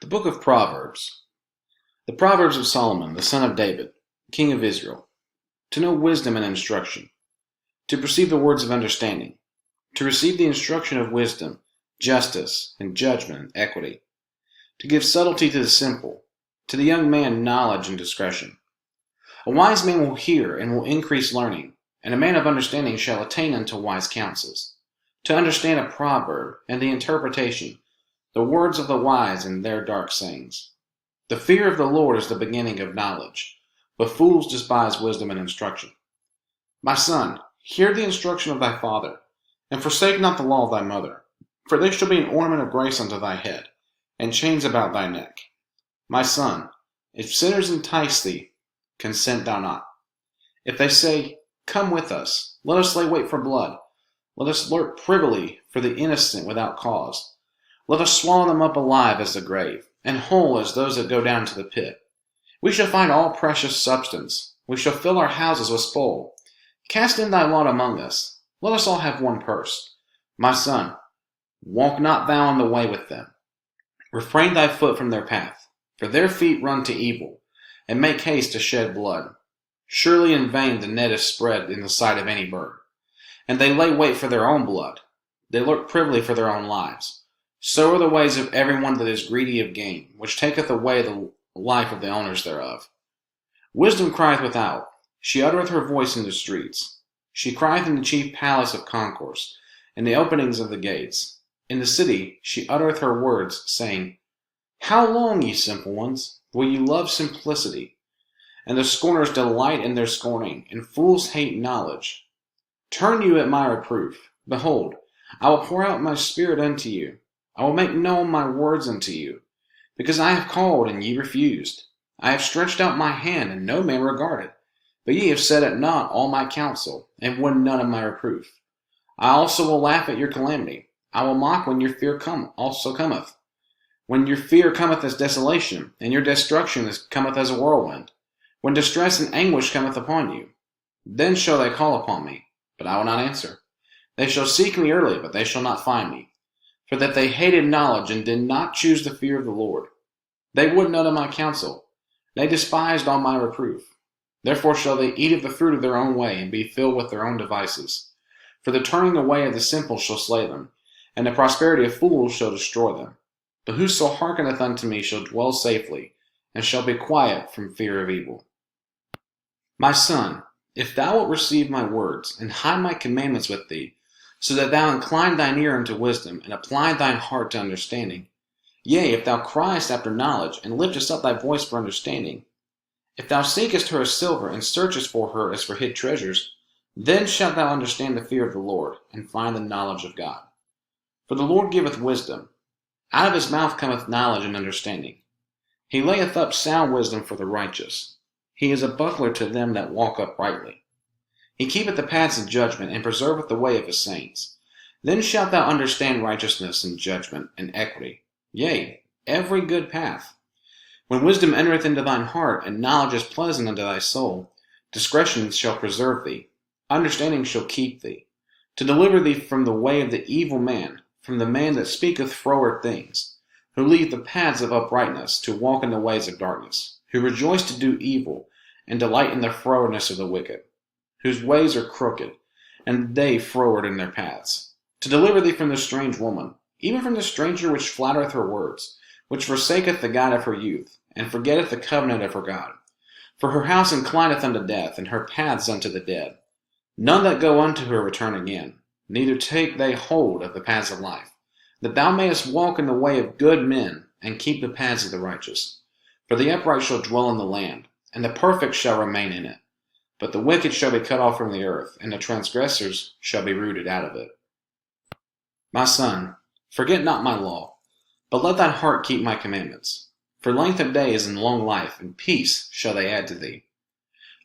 The book of Proverbs. The Proverbs of Solomon, the son of David, king of Israel. To know wisdom and instruction. To perceive the words of understanding. To receive the instruction of wisdom, justice, and judgment, and equity. To give subtlety to the simple. To the young man knowledge and discretion. A wise man will hear and will increase learning, and a man of understanding shall attain unto wise counsels. To understand a proverb and the interpretation, the words of the wise and their dark sayings. The fear of the Lord is the beginning of knowledge, but fools despise wisdom and instruction. My son, hear the instruction of thy father, and forsake not the law of thy mother, for they shall be an ornament of grace unto thy head, and chains about thy neck. My son, if sinners entice thee, consent thou not. If they say, Come with us, let us lay wait for blood, let us lurk privily for the innocent without cause. Let us swallow them up alive as the grave, and whole as those that go down to the pit. We shall find all precious substance. We shall fill our houses with spoil. Cast in thy lot among us. Let us all have one purse. My son, walk not thou on the way with them. Refrain thy foot from their path, for their feet run to evil, and make haste to shed blood. Surely in vain the net is spread in the sight of any bird, and they lay wait for their own blood. They lurk privily for their own lives. So are the ways of every one that is greedy of gain, which taketh away the life of the owners thereof. Wisdom crieth without, she uttereth her voice in the streets. She crieth in the chief palace of concourse, in the openings of the gates. In the city she uttereth her words, saying, How long, ye simple ones, will ye love simplicity? And the scorners delight in their scorning, and fools hate knowledge. Turn you at my reproof. Behold, I will pour out my spirit unto you. I will make known my words unto you, because I have called, and ye refused. I have stretched out my hand, and no man regarded. But ye have set at naught all my counsel, and would none of my reproof. I also will laugh at your calamity. I will mock when your fear also cometh. When your fear cometh as desolation, and your destruction cometh as a whirlwind. When distress and anguish cometh upon you. Then shall they call upon me, but I will not answer. They shall seek me early, but they shall not find me. For that they hated knowledge, and did not choose the fear of the Lord. They would none of my counsel. They despised all my reproof. Therefore shall they eat of the fruit of their own way, and be filled with their own devices. For the turning away of the simple shall slay them, and the prosperity of fools shall destroy them. But whoso hearkeneth unto me shall dwell safely, and shall be quiet from fear of evil. My son, if thou wilt receive my words, and hide my commandments with thee, so that thou incline thine ear unto wisdom, and apply thine heart to understanding. Yea, if thou criest after knowledge, and liftest up thy voice for understanding. If thou seekest her as silver, and searchest for her as for hid treasures, then shalt thou understand the fear of the Lord, and find the knowledge of God. For the Lord giveth wisdom. Out of his mouth cometh knowledge and understanding. He layeth up sound wisdom for the righteous. He is a buckler to them that walk uprightly. He keepeth the paths of judgment, and preserveth the way of his saints. Then shalt thou understand righteousness and judgment and equity, yea, every good path. When wisdom entereth into thine heart, and knowledge is pleasant unto thy soul, discretion shall preserve thee, understanding shall keep thee, to deliver thee from the way of the evil man, from the man that speaketh froward things, who leave the paths of uprightness, to walk in the ways of darkness, who rejoice to do evil, and delight in the frowardness of the wicked, whose ways are crooked, and they froward in their paths, to deliver thee from the strange woman, even from the stranger which flattereth her words, which forsaketh the God of her youth, and forgetteth the covenant of her God. For her house inclineth unto death, and her paths unto the dead. None that go unto her return again, neither take they hold of the paths of life, that thou mayest walk in the way of good men, and keep the paths of the righteous. For the upright shall dwell in the land, and the perfect shall remain in it. But the wicked shall be cut off from the earth, and the transgressors shall be rooted out of it. My son, forget not my law, but let thine heart keep my commandments. For length of days and long life, and peace shall they add to thee.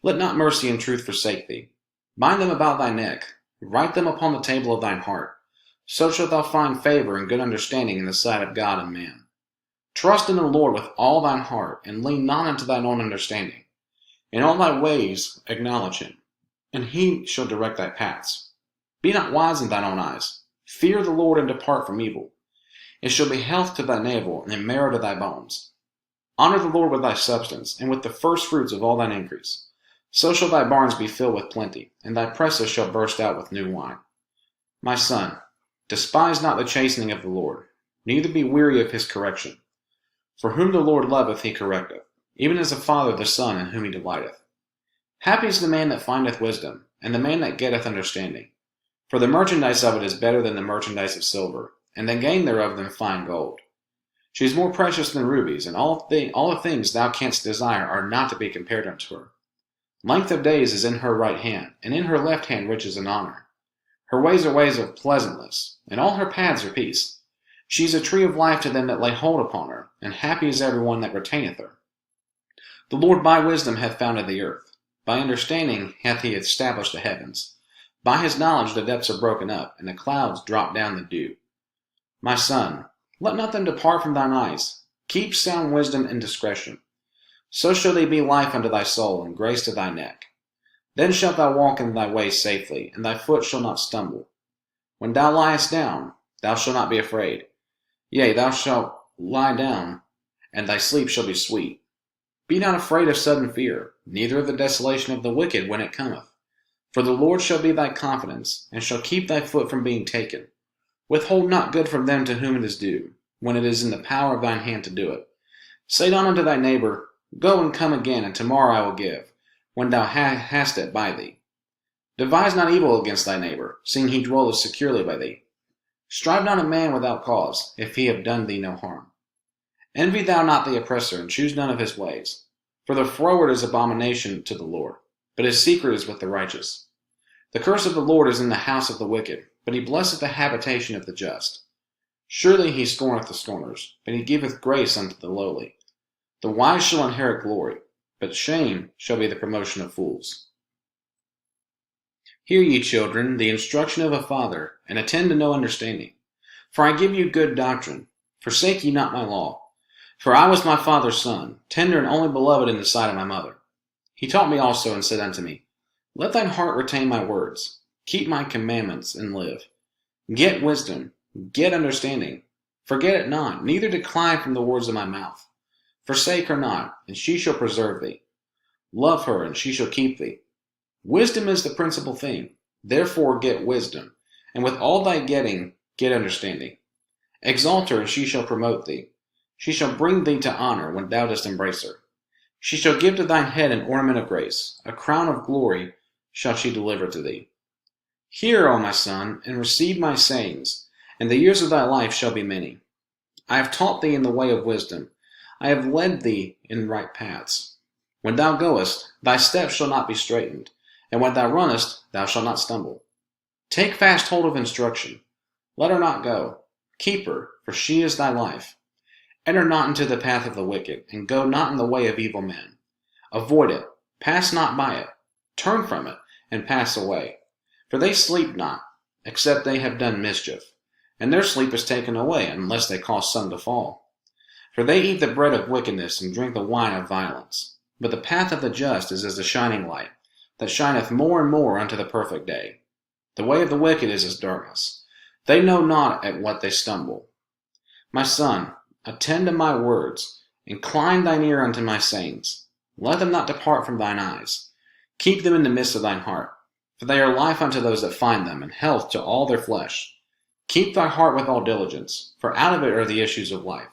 Let not mercy and truth forsake thee. Bind them about thy neck, write them upon the table of thine heart. So shalt thou find favor and good understanding in the sight of God and man. Trust in the Lord with all thine heart, and lean not unto thine own understanding. In all thy ways acknowledge him, and he shall direct thy paths. Be not wise in thine own eyes. Fear the Lord, and depart from evil. It shall be health to thy navel, and marrow to thy bones. Honor the Lord with thy substance, and with the first fruits of all thine increase. So shall thy barns be filled with plenty, and thy presses shall burst out with new wine. My son, despise not the chastening of the Lord, neither be weary of his correction. For whom the Lord loveth he correcteth, even as a father the son in whom he delighteth. Happy is the man that findeth wisdom, and the man that getteth understanding. For the merchandise of it is better than the merchandise of silver, and the gain thereof than fine gold. She is more precious than rubies, and all the things thou canst desire are not to be compared unto her. Length of days is in her right hand, and in her left hand riches and honor. Her ways are ways of pleasantness, and all her paths are peace. She is a tree of life to them that lay hold upon her, and happy is every one that retaineth her. The Lord by wisdom hath founded the earth. By understanding hath he established the heavens. By his knowledge the depths are broken up, and the clouds drop down the dew. My son, let not them depart from thine eyes. Keep sound wisdom and discretion. So shall they be life unto thy soul, and grace to thy neck. Then shalt thou walk in thy ways safely, and thy foot shall not stumble. When thou liest down, thou shalt not be afraid. Yea, thou shalt lie down, and thy sleep shall be sweet. Be not afraid of sudden fear, neither of the desolation of the wicked when it cometh. For the Lord shall be thy confidence, and shall keep thy foot from being taken. Withhold not good from them to whom it is due, when it is in the power of thine hand to do it. Say not unto thy neighbor, Go and come again, and tomorrow I will give, when thou hast it by thee. Devise not evil against thy neighbor, seeing he dwelleth securely by thee. Strive not a man without cause, if he have done thee no harm. Envy thou not the oppressor, and choose none of his ways. For the froward is abomination to the Lord, but his secret is with the righteous. The curse of the Lord is in the house of the wicked, but he blesseth the habitation of the just. Surely he scorneth the scorners, but he giveth grace unto the lowly. The wise shall inherit glory, but shame shall be the promotion of fools. Hear ye, children, the instruction of a father, and attend to no understanding. For I give you good doctrine. Forsake ye not my law. For I was my father's son, tender and only beloved in the sight of my mother. He taught me also, and said unto me, Let thine heart retain my words. Keep my commandments, and live. Get wisdom, get understanding. Forget it not, neither decline from the words of my mouth. Forsake her not, and she shall preserve thee. Love her, and she shall keep thee. Wisdom is the principal thing. Therefore get wisdom, and with all thy getting, get understanding. Exalt her, and she shall promote thee. She shall bring thee to honor when thou dost embrace her. She shall give to thine head an ornament of grace. A crown of glory shall she deliver to thee. Hear, O my son, and receive my sayings, and the years of thy life shall be many. I have taught thee in the way of wisdom. I have led thee in right paths. When thou goest, thy steps shall not be straitened, and when thou runnest, thou shalt not stumble. Take fast hold of instruction. Let her not go. Keep her, for she is thy life. Enter not into the path of the wicked, and go not in the way of evil men. Avoid it. Pass not by it. Turn from it, and pass away. For they sleep not, except they have done mischief, and their sleep is taken away, unless they cause some to fall. For they eat the bread of wickedness, and drink the wine of violence. But the path of the just is as the shining light, that shineth more and more unto the perfect day. The way of the wicked is as darkness. They know not at what they stumble. My son, attend to my words. Incline thine ear unto my sayings. Let them not depart from thine eyes. Keep them in the midst of thine heart. For they are life unto those that find them, and health to all their flesh. Keep thy heart with all diligence, for out of it are the issues of life.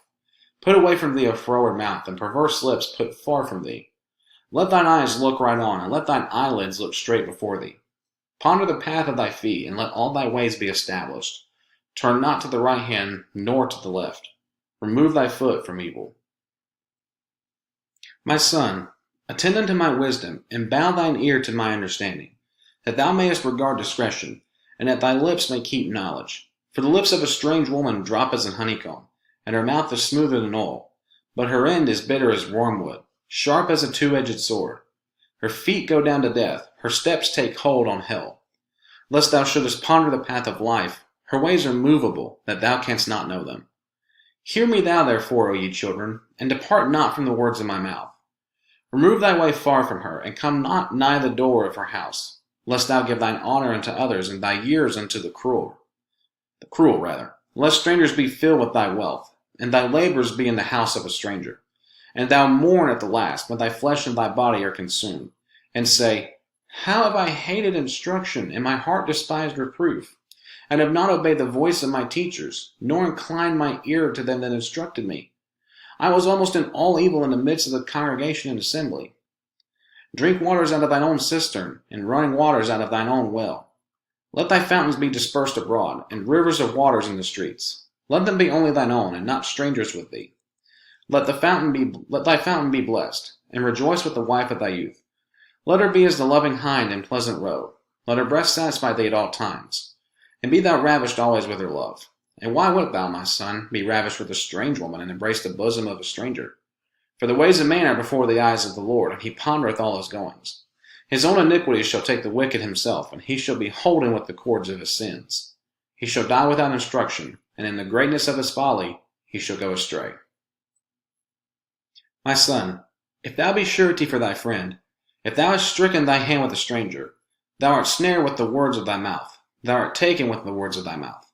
Put away from thee a froward mouth, and perverse lips put far from thee. Let thine eyes look right on, and let thine eyelids look straight before thee. Ponder the path of thy feet, and let all thy ways be established. Turn not to the right hand, nor to the left. Remove thy foot from evil. My son, attend unto my wisdom, and bow thine ear to my understanding, that thou mayest regard discretion, and that thy lips may keep knowledge. For the lips of a strange woman drop as an honeycomb, and her mouth is smoother than oil, but her end is bitter as wormwood, sharp as a two-edged sword. Her feet go down to death, her steps take hold on hell. Lest thou shouldest ponder the path of life, her ways are movable, that thou canst not know them. Hear me thou therefore, O ye children, and depart not from the words of my mouth. Remove thy way far from her, and come not nigh the door of her house, lest thou give thine honor unto others, and thy years unto the cruel. Let strangers be filled with thy wealth, and thy labors be in the house of a stranger. And thou mourn at the last, when thy flesh and thy body are consumed, and say, How have I hated instruction, and my heart despised reproof, and have not obeyed the voice of my teachers, nor inclined my ear to them that instructed me. I was almost in all evil in the midst of the congregation and assembly. Drink waters out of thine own cistern, and running waters out of thine own well. Let thy fountains be dispersed abroad, and rivers of waters in the streets. Let them be only thine own, and not strangers with thee. Let thy fountain be blessed, and rejoice with the wife of thy youth. Let her be as the loving hind and pleasant roe. Let her breast satisfy thee at all times. And be thou ravished always with her love. And why wilt thou, my son, be ravished with a strange woman, and embrace the bosom of a stranger? For the ways of man are before the eyes of the Lord, and he pondereth all his goings. His own iniquities shall take the wicked himself, and he shall be holden with the cords of his sins. He shall die without instruction, and in the greatness of his folly he shall go astray. My son, if thou be surety for thy friend, if thou hast stricken thy hand with a stranger, thou art snared with the words of thy mouth, thou art taken with the words of thy mouth.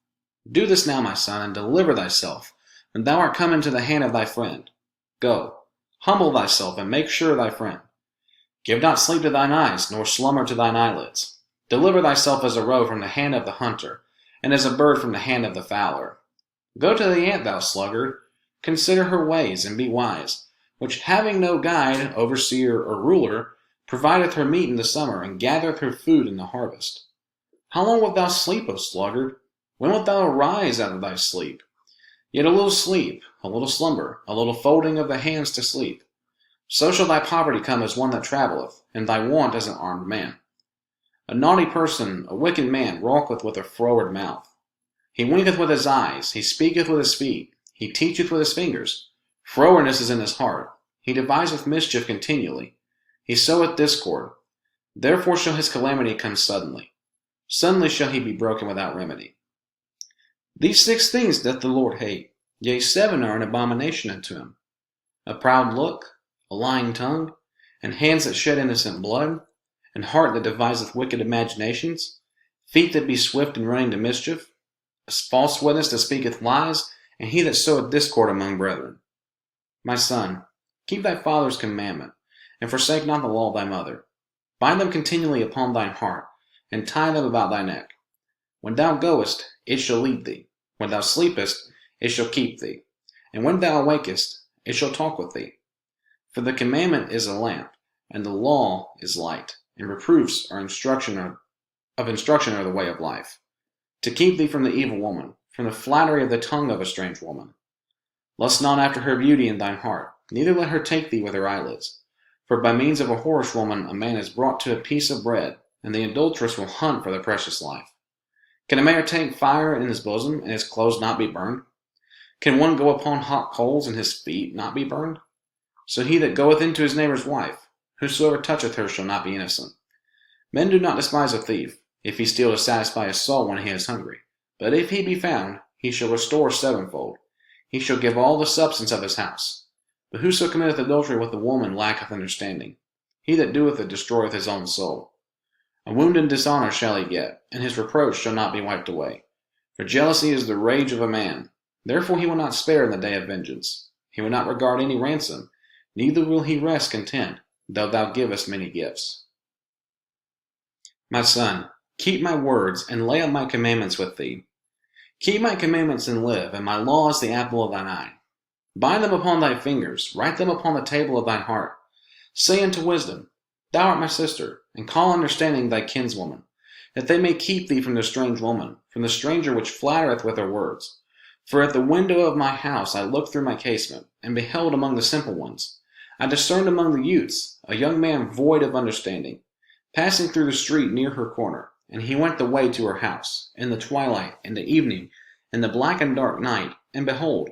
Do this now, my son, and deliver thyself, when thou art come into the hand of thy friend. Go, humble thyself, and make sure thy friend. Give not sleep to thine eyes, nor slumber to thine eyelids. Deliver thyself as a roe from the hand of the hunter, and as a bird from the hand of the fowler. Go to the ant, thou sluggard, consider her ways, and be wise, which having no guide, overseer, or ruler, provideth her meat in the summer, and gathereth her food in the harvest. How long wilt thou sleep, O sluggard? When wilt thou arise out of thy sleep? Yet a little sleep, a little slumber, a little folding of the hands to sleep. So shall thy poverty come as one that travelleth, and thy want as an armed man. A naughty person, a wicked man, walketh with a froward mouth. He winketh with his eyes, he speaketh with his feet, he teacheth with his fingers. Frowardness is in his heart. He deviseth mischief continually. He soweth discord. Therefore shall his calamity come suddenly. Suddenly shall he be broken without remedy. These 6 things doth the Lord hate, yea, 7 are an abomination unto him: a proud look, a lying tongue, and hands that shed innocent blood, and heart that deviseth wicked imaginations, feet that be swift in running to mischief, a false witness that speaketh lies, and he that soweth discord among brethren. My son, keep thy father's commandment, and forsake not the law of thy mother. Bind them continually upon thine heart, and tie them about thy neck. When thou goest, it shall lead thee. When thou sleepest, it shall keep thee. And when thou awakest, it shall talk with thee. For the commandment is a lamp, and the law is light, and reproofs are instruction are the way of life. To keep thee from the evil woman, from the flattery of the tongue of a strange woman. Lust not after her beauty in thine heart, neither let her take thee with her eyelids. For by means of a whorish woman a man is brought to a piece of bread, and the adulteress will hunt for the precious life. Can a man take fire in his bosom, and his clothes not be burned? Can one go upon hot coals, and his feet not be burned? So he that goeth into his neighbour's wife, whosoever toucheth her shall not be innocent. Men do not despise a thief, if he steal to satisfy his soul when he is hungry. But if he be found, he shall restore 7-fold. He shall give all the substance of his house. But whoso committeth adultery with a woman lacketh understanding. He that doeth it destroyeth his own soul. A wound and dishonour shall he get, and his reproach shall not be wiped away. For jealousy is the rage of a man. Therefore he will not spare in the day of vengeance. He will not regard any ransom, neither will he rest content, though thou givest many gifts. My son, keep my words, and lay up my commandments with thee. Keep my commandments and live, and my law is the apple of thine eye. Bind them upon thy fingers, write them upon the table of thine heart. Say unto wisdom, Thou art my sister, and call understanding thy kinswoman, that they may keep thee from the strange woman, from the stranger which flattereth with her words. For at the window of my house I looked through my casement, and beheld among the simple ones. I discerned among the youths a young man void of understanding, passing through the street near her corner. And he went the way to her house, in the twilight, in the evening, in the black and dark night, and behold,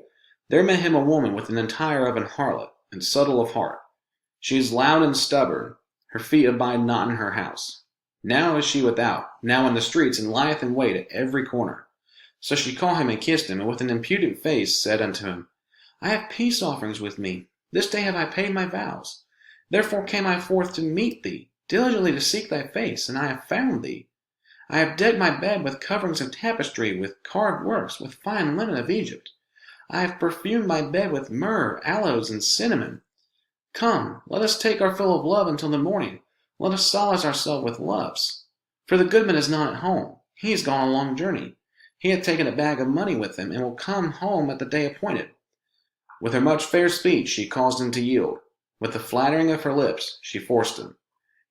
there met him a woman with an attire of an harlot, and subtle of heart. She is loud and stubborn, her feet abide not in her house. Now is she without, now in the streets, and lieth in wait at every corner. So she caught him and kissed him, and with an impudent face said unto him, I have peace offerings with me. This day have I paid my vows. Therefore came I forth to meet thee, diligently to seek thy face, and I have found thee. I have decked my bed with coverings of tapestry, with carved works, with fine linen of Egypt. I have perfumed my bed with myrrh, aloes, and cinnamon. Come, let us take our fill of love until the morning. Let us solace ourselves with loves. For the goodman is not at home. He is gone a long journey. He hath taken a bag of money with him, and will come home at the day appointed. With her much fair speech she caused him to yield. With the flattering of her lips she forced him.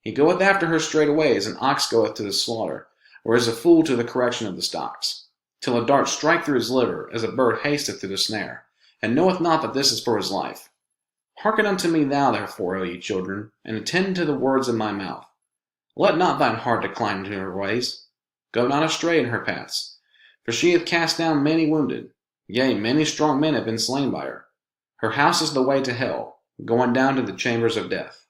He goeth after her straightway, as an ox goeth to the slaughter, or as a fool to the correction of the stocks, till a dart strike through his liver, as a bird hasteth to the snare, and knoweth not that this is for his life. Hearken unto me thou, therefore, O ye children, and attend to the words of my mouth. Let not thine heart decline into her ways. Go not astray in her paths. For she hath cast down many wounded, yea, many strong men have been slain by her. Her house is the way to hell, going down to the chambers of death.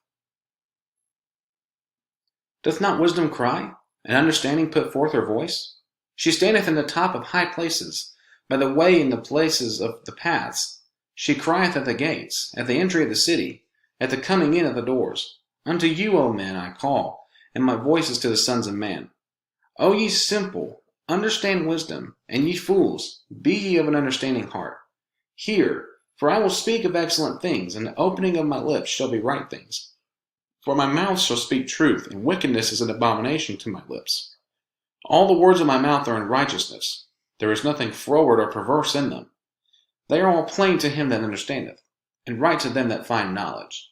Doth not wisdom cry, and understanding put forth her voice? She standeth in the top of high places, by the way in the places of the paths. She crieth at the gates, at the entry of the city, at the coming in of the doors. Unto you, O men, I call, and my voice is to the sons of man. O ye simple, understand wisdom, and ye fools, be ye of an understanding heart. Hear, for I will speak of excellent things, and the opening of my lips shall be right things. For my mouth shall speak truth, and wickedness is an abomination to my lips. All the words of my mouth are in righteousness. There is nothing froward or perverse in them. They are all plain to him that understandeth, and right to them that find knowledge.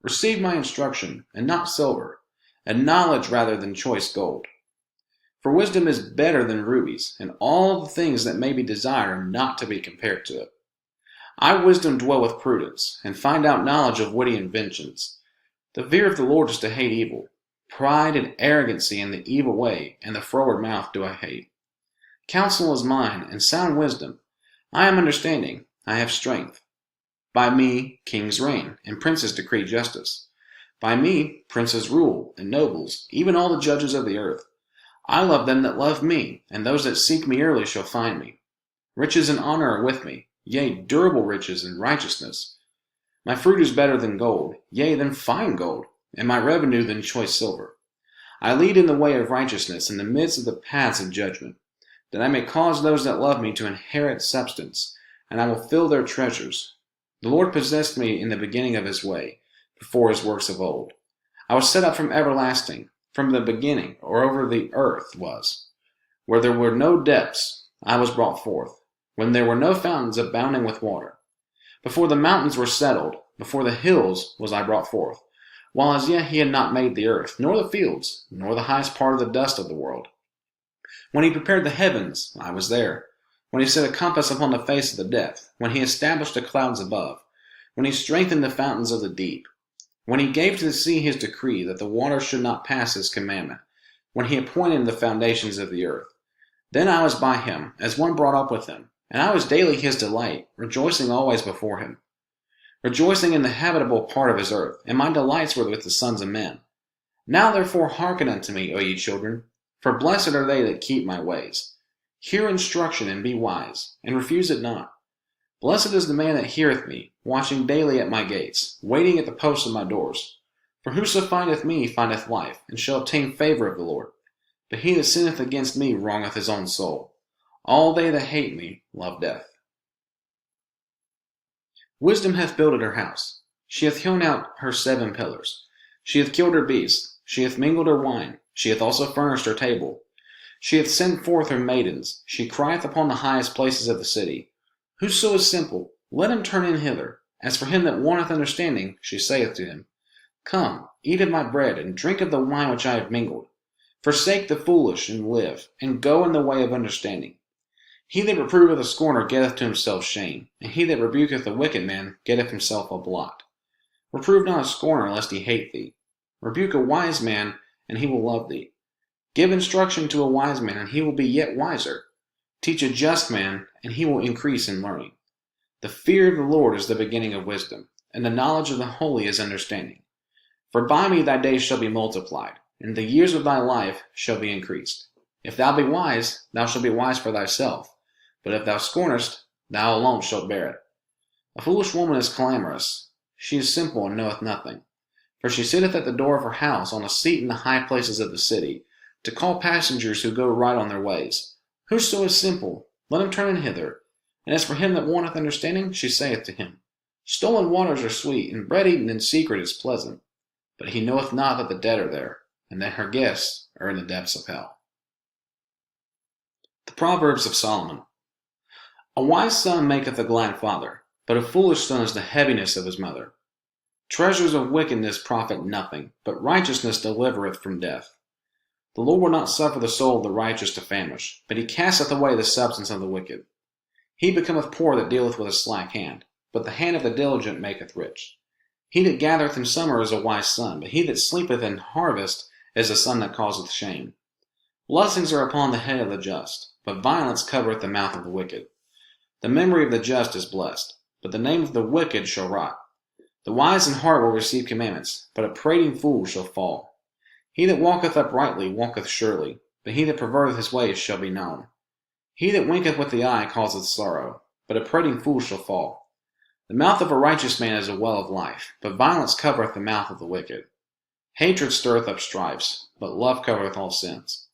Receive my instruction, and not silver, and knowledge rather than choice gold. For wisdom is better than rubies, and all the things that may be desired are not to be compared to it. I, wisdom, dwell with prudence, and find out knowledge of witty inventions. The fear of the Lord is to hate evil. Pride and arrogancy in the evil way, and the froward mouth do I hate. Counsel is mine, and sound wisdom. I am understanding, I have strength. By me kings reign, and princes decree justice. By me princes rule, and nobles, even all the judges of the earth. I love them that love me, and those that seek me early shall find me. Riches and honor are with me, yea, durable riches and righteousness. My fruit is better than gold, yea, than fine gold, and my revenue than choice silver. I lead in the way of righteousness in the midst of the paths of judgment, that I may cause those that love me to inherit substance, and I will fill their treasures. The Lord possessed me in the beginning of his way, before his works of old. I was set up from everlasting, from the beginning, or over the earth was. Where there were no depths, I was brought forth, when there were no fountains abounding with water. Before the mountains were settled, before the hills was I brought forth, while as yet he had not made the earth, nor the fields, nor the highest part of the dust of the world. When he prepared the heavens, I was there. When he set a compass upon the face of the depth, when he established the clouds above, when he strengthened the fountains of the deep, when he gave to the sea his decree that the waters should not pass his commandment, when he appointed the foundations of the earth. Then I was by him, as one brought up with him, and I was daily his delight, rejoicing always before him. Rejoicing in the habitable part of his earth, and my delights were with the sons of men. Now therefore hearken unto me, O ye children, for blessed are they that keep my ways. Hear instruction, and be wise, and refuse it not. Blessed is the man that heareth me, watching daily at my gates, waiting at the posts of my doors. For whoso findeth me findeth life, and shall obtain favor of the Lord. But he that sinneth against me wrongeth his own soul. All they that hate me love death. Wisdom hath builded her house. She hath hewn out her 7 pillars. She hath killed her beasts. She hath mingled her wine. She hath also furnished her table. She hath sent forth her maidens. She crieth upon the highest places of the city. Whoso is simple, let him turn in hither. As for him that wanteth understanding, she saith to him, Come, eat of my bread, and drink of the wine which I have mingled. Forsake the foolish, and live, and go in the way of understanding. He that reproveth a scorner getteth to himself shame, and he that rebuketh a wicked man getteth himself a blot. Reprove not a scorner, lest he hate thee. Rebuke a wise man, and he will love thee. Give instruction to a wise man, and he will be yet wiser. Teach a just man, and he will increase in learning. The fear of the Lord is the beginning of wisdom, and the knowledge of the holy is understanding. For by me thy days shall be multiplied, and the years of thy life shall be increased. If thou be wise, thou shalt be wise for thyself. But if thou scornest, thou alone shalt bear it. A foolish woman is clamorous. She is simple and knoweth nothing. For she sitteth at the door of her house, on a seat in the high places of the city, to call passengers who go right on their ways. Whoso is simple, let him turn in hither. And as for him that wanteth understanding, she saith to him, Stolen waters are sweet, and bread eaten in secret is pleasant. But he knoweth not that the dead are there, and that her guests are in the depths of hell. The Proverbs of Solomon. A wise son maketh a glad father, but a foolish son is the heaviness of his mother. Treasures of wickedness profit nothing, but righteousness delivereth from death. The Lord will not suffer the soul of the righteous to famish, but he casteth away the substance of the wicked. He becometh poor that dealeth with a slack hand, but the hand of the diligent maketh rich. He that gathereth in summer is a wise son, but he that sleepeth in harvest is a son that causeth shame. Blessings are upon the head of the just, but violence covereth the mouth of the wicked. The memory of the just is blessed, but the name of the wicked shall rot. The wise in heart will receive commandments, but a prating fool shall fall. He that walketh uprightly walketh surely, but he that perverteth his ways shall be known. He that winketh with the eye causeth sorrow, but a prating fool shall fall. The mouth of a righteous man is a well of life, but violence covereth the mouth of the wicked. Hatred stirreth up strifes, but love covereth all sins.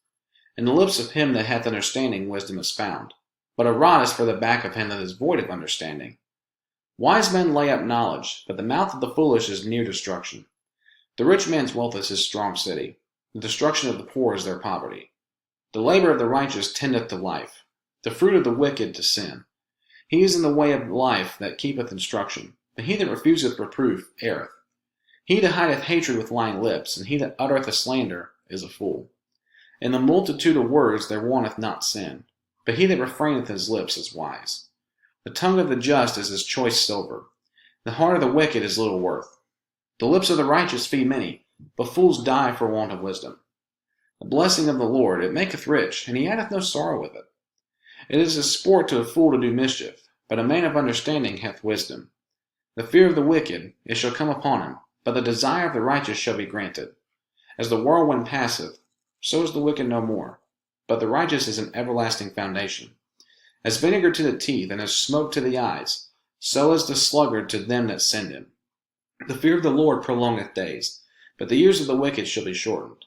In the lips of him that hath understanding wisdom is found, but a rod is for the back of him that is void of understanding. Wise men lay up knowledge, but the mouth of the foolish is near destruction. The rich man's wealth is his strong city. The destruction of the poor is their poverty. The labor of the righteous tendeth to life, the fruit of the wicked to sin. He is in the way of life that keepeth instruction, but he that refuseth reproof erreth. He that hideth hatred with lying lips, and he that uttereth a slander, is a fool. In the multitude of words there wanteth not sin, but he that refraineth his lips is wise. The tongue of the just is as choice silver. The heart of the wicked is little worth. The lips of the righteous feed many, but fools die for want of wisdom. The blessing of the Lord, it maketh rich, and he addeth no sorrow with it. It is a sport to a fool to do mischief, but a man of understanding hath wisdom. The fear of the wicked, it shall come upon him, but the desire of the righteous shall be granted. As the whirlwind passeth, so is the wicked no more, but the righteous is an everlasting foundation. As vinegar to the teeth, and as smoke to the eyes, so is the sluggard to them that send him. The fear of the Lord prolongeth days, but the years of the wicked shall be shortened.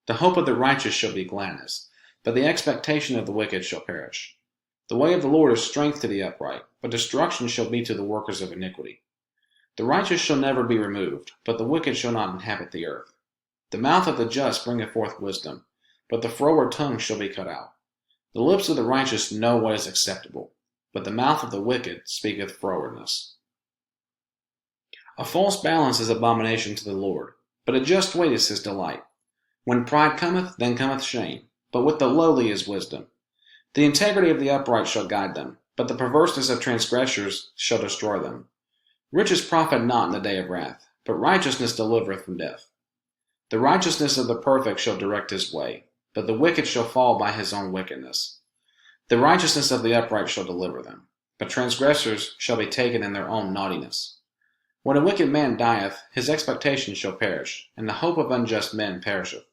The hope of the righteous shall be gladness, but the expectation of the wicked shall perish. The way of the Lord is strength to the upright, but destruction shall be to the workers of iniquity. The righteous shall never be removed, but the wicked shall not inhabit the earth. The mouth of the just bringeth forth wisdom, but the froward tongue shall be cut out. The lips of the righteous know what is acceptable, but the mouth of the wicked speaketh frowardness. A false balance is abomination to the Lord, but a just weight is his delight. When pride cometh, then cometh shame, but with the lowly is wisdom. The integrity of the upright shall guide them, but the perverseness of transgressors shall destroy them. Riches profit not in the day of wrath, but righteousness delivereth from death. The righteousness of the perfect shall direct his way, but the wicked shall fall by his own wickedness. The righteousness of the upright shall deliver them, but transgressors shall be taken in their own naughtiness. When a wicked man dieth, his expectation shall perish, and the hope of unjust men perisheth.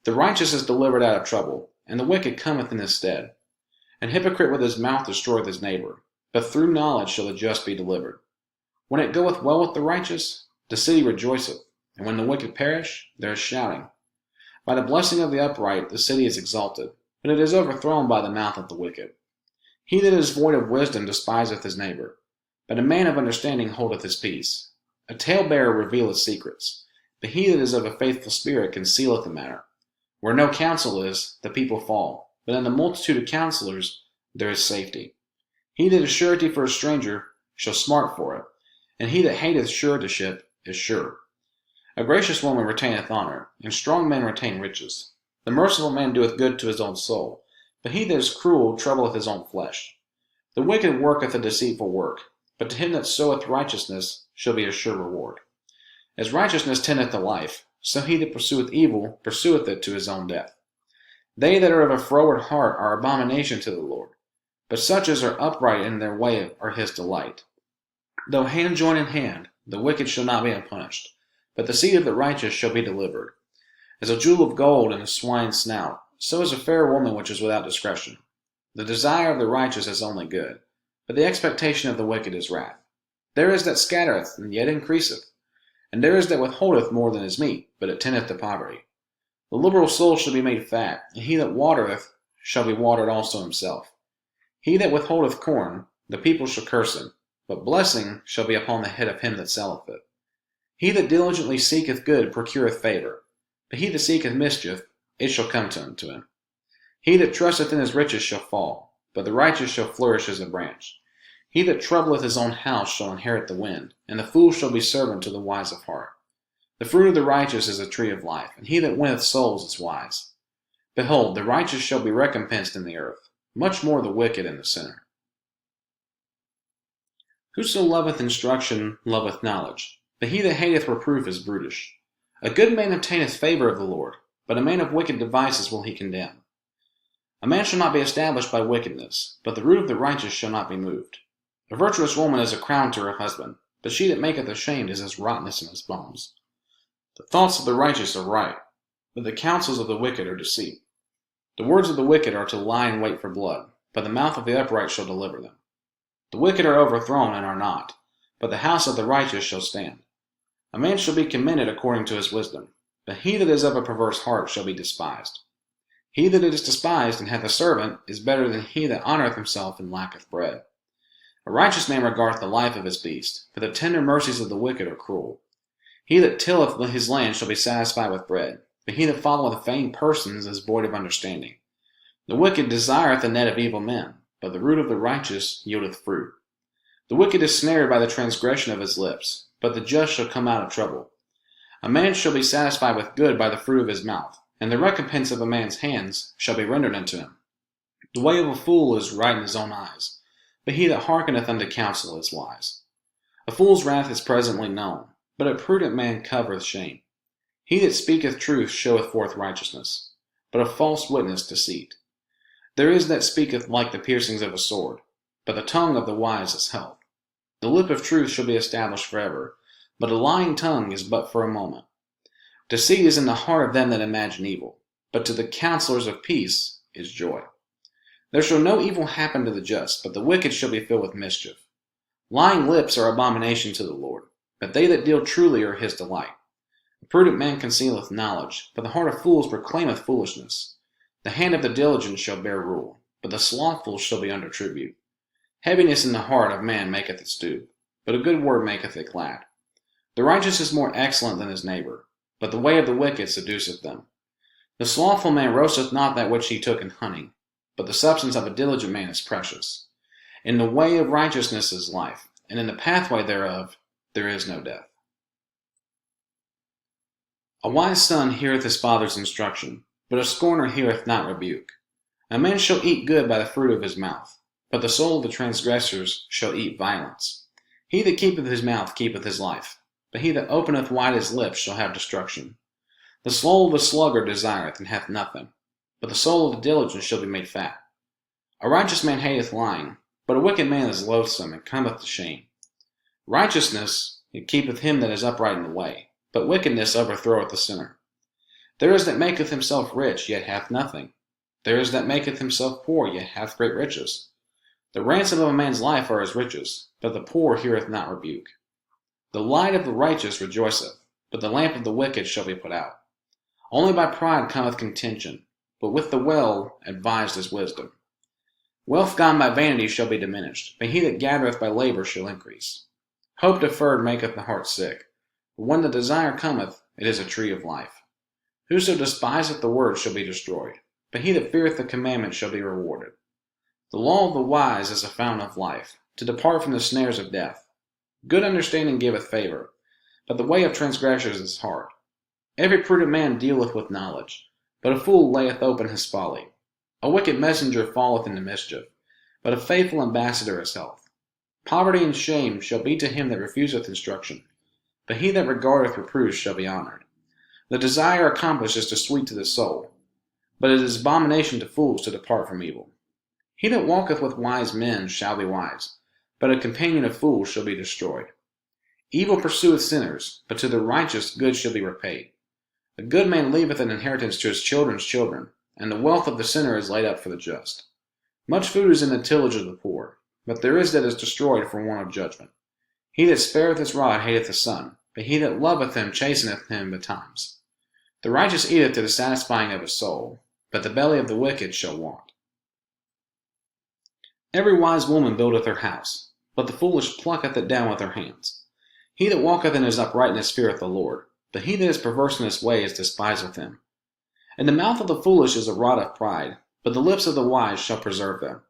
The righteous is delivered out of trouble, and the wicked cometh in his stead. An hypocrite with his mouth destroyeth his neighbor, but through knowledge shall the just be delivered. When it goeth well with the righteous, the city rejoiceth, and when the wicked perish, there is shouting. By the blessing of the upright the city is exalted, but it is overthrown by the mouth of the wicked. He that is void of wisdom despiseth his neighbor, but a man of understanding holdeth his peace. A talebearer revealeth secrets, but he that is of a faithful spirit concealeth the matter. Where no counsel is, the people fall, but in the multitude of counselors there is safety. He that is surety for a stranger shall smart for it, and he that hateth suretyship is sure. A gracious woman retaineth honor, and strong men retain riches. The merciful man doeth good to his own soul, but he that is cruel troubleth his own flesh. The wicked worketh a deceitful work, but to him that soweth righteousness shall be a sure reward. As righteousness tendeth to life, so he that pursueth evil pursueth it to his own death. They that are of a froward heart are abomination to the Lord, but such as are upright in their way are his delight. Though hand join in hand, the wicked shall not be unpunished, but the seed of the righteous shall be delivered. As a jewel of gold in a swine's snout, so is a fair woman which is without discretion. The desire of the righteous is only good, but the expectation of the wicked is wrath. There is that scattereth, and yet increaseth, and there is that withholdeth more than is meet, but it tendeth to poverty. The liberal soul shall be made fat, and he that watereth shall be watered also himself. He that withholdeth corn, the people shall curse him, but blessing shall be upon the head of him that selleth it. He that diligently seeketh good procureth favor, but he that seeketh mischief, it shall come unto him. He that trusteth in his riches shall fall, but the righteous shall flourish as a branch. He that troubleth his own house shall inherit the wind, and the fool shall be servant to the wise of heart. The fruit of the righteous is a tree of life, and he that winneth souls is wise. Behold, the righteous shall be recompensed in the earth, much more the wicked and the sinner. Whoso loveth instruction loveth knowledge, but he that hateth reproof is brutish. A good man obtaineth favor of the Lord, but a man of wicked devices will he condemn. A man shall not be established by wickedness, but the root of the righteous shall not be moved. A virtuous woman is a crown to her husband, but she that maketh ashamed is as rottenness in his bones. The thoughts of the righteous are right, but the counsels of the wicked are deceit. The words of the wicked are to lie in wait for blood, but the mouth of the upright shall deliver them. The wicked are overthrown and are not, but the house of the righteous shall stand. A man shall be commended according to his wisdom, but he that is of a perverse heart shall be despised. He that is despised and hath a servant is better than he that honoureth himself and lacketh bread. A righteous man regardeth the life of his beast, but the tender mercies of the wicked are cruel. He that tilleth his land shall be satisfied with bread, but he that followeth vain persons is void of understanding. The wicked desireth the net of evil men, but the root of the righteous yieldeth fruit. The wicked is snared by the transgression of his lips, but the just shall come out of trouble. A man shall be satisfied with good by the fruit of his mouth, and the recompense of a man's hands shall be rendered unto him. The way of a fool is right in his own eyes, but he that hearkeneth unto counsel is wise. A fool's wrath is presently known, but a prudent man covereth shame. He that speaketh truth showeth forth righteousness, but a false witness deceit. There is that speaketh like the piercings of a sword, but the tongue of the wise is health. The lip of truth shall be established forever, but a lying tongue is but for a moment. Deceit is in the heart of them that imagine evil, but to the counselors of peace is joy. There shall no evil happen to the just, but the wicked shall be filled with mischief. Lying lips are abomination to the Lord, but they that deal truly are his delight. A prudent man concealeth knowledge, but the heart of fools proclaimeth foolishness. The hand of the diligent shall bear rule, but the slothful shall be under tribute. Heaviness in the heart of man maketh it stoop, but a good word maketh it glad. The righteous is more excellent than his neighbor, but the way of the wicked seduceth them. The slothful man roasteth not that which he took in hunting, but the substance of a diligent man is precious. In the way of righteousness is life, and in the pathway thereof there is no death. A wise son heareth his father's instruction, but a scorner heareth not rebuke. A man shall eat good by the fruit of his mouth, but the soul of the transgressors shall eat violence. He that keepeth his mouth keepeth his life, but he that openeth wide his lips shall have destruction. The soul of the sluggard desireth and hath nothing, but the soul of the diligent shall be made fat. A righteous man hateth lying, but a wicked man is loathsome and cometh to shame. Righteousness it keepeth him that is upright in the way, but wickedness overthroweth the sinner. There is that maketh himself rich, yet hath nothing. There is that maketh himself poor, yet hath great riches. The ransom of a man's life are his riches, but the poor heareth not rebuke. The light of the righteous rejoiceth, but the lamp of the wicked shall be put out. Only by pride cometh contention, but with the well advised is wisdom. Wealth gone by vanity shall be diminished, but he that gathereth by labor shall increase. Hope deferred maketh the heart sick, but when the desire cometh, it is a tree of life. Whoso despiseth the word shall be destroyed, but he that feareth the commandment shall be rewarded. The law of the wise is a fountain of life, to depart from the snares of death. Good understanding giveth favor, but the way of transgressors is hard. Every prudent man dealeth with knowledge, but a fool layeth open his folly. A wicked messenger falleth into mischief, but a faithful ambassador is health. Poverty and shame shall be to him that refuseth instruction, but he that regardeth reproofs shall be honored. The desire accomplished is sweet to the soul, but it is abomination to fools to depart from evil. He that walketh with wise men shall be wise, but a companion of fools shall be destroyed. Evil pursueth sinners, but to the righteous good shall be repaid. A good man leaveth an inheritance to his children's children, and the wealth of the sinner is laid up for the just. Much food is in the tillage of the poor, but there is that is destroyed for want of judgment. He that spareth his rod hateth the son, but he that loveth him chasteneth him betimes. The righteous eateth to the satisfying of his soul, but the belly of the wicked shall want. Every wise woman buildeth her house, but the foolish plucketh it down with her hands. He that walketh in his uprightness feareth the Lord, but he that is perverse in his ways despiseth him. In the mouth of the foolish is a rod of pride, but the lips of the wise shall preserve them.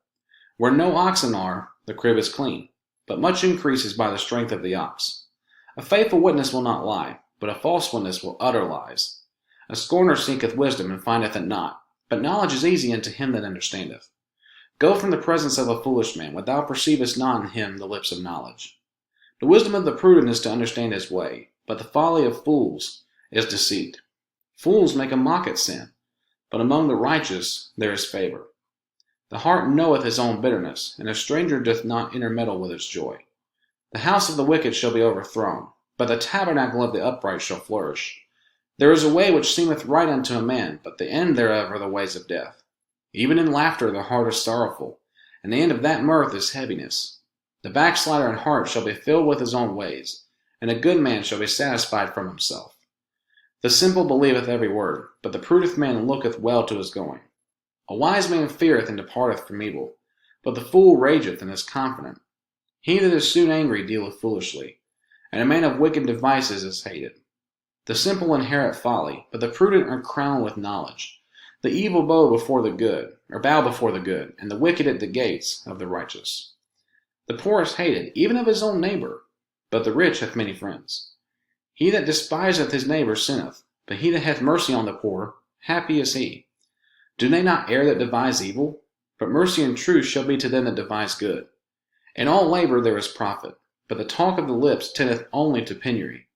Where no oxen are, the crib is clean, but much increase is by the strength of the ox. A faithful witness will not lie, but a false witness will utter lies. A scorner seeketh wisdom and findeth it not, but knowledge is easy unto him that understandeth. Go from the presence of a foolish man, when thou perceivest not in him the lips of knowledge. The wisdom of the prudent is to understand his way, but the folly of fools is deceit. Fools make a mock at sin, but among the righteous there is favor. The heart knoweth his own bitterness, and a stranger doth not intermeddle with its joy. The house of the wicked shall be overthrown, but the tabernacle of the upright shall flourish. There is a way which seemeth right unto a man, but the end thereof are the ways of death. Even in laughter the heart is sorrowful, and the end of that mirth is heaviness. The backslider in heart shall be filled with his own ways, and a good man shall be satisfied from himself. The simple believeth every word, but the prudent man looketh well to his going. A wise man feareth and departeth from evil, but the fool rageth and is confident. He that is soon angry dealeth foolishly, and a man of wicked devices is hated. The simple inherit folly, but the prudent are crowned with knowledge. The evil bow before the good, and the wicked at the gates of the righteous. The poor is hated, even of his own neighbor, but the rich hath many friends. He that despiseth his neighbor sinneth, but he that hath mercy on the poor, happy is he. Do they not err that devise evil? But mercy and truth shall be to them that devise good. In all labor there is profit, but the talk of the lips tendeth only to penury.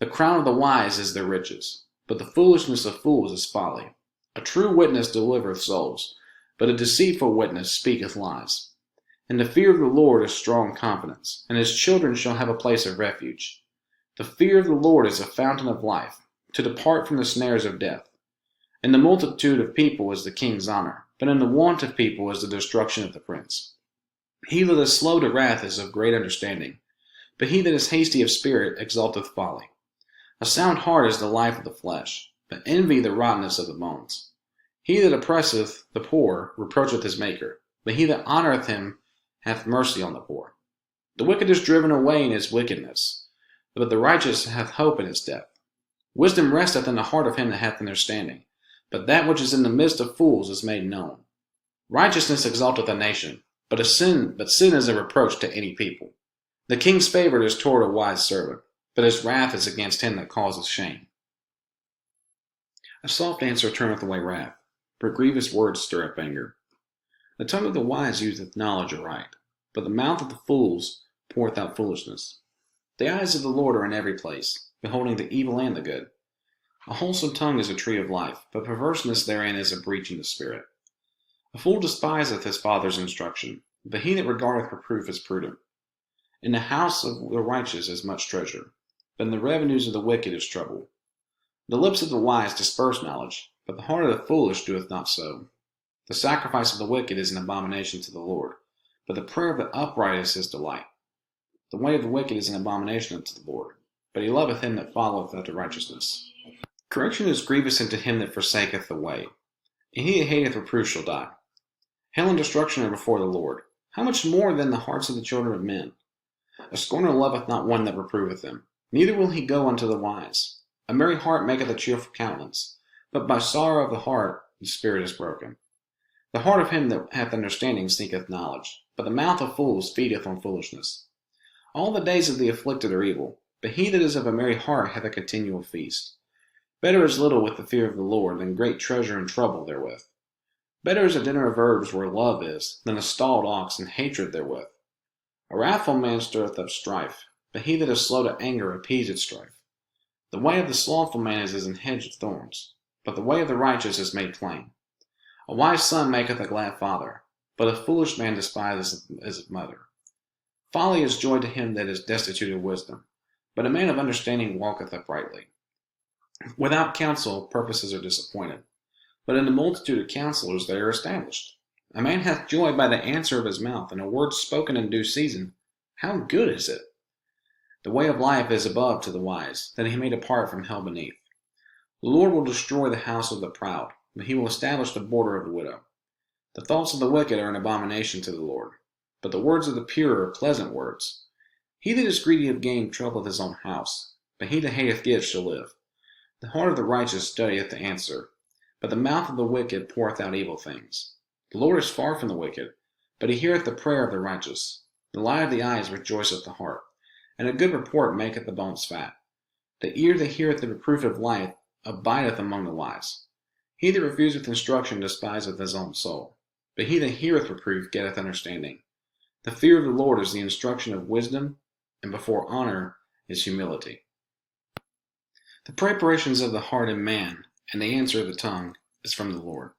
The crown of the wise is their riches, but the foolishness of fools is folly. A true witness delivereth souls, but a deceitful witness speaketh lies. In the fear of the Lord is strong confidence, and his children shall have a place of refuge. The fear of the Lord is a fountain of life, to depart from the snares of death. In the multitude of people is the king's honor, but in the want of people is the destruction of the prince. He that is slow to wrath is of great understanding, but he that is hasty of spirit exalteth folly. A sound heart is the life of the flesh, but envy the rottenness of the bones. He that oppresseth the poor reproacheth his maker, but he that honoureth him hath mercy on the poor. The wicked is driven away in his wickedness, but the righteous hath hope in his death. Wisdom resteth in the heart of him that hath understanding, but that which is in the midst of fools is made known. Righteousness exalteth a nation, but sin is a reproach to any people. The king's favour is toward a wise servant, but his wrath is against him that causeth shame. A soft answer turneth away wrath, but grievous words stir up anger. The tongue of the wise useth knowledge aright, but the mouth of the fools poureth out foolishness. The eyes of the Lord are in every place, beholding the evil and the good. A wholesome tongue is a tree of life, but perverseness therein is a breach in the spirit. A fool despiseth his father's instruction, but he that regardeth reproof is prudent. In the house of the righteous is much treasure, but in the revenues of the wicked is trouble. The lips of the wise disperse knowledge, but the heart of the foolish doeth not so. The sacrifice of the wicked is an abomination to the Lord, but the prayer of the upright is his delight. The way of the wicked is an abomination unto the Lord, but he loveth him that followeth after righteousness. Correction is grievous unto him that forsaketh the way, and he that hateth reproof shall die. Hell and destruction are before the Lord. How much more than the hearts of the children of men? A scorner loveth not one that reproveth him, neither will he go unto the wise. A merry heart maketh a cheerful countenance, but by sorrow of the heart the spirit is broken. The heart of him that hath understanding seeketh knowledge, but the mouth of fools feedeth on foolishness. All the days of the afflicted are evil, but he that is of a merry heart hath a continual feast. Better is little with the fear of the Lord than great treasure and trouble therewith. Better is a dinner of herbs where love is, than a stalled ox and hatred therewith. A wrathful man stirreth up strife, but he that is slow to anger appeaseth strife. The way of the slothful man is as an hedge of thorns, but the way of the righteous is made plain. A wise son maketh a glad father, but a foolish man despiseth his mother. Folly is joy to him that is destitute of wisdom, but a man of understanding walketh uprightly. Without counsel purposes are disappointed, but in the multitude of counselors they are established. A man hath joy by the answer of his mouth, and a word spoken in due season. How good is it! The way of life is above to the wise, that he may depart from hell beneath. The Lord will destroy the house of the proud, but he will establish the border of the widow. The thoughts of the wicked are an abomination to the Lord, but the words of the pure are pleasant words. He that is greedy of gain troubleth his own house, but he that hateth gifts shall live. The heart of the righteous studieth to answer, but the mouth of the wicked poureth out evil things. The Lord is far from the wicked, but he heareth the prayer of the righteous. The light of the eyes rejoiceth the heart, and a good report maketh the bones fat. The ear that heareth the reproof of life abideth among the wise. He that refuseth instruction despiseth his own soul, but he that heareth reproof getteth understanding. The fear of the Lord is the instruction of wisdom, and before honor is humility. The preparations of the heart in man, and the answer of the tongue, is from the Lord.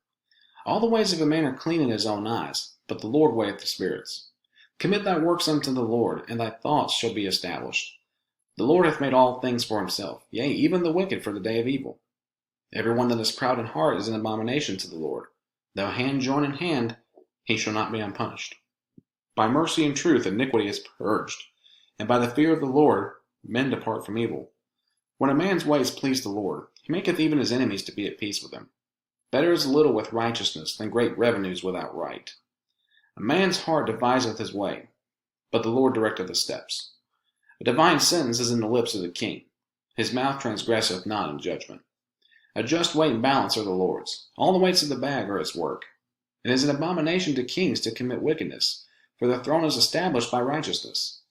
All the ways of a man are clean in his own eyes, but the Lord weigheth the spirits. Commit thy works unto the Lord, and thy thoughts shall be established. The Lord hath made all things for himself, yea, even the wicked for the day of evil. Every one that is proud in heart is an abomination to the Lord. Though hand join in hand, he shall not be unpunished. By mercy and truth iniquity is purged, and by the fear of the Lord men depart from evil. When a man's ways please the Lord, he maketh even his enemies to be at peace with him. Better is a little with righteousness than great revenues without right. A man's heart deviseth his way, but the Lord directeth his steps. A divine sentence is in the lips of the king. His mouth transgresseth not in judgment. A just weight and balance are the Lord's. All the weights of the bag are his work. It is an abomination to kings to commit wickedness, for the throne is established by righteousness.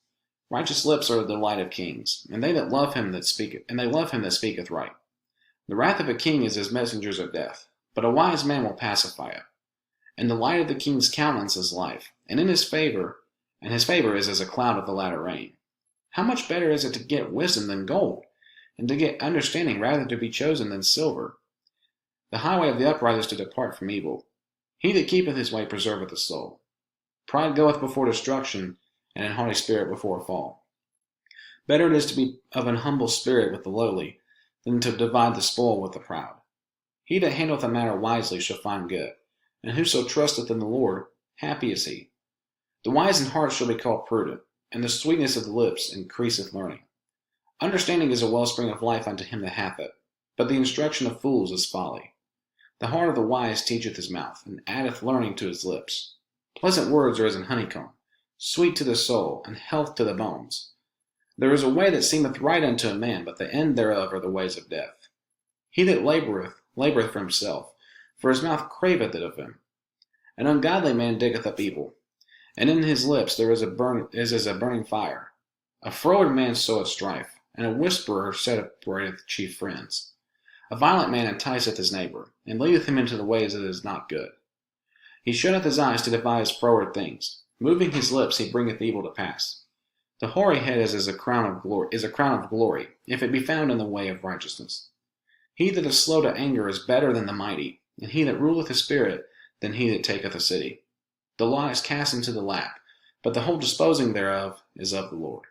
Righteous lips are the delight of kings, and they love him that speaketh right. The wrath of a king is his messengers of death, but a wise man will pacify it. And the light of the king's countenance is life, and his favor is as a cloud of the latter rain. How much better is it to get wisdom than gold, and to get understanding rather to be chosen than silver? The highway of the upright is to depart from evil. He that keepeth his way preserveth the soul. Pride goeth before destruction, and an haughty spirit before a fall. Better it is to be of an humble spirit with the lowly, than to divide the spoil with the proud. He that handleth a matter wisely shall find good, and whoso trusteth in the Lord, happy is he. The wise in heart shall be called prudent, and the sweetness of the lips increaseth learning. Understanding is a wellspring of life unto him that hath it, but the instruction of fools is folly. The heart of the wise teacheth his mouth, and addeth learning to his lips. Pleasant words are as an honeycomb, sweet to the soul, and health to the bones. There is a way that seemeth right unto a man, but the end thereof are the ways of death. He that laboureth for himself, for his mouth craveth it of him. An ungodly man diggeth up evil, and in his lips there is as a burning fire. A froward man soweth strife, and a whisperer separateth chief friends. A violent man enticeth his neighbor, and leadeth him into the ways that is not good. He shutteth his eyes to devise froward things. Moving his lips, he bringeth evil to pass. The hoary head is a crown of glory, if it be found in the way of righteousness. He that is slow to anger is better than the mighty, and he that ruleth his spirit than he that taketh a city. The law is cast into the lap, but the whole disposing thereof is of the Lord.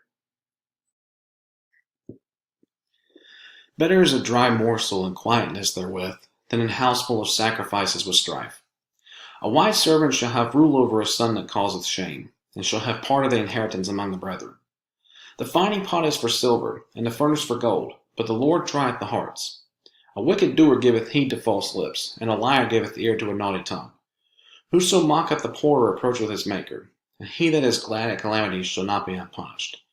Better is a dry morsel and quietness therewith, than an house full of sacrifices with strife. A wise servant shall have rule over a son that causeth shame, and shall have part of the inheritance among the brethren. The finding pot is for silver, and the furnace for gold, but the Lord trieth the hearts. A wicked doer giveth heed to false lips, and a liar giveth ear to a naughty tongue. Whoso mocketh the poor reproacheth his maker, and he that is glad at calamities shall not be unpunished.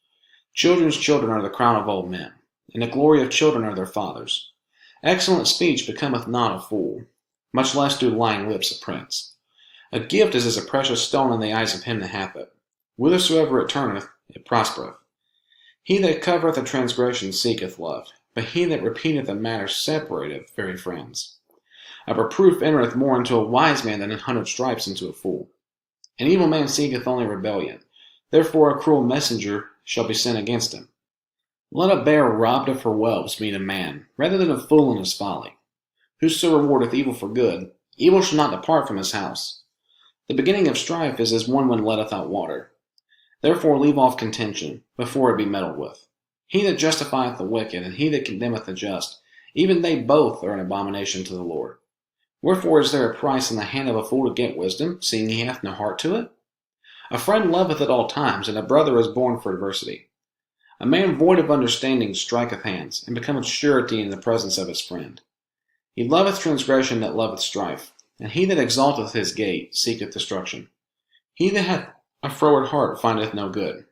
Children's children are the crown of old men, and the glory of children are their fathers. Excellent speech becometh not a fool, much less do lying lips a prince. A gift is as a precious stone in the eyes of him that hath it. Whithersoever it turneth, it prospereth. He that covereth a transgression seeketh love, but he that repeateth a matter separateth very friends. A reproof entereth more into a wise man than 100 stripes into a fool. An evil man seeketh only rebellion, therefore a cruel messenger shall be sent against him. Let a bear robbed of her whelps meet a man, rather than a fool in his folly. Whoso rewardeth evil for good, evil shall not depart from his house. The beginning of strife is as one wind letteth out water. Therefore leave off contention, before it be meddled with. He that justifieth the wicked, and he that condemneth the just, even they both are an abomination to the Lord. Wherefore is there a price in the hand of a fool to get wisdom, seeing he hath no heart to it? A friend loveth at all times, and a brother is born for adversity. A man void of understanding striketh hands, and becometh surety in the presence of his friend. He loveth transgression that loveth strife, and he that exalteth his gate seeketh destruction. He that hath a froward heart findeth no good,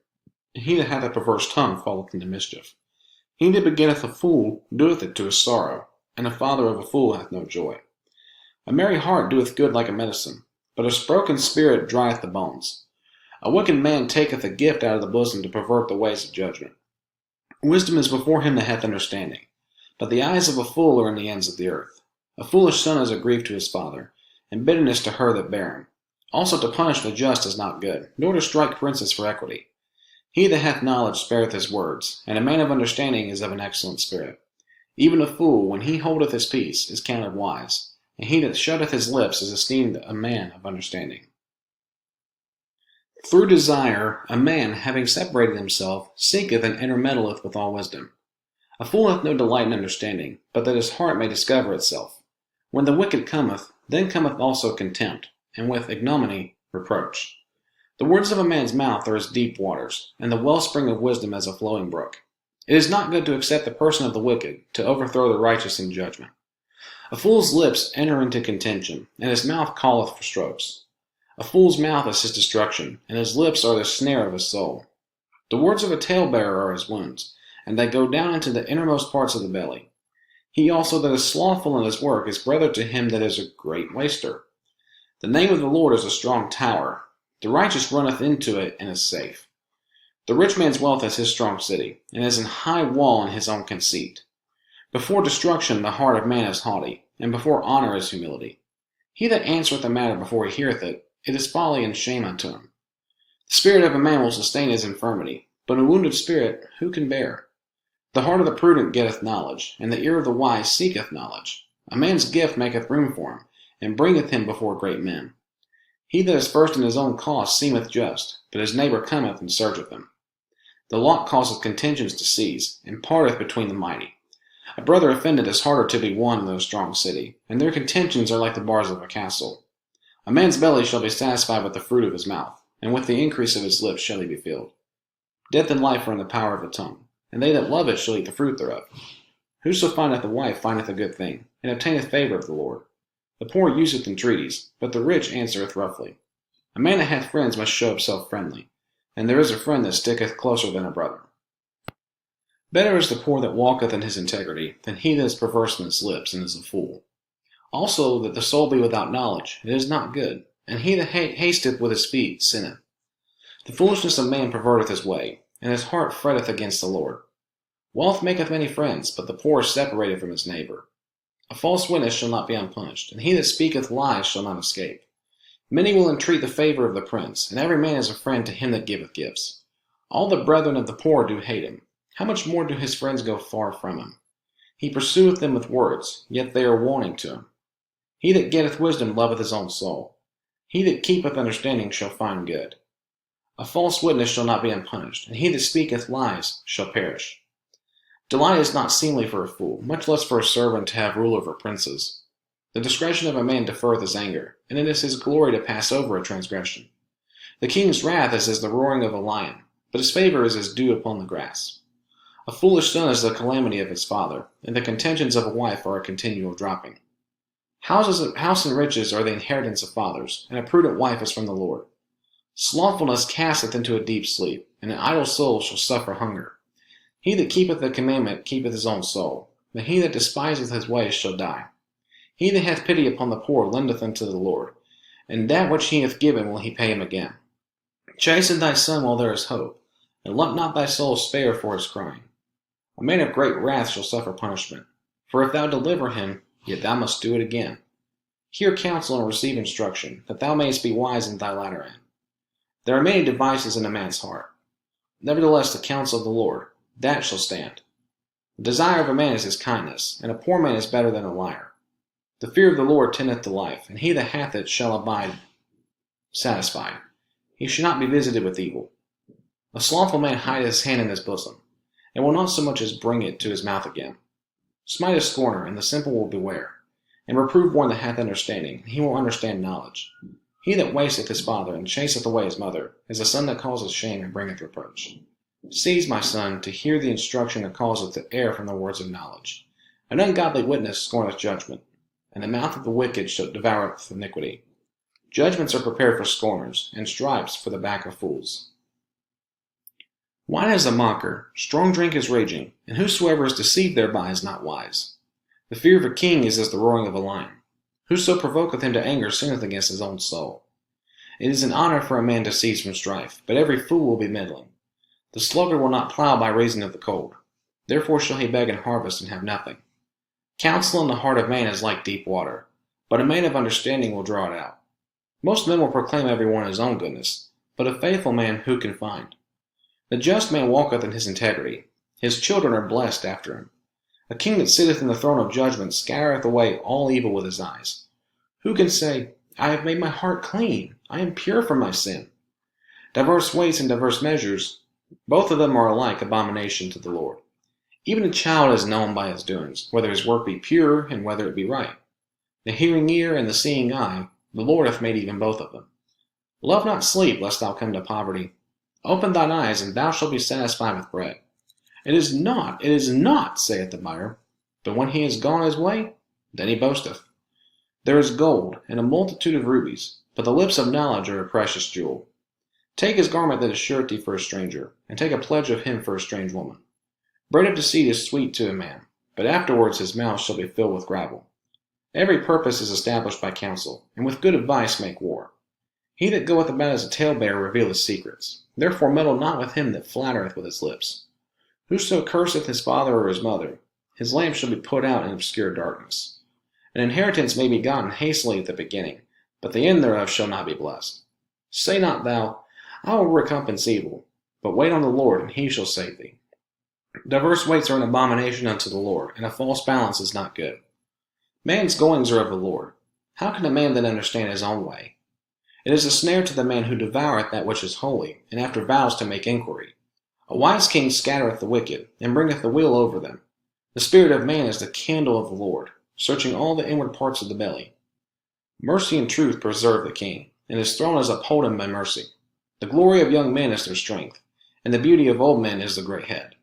and he that hath a perverse tongue falleth into mischief. He that begetteth a fool doeth it to his sorrow, and the father of a fool hath no joy. A merry heart doeth good like a medicine, but a broken spirit drieth the bones. A wicked man taketh a gift out of the bosom to pervert the ways of judgment. Wisdom is before him that hath understanding, but the eyes of a fool are in the ends of the earth. A foolish son is a grief to his father, and bitterness to her that bare him. Also to punish the just is not good, nor to strike princes for equity. He that hath knowledge spareth his words, and a man of understanding is of an excellent spirit. Even a fool, when he holdeth his peace, is counted wise, and he that shutteth his lips is esteemed a man of understanding. Through desire, a man, having separated himself, seeketh and intermeddleth with all wisdom. A fool hath no delight in understanding, but that his heart may discover itself. When the wicked cometh, then cometh also contempt, and with ignominy reproach. The words of a man's mouth are as deep waters, and the wellspring of wisdom as a flowing brook. It is not good to accept the person of the wicked, to overthrow the righteous in judgment. A fool's lips enter into contention, and his mouth calleth for strokes. A fool's mouth is his destruction, and his lips are the snare of his soul. The words of a talebearer are his wounds, and they go down into the innermost parts of the belly. He also that is slothful in his work is brother to him that is a great waster. The name of the Lord is a strong tower. The righteous runneth into it and is safe. The rich man's wealth is his strong city, and is an high wall in his own conceit. Before destruction the heart of man is haughty, and before honor is humility. He that answereth a matter before he heareth it, it is folly and shame unto him. The spirit of a man will sustain his infirmity, but a wounded spirit who can bear? The heart of the prudent getteth knowledge, and the ear of the wise seeketh knowledge. A man's gift maketh room for him, and bringeth him before great men. He that is first in his own cause seemeth just, but his neighbor cometh and searcheth him. The lot causeth contentions to cease, and parteth between the mighty. A brother offended is harder to be won than a strong city, and their contentions are like the bars of a castle. A man's belly shall be satisfied with the fruit of his mouth, and with the increase of his lips shall he be filled. Death and life are in the power of the tongue, and they that love it shall eat the fruit thereof. Whoso findeth a wife findeth a good thing, and obtaineth favor of the Lord. The poor useth entreaties, but the rich answereth roughly. A man that hath friends must show himself friendly, and there is a friend that sticketh closer than a brother. Better is the poor that walketh in his integrity, than he that is perverse in his lips and is a fool. Also that the soul be without knowledge, it is not good, and he that hasteth with his feet sinneth. The foolishness of man perverteth his way, and his heart fretteth against the Lord. Wealth maketh many friends, but the poor is separated from his neighbor. A false witness shall not be unpunished, and he that speaketh lies shall not escape. Many will entreat the favor of the prince, and every man is a friend to him that giveth gifts. All the brethren of the poor do hate him. How much more do his friends go far from him? He pursueth them with words, yet they are wanting to him. He that getteth wisdom loveth his own soul. He that keepeth understanding shall find good. A false witness shall not be unpunished, and he that speaketh lies shall perish. Delight is not seemly for a fool, much less for a servant to have rule over princes. The discretion of a man deferreth his anger, and it is his glory to pass over a transgression. The king's wrath is as the roaring of a lion, but his favor is as dew upon the grass. A foolish son is the calamity of his father, and the contentions of a wife are a continual dropping. House and riches are the inheritance of fathers, and a prudent wife is from the Lord. Slothfulness casteth into a deep sleep, and an idle soul shall suffer hunger. He that keepeth the commandment keepeth his own soul, but he that despiseth his ways shall die. He that hath pity upon the poor lendeth unto the Lord, and that which he hath given will he pay him again. Chasten thy son while there is hope, and let not thy soul spare for his crying. A man of great wrath shall suffer punishment, for if thou deliver him, yet thou must do it again. Hear counsel and receive instruction, that thou mayest be wise in thy latter end. There are many devices in a man's heart. Nevertheless the counsel of the Lord, that shall stand. The desire of a man is his kindness, and a poor man is better than a liar. The fear of the Lord tendeth to life, and he that hath it shall abide satisfied. He shall not be visited with evil. A slothful man hideth his hand in his bosom, and will not so much as bring it to his mouth again. Smite a scorner, and the simple will beware, and reprove one that hath understanding, and he will understand knowledge. He that wasteth his father, and chaseth away his mother, is a son that causeth shame and bringeth reproach. Cease, my son, to hear the instruction that causeth to err from the words of knowledge. An ungodly witness scorneth judgment, and the mouth of the wicked shall devour with iniquity. Judgments are prepared for scorners, and stripes for the back of fools. Wine is a mocker, strong drink is raging, and whosoever is deceived thereby is not wise. The fear of a king is as the roaring of a lion. Whoso provoketh him to anger sinneth against his own soul. It is an honor for a man to cease from strife, but every fool will be meddling. The sluggard will not plow by reason of the cold. Therefore shall he beg in harvest and have nothing. Counsel in the heart of man is like deep water, but a man of understanding will draw it out. Most men will proclaim every one his own goodness, but a faithful man who can find? The just man walketh in his integrity. His children are blessed after him. A king that sitteth in the throne of judgment scattereth away all evil with his eyes. Who can say, I have made my heart clean, I am pure from my sin? Diverse weights and diverse measures, both of them are alike abomination to the Lord. Even a child is known by his doings, whether his work be pure and whether it be right. The hearing ear and the seeing eye, the Lord hath made even both of them. Love not sleep, lest thou come to poverty. Open thine eyes, and thou shalt be satisfied with bread. It is not, saith the buyer. But when he is gone his way, then he boasteth. There is gold, and a multitude of rubies, but the lips of knowledge are a precious jewel. Take his garment that is surety for a stranger, and take a pledge of him for a strange woman. Bread of deceit is sweet to a man, but afterwards his mouth shall be filled with gravel. Every purpose is established by counsel, and with good advice make war. He that goeth about as a talebearer revealeth secrets. Therefore meddle not with him that flattereth with his lips. Whoso curseth his father or his mother, his lamp shall be put out in obscure darkness. An inheritance may be gotten hastily at the beginning, but the end thereof shall not be blessed. Say not thou, I will recompense evil, but wait on the Lord, and he shall save thee. Diverse weights are an abomination unto the Lord, and a false balance is not good. Man's goings are of the Lord. How can a man then understand his own way? It is a snare to the man who devoureth that which is holy, and after vows to make inquiry. A wise king scattereth the wicked, and bringeth the wheel over them. The spirit of man is the candle of the Lord, searching all the inward parts of the belly. Mercy and truth preserve the king, and his throne is upholden by mercy. The glory of young men is their strength, and the beauty of old men is the great head.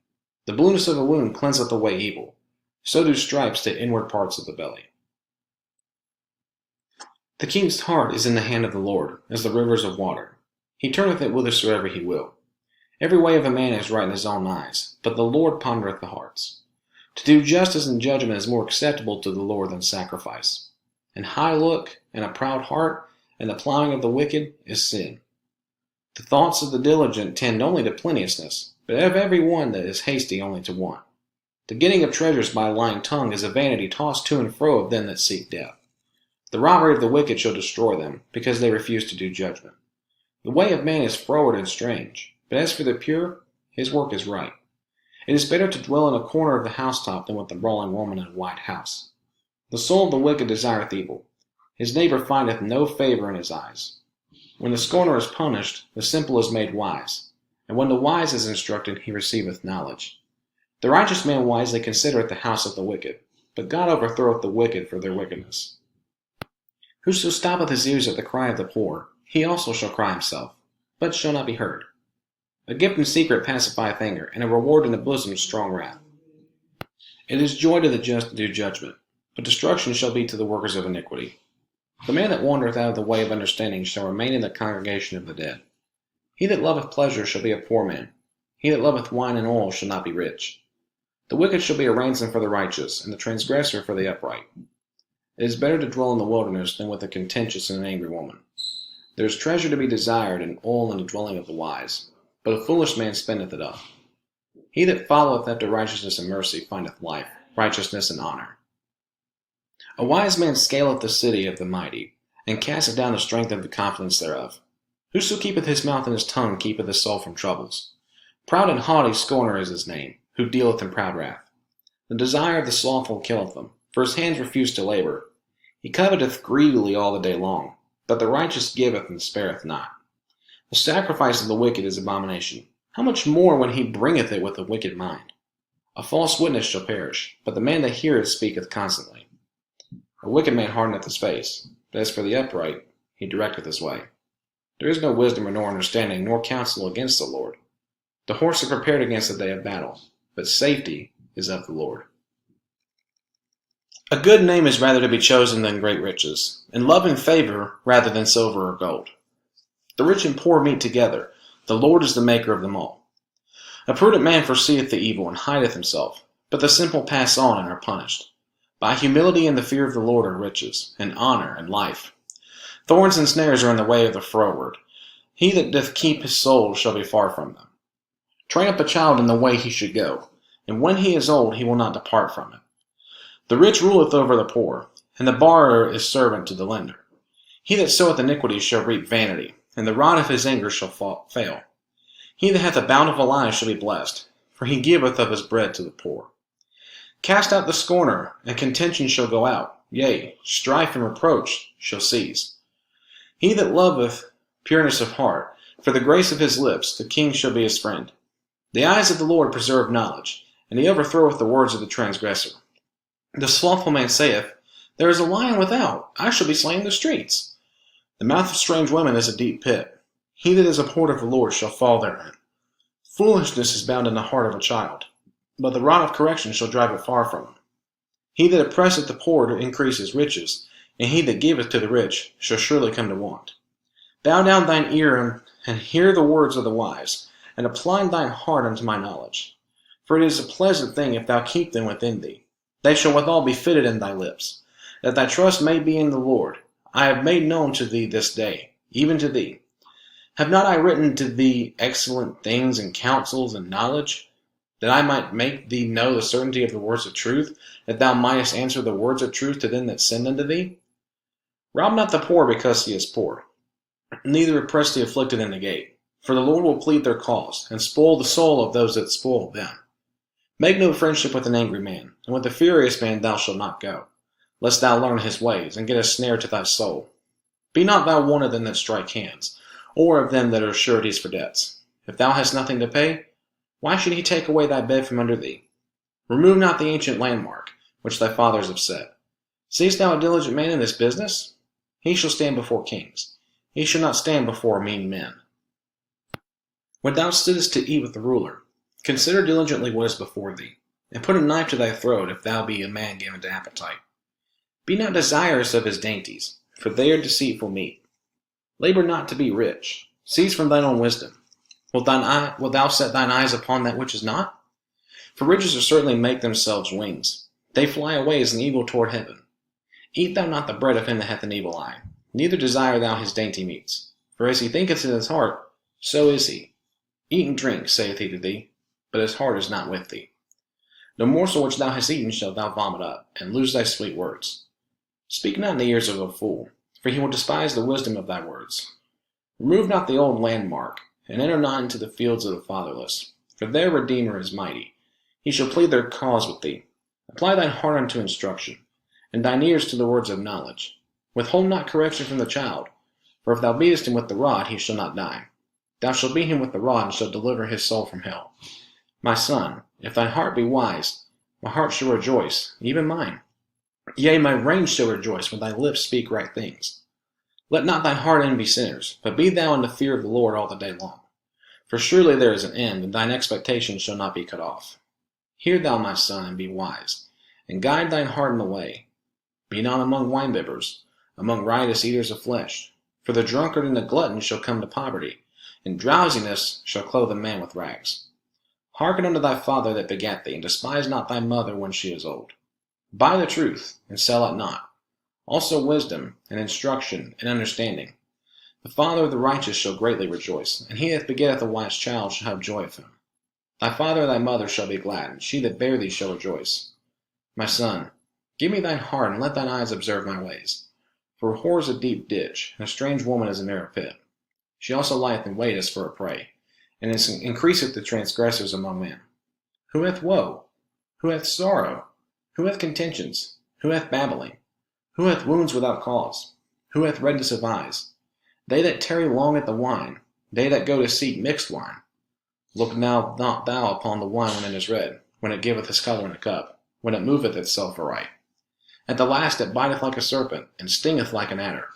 The blueness of a wound cleanseth away evil, so do stripes to inward parts of the belly. The king's heart is in the hand of the Lord, as the rivers of water. He turneth it whithersoever he will. Every way of a man is right in his own eyes, but the Lord pondereth the hearts. To do justice and judgment is more acceptable to the Lord than sacrifice. An high look, and a proud heart, and the plowing of the wicked is sin. The thoughts of the diligent tend only to plenteousness, but of every one that is hasty only to want. The getting of treasures by a lying tongue is a vanity tossed to and fro of them that seek death. The robbery of the wicked shall destroy them, because they refuse to do judgment. The way of man is froward and strange, but as for the pure, his work is right. It is better to dwell in a corner of the housetop than with the brawling woman in a white house. The soul of the wicked desireth evil. His neighbor findeth no favor in his eyes. When the scorner is punished, the simple is made wise, and when the wise is instructed, he receiveth knowledge. The righteous man wisely considereth the house of the wicked, but God overthroweth the wicked for their wickedness. Whoso stoppeth his ears at the cry of the poor, he also shall cry himself, but shall not be heard. A gift in secret pacifieth anger, and a reward in the bosom strong wrath. It is joy to the just to do judgment, but destruction shall be to the workers of iniquity. The man that wandereth out of the way of understanding shall remain in the congregation of the dead. He that loveth pleasure shall be a poor man. He that loveth wine and oil shall not be rich. The wicked shall be a ransom for the righteous, and the transgressor for the upright. It is better to dwell in the wilderness than with a contentious and an angry woman. There is treasure to be desired and oil in the dwelling of the wise, but a foolish man spendeth it up. He that followeth after righteousness and mercy findeth life, righteousness, and honor. A wise man scaleth the city of the mighty, and casteth down the strength of the confidence thereof. Whoso keepeth his mouth and his tongue keepeth his soul from troubles. Proud and haughty scorner is his name, who dealeth in proud wrath. The desire of the slothful killeth him, for his hands refuse to labor. He coveteth greedily all the day long, but the righteous giveth and spareth not. The sacrifice of the wicked is abomination. How much more when he bringeth it with a wicked mind? A false witness shall perish, but the man that heareth speaketh constantly. A wicked man hardeneth his face, but as for the upright, he directeth his way. There is no wisdom nor understanding, nor counsel against the Lord. The horse is prepared against the day of battle, but safety is of the Lord. A good name is rather to be chosen than great riches, and love and favor rather than silver or gold. The rich and poor meet together. The Lord is the maker of them all. A prudent man foreseeth the evil and hideth himself, but the simple pass on and are punished. By humility and the fear of the Lord are riches, and honor, and life. Thorns and snares are in the way of the froward. He that doth keep his soul shall be far from them. Train up a child in the way he should go, and when he is old he will not depart from it. The rich ruleth over the poor, and the borrower is servant to the lender. He that soweth iniquity shall reap vanity, and the rod of his anger shall fail. He that hath a bountiful eye shall be blessed, for he giveth of his bread to the poor. Cast out the scorner, and contention shall go out, yea, strife and reproach shall cease. He that loveth pureness of heart, for the grace of his lips, the king shall be his friend. The eyes of the Lord preserve knowledge, and he overthroweth the words of the transgressor. The slothful man saith, There is a lion without, I shall be slain in the streets. The mouth of strange women is a deep pit. He that is abhorred of the Lord shall fall therein. Foolishness is bound in the heart of a child, but the rod of correction shall drive it far from him. He that oppresseth the poor to increase his riches, and he that giveth to the rich shall surely come to want. Bow down thine ear and hear the words of the wise, and apply thine heart unto my knowledge. For it is a pleasant thing if thou keep them within thee. They shall withal be fitted in thy lips, that thy trust may be in the Lord. I have made known to thee this day, even to thee. Have not I written to thee excellent things and counsels and knowledge, that I might make thee know the certainty of the words of truth, that thou mightest answer the words of truth to them that send unto thee? Rob not the poor because he is poor, neither oppress the afflicted in the gate. For the Lord will plead their cause, and spoil the soul of those that spoil them. Make no friendship with an angry man, and with a furious man thou shalt not go, lest thou learn his ways, and get a snare to thy soul. Be not thou one of them that strike hands, or of them that are sureties for debts. If thou hast nothing to pay, why should he take away thy bed from under thee? Remove not the ancient landmark, which thy fathers have set. Seest thou a diligent man in this business? He shall stand before kings. He shall not stand before mean men. When thou sittest to eat with the ruler, consider diligently what is before thee, and put a knife to thy throat if thou be a man given to appetite. Be not desirous of his dainties, for they are deceitful meat. Labor not to be rich. Cease from thine own wisdom. Wilt thou set thine eyes upon that which is not? For riches are certainly make themselves wings. They fly away as an eagle toward heaven. Eat thou not the bread of him that hath an evil eye, neither desire thou his dainty meats. For as he thinketh in his heart, so is he. Eat and drink, saith he to thee, but his heart is not with thee. The morsel which thou hast eaten shalt thou vomit up, and lose thy sweet words. Speak not in the ears of a fool, for he will despise the wisdom of thy words. Remove not the old landmark, and enter not into the fields of the fatherless, for their Redeemer is mighty. He shall plead their cause with thee. Apply thine heart unto instruction, and thine ears to the words of knowledge. Withhold not correction from the child, for if thou beatest him with the rod, he shall not die. Thou shalt beat him with the rod, and shalt deliver his soul from hell. My son, if thine heart be wise, my heart shall rejoice, even mine. Yea, my reins shall rejoice when thy lips speak right things. Let not thy heart envy sinners, but be thou in the fear of the Lord all the day long. For surely there is an end, and thine expectation shall not be cut off. Hear thou, my son, and be wise, and guide thine heart in the way. Be not among winebibbers, among riotous eaters of flesh. For the drunkard and the glutton shall come to poverty, and drowsiness shall clothe a man with rags. Hearken unto thy father that begat thee, and despise not thy mother when she is old. Buy the truth, and sell it not. Also wisdom, and instruction, and understanding. The father of the righteous shall greatly rejoice, and he that begetteth a wise child shall have joy of him. Thy father and thy mother shall be glad, and she that bare thee shall rejoice. My son, give me thine heart, and let thine eyes observe my ways. For a whore is a deep ditch, and a strange woman is a narrow pit. She also lieth in wait as for a prey, and increaseth the transgressors among men. Who hath woe? Who hath sorrow? Who hath contentions? Who hath babbling? Who hath wounds without cause? Who hath redness of eyes? They that tarry long at the wine, they that go to seek mixed wine. Look now not thou upon the wine when it is red, when it giveth his color in a cup, when it moveth itself aright. At the last it biteth like a serpent, and stingeth like an adder.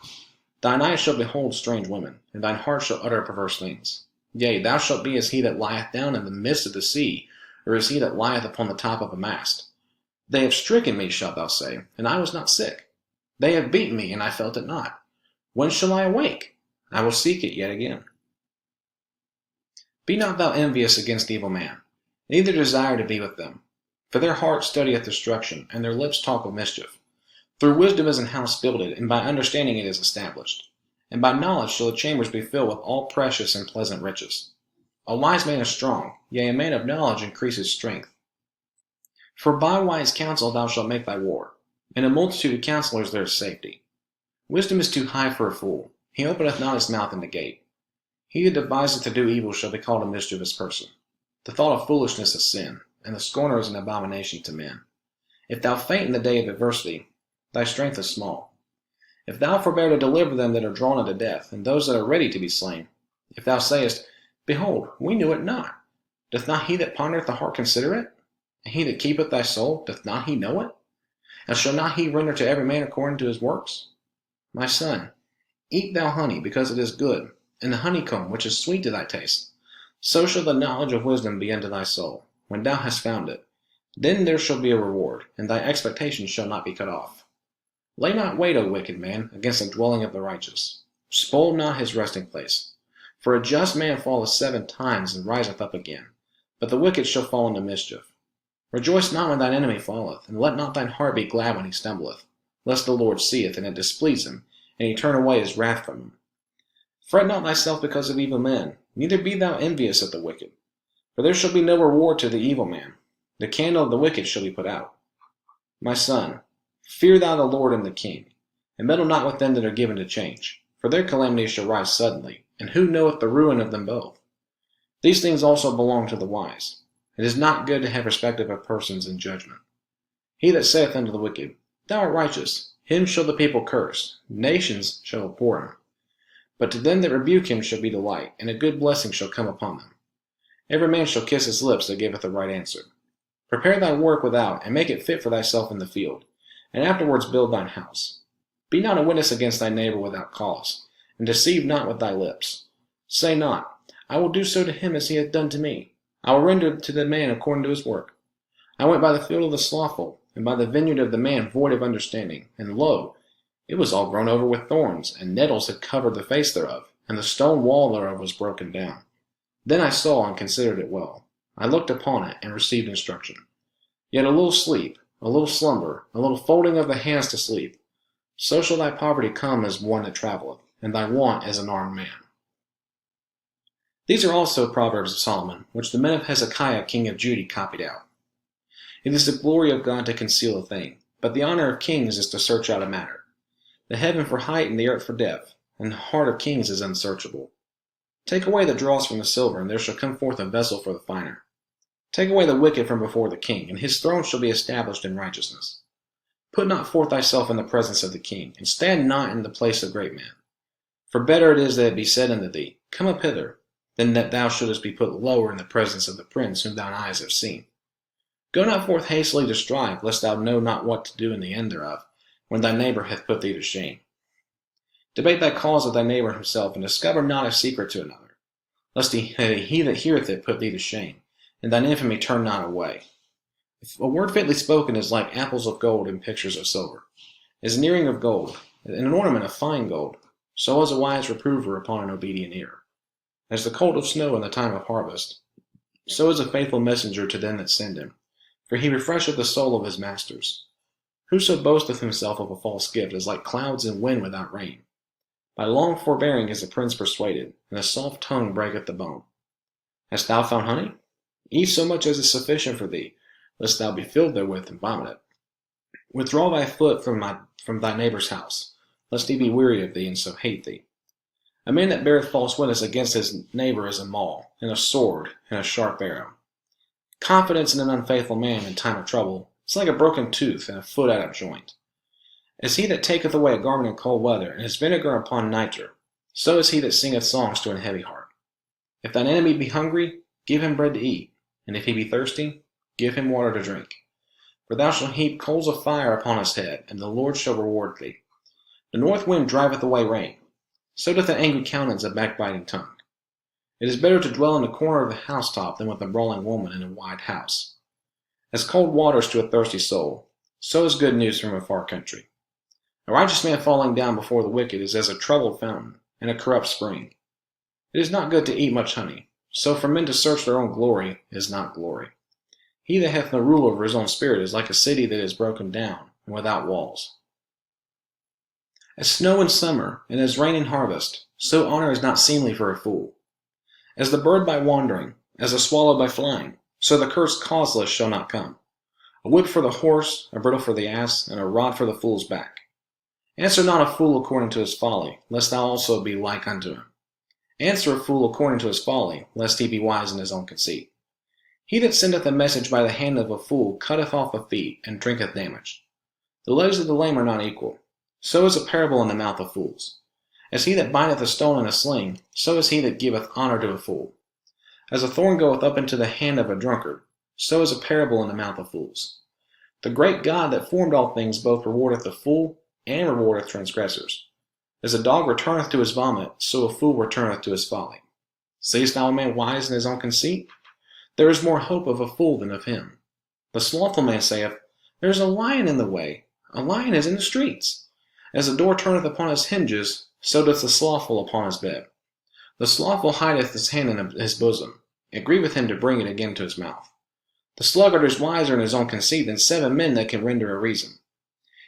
Thine eyes shall behold strange women, and thine heart shall utter perverse things. Yea, thou shalt be as he that lieth down in the midst of the sea, or as he that lieth upon the top of a mast. They have stricken me, shalt thou say, and I was not sick. They have beaten me, and I felt it not. When shall I awake? I will seek it yet again. Be not thou envious against evil man, neither desire to be with them. For their heart studieth destruction, and their lips talk of mischief. Through wisdom is an house builded, and by understanding it is established. And by knowledge shall the chambers be filled with all precious and pleasant riches. A wise man is strong, yea, a man of knowledge increases strength. For by wise counsel thou shalt make thy war. In a multitude of counselors there is safety. Wisdom is too high for a fool. He openeth not his mouth in the gate. He that deviseth to do evil shall be called a mischievous person. The thought of foolishness is sin, and the scorner is an abomination to men. If thou faint in the day of adversity, thy strength is small. If thou forbear to deliver them that are drawn unto death, and those that are ready to be slain, if thou sayest, Behold, we knew it not, doth not he that pondereth the heart consider it? And he that keepeth thy soul, doth not he know it? And shall not he render to every man according to his works? My son, eat thou honey, because it is good, and the honeycomb, which is sweet to thy taste. So shall the knowledge of wisdom be unto thy soul, when thou hast found it. Then there shall be a reward, and thy expectation shall not be cut off. Lay not wait, O wicked man, against the dwelling of the righteous. Spoil not his resting place. For a just man falleth 7 times, and riseth up again. But the wicked shall fall into mischief. Rejoice not when thine enemy falleth, and let not thine heart be glad when he stumbleth, lest the Lord seeth, and it displease him, and he turn away his wrath from him. Fret not thyself because of evil men, neither be thou envious at the wicked. For there shall be no reward to the evil man. The candle of the wicked shall be put out. My son, fear thou the Lord and the king, and meddle not with them that are given to change, for their calamity shall rise suddenly, and who knoweth the ruin of them both? These things also belong to the wise. It is not good to have respect of persons in judgment. He that saith unto the wicked, Thou art righteous, him shall the people curse, nations shall abhor him. But to them that rebuke him shall be delight, and a good blessing shall come upon them. Every man shall kiss his lips that giveth a right answer. Prepare thy work without, and make it fit for thyself in the field, and afterwards build thine house. Be not a witness against thy neighbor without cause, and deceive not with thy lips. Say not, I will do so to him as he hath done to me. I will render to the man according to his work. I went by the field of the slothful, and by the vineyard of the man void of understanding, and lo, it was all grown over with thorns, and nettles had covered the face thereof, and the stone wall thereof was broken down. Then I saw and considered it well. I looked upon it, and received instruction. Yet a little sleep, a little slumber, a little folding of the hands to sleep, so shall thy poverty come as one that travelleth, and thy want as an armed man. These are also Proverbs of Solomon, which the men of Hezekiah king of Judah copied out. It is the glory of God to conceal a thing, but the honor of kings is to search out a matter. The heaven for height and the earth for depth, and the heart of kings is unsearchable. Take away the dross from the silver, and there shall come forth a vessel for the finer. Take away the wicked from before the king, and his throne shall be established in righteousness. Put not forth thyself in the presence of the king, and stand not in the place of great men. For better it is that it be said unto thee, Come up hither, than that thou shouldest be put lower in the presence of the prince whom thine eyes have seen. Go not forth hastily to strive, lest thou know not what to do in the end thereof, when thy neighbor hath put thee to shame. Debate thy cause with thy neighbor himself, and discover not a secret to another, lest he that heareth it put thee to shame, and thine infamy turn not away. If a word fitly spoken is like apples of gold in pictures of silver, is an earring of gold, and an ornament of fine gold, so is a wise reprover upon an obedient ear. As the cold of snow in the time of harvest, so is a faithful messenger to them that send him, for he refresheth the soul of his masters. Whoso boasteth himself of a false gift is like clouds and wind without rain. By long forbearing is a prince persuaded, and a soft tongue breaketh the bone. Hast thou found honey? Eat so much as is sufficient for thee, lest thou be filled therewith and vomit it. Withdraw thy foot from thy neighbor's house, lest he be weary of thee, and so hate thee. A man that beareth false witness against his neighbor is a maul, and a sword, and a sharp arrow. Confidence in an unfaithful man in time of trouble is like a broken tooth and a foot out of joint. As he that taketh away a garment in cold weather, and his vinegar upon nitre, so is he that singeth songs to an heavy heart. If thine enemy be hungry, give him bread to eat, and if he be thirsty, give him water to drink. For thou shalt heap coals of fire upon his head, and the Lord shall reward thee. The north wind driveth away rain, so doth an angry countenance a backbiting tongue. It is better to dwell in the corner of the housetop than with a brawling woman in a wide house. As cold waters to a thirsty soul, so is good news from a far country. A righteous man falling down before the wicked is as a troubled fountain and a corrupt spring. It is not good to eat much honey, so for men to search their own glory is not glory. He that hath no rule over his own spirit is like a city that is broken down and without walls. As snow in summer and as rain in harvest, so honor is not seemly for a fool. As the bird by wandering, as the swallow by flying, so the curse causeless shall not come. A whip for the horse, a bridle for the ass, and a rod for the fool's back. Answer not a fool according to his folly, lest thou also be like unto him. Answer a fool according to his folly, lest he be wise in his own conceit. He that sendeth a message by the hand of a fool cutteth off a feet, and drinketh damage. The legs of the lame are not equal. So is a parable in the mouth of fools. As he that bindeth a stone in a sling, so is he that giveth honor to a fool. As a thorn goeth up into the hand of a drunkard, so is a parable in the mouth of fools. The great God that formed all things both rewardeth the fool and rewardeth transgressors. As a dog returneth to his vomit, so a fool returneth to his folly. Seest thou a man wise in his own conceit? There is more hope of a fool than of him. The slothful man saith, There is a lion in the way, a lion is in the streets. As the door turneth upon his hinges, so doth the slothful upon his bed. The slothful hideth his hand in his bosom. It grieveth him to bring it again to his mouth. The sluggard is wiser in his own conceit than 7 men that can render a reason.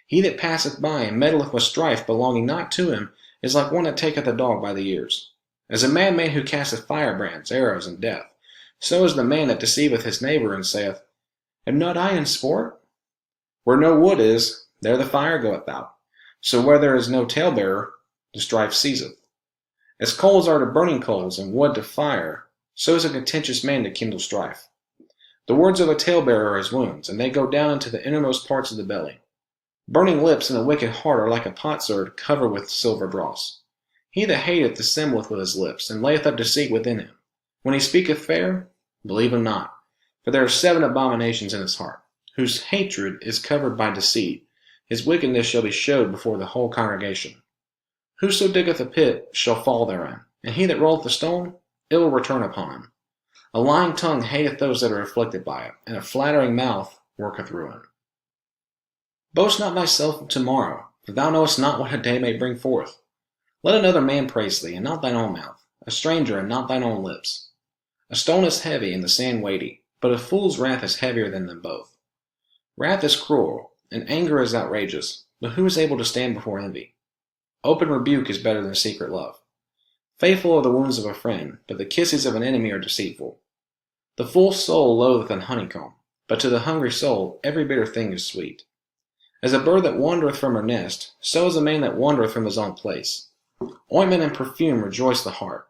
He that passeth by and meddleth with strife belonging not to him is like one that taketh a dog by the ears. As a madman who casteth firebrands, arrows, and death, so is the man that deceiveth his neighbor and saith, Am not I in sport? Where no wood is, there the fire goeth out. So where there is no talebearer, the strife ceaseth. As coals are to burning coals and wood to fire, so is a contentious man to kindle strife. The words of a talebearer are as wounds, and they go down into the innermost parts of the belly. Burning lips and a wicked heart are like a potsherd covered with silver dross. He that hateth dissembleth with his lips, and layeth up deceit within him. When he speaketh fair, believe him not, for there are 7 abominations in his heart, whose hatred is covered by deceit. His wickedness shall be showed before the whole congregation. Whoso diggeth a pit shall fall therein, and he that rolleth a stone, it will return upon him. A lying tongue hateth those that are afflicted by it, and a flattering mouth worketh ruin. Boast not thyself of tomorrow, for thou knowest not what a day may bring forth. Let another man praise thee, and not thine own mouth, a stranger, and not thine own lips. A stone is heavy, and the sand weighty, but a fool's wrath is heavier than them both. Wrath is cruel, and anger is outrageous, but who is able to stand before envy? Open rebuke is better than secret love. Faithful are the wounds of a friend, but the kisses of an enemy are deceitful. The full soul loatheth an honeycomb, but to the hungry soul every bitter thing is sweet. As a bird that wandereth from her nest, so is a man that wandereth from his own place. Ointment and perfume rejoice the heart.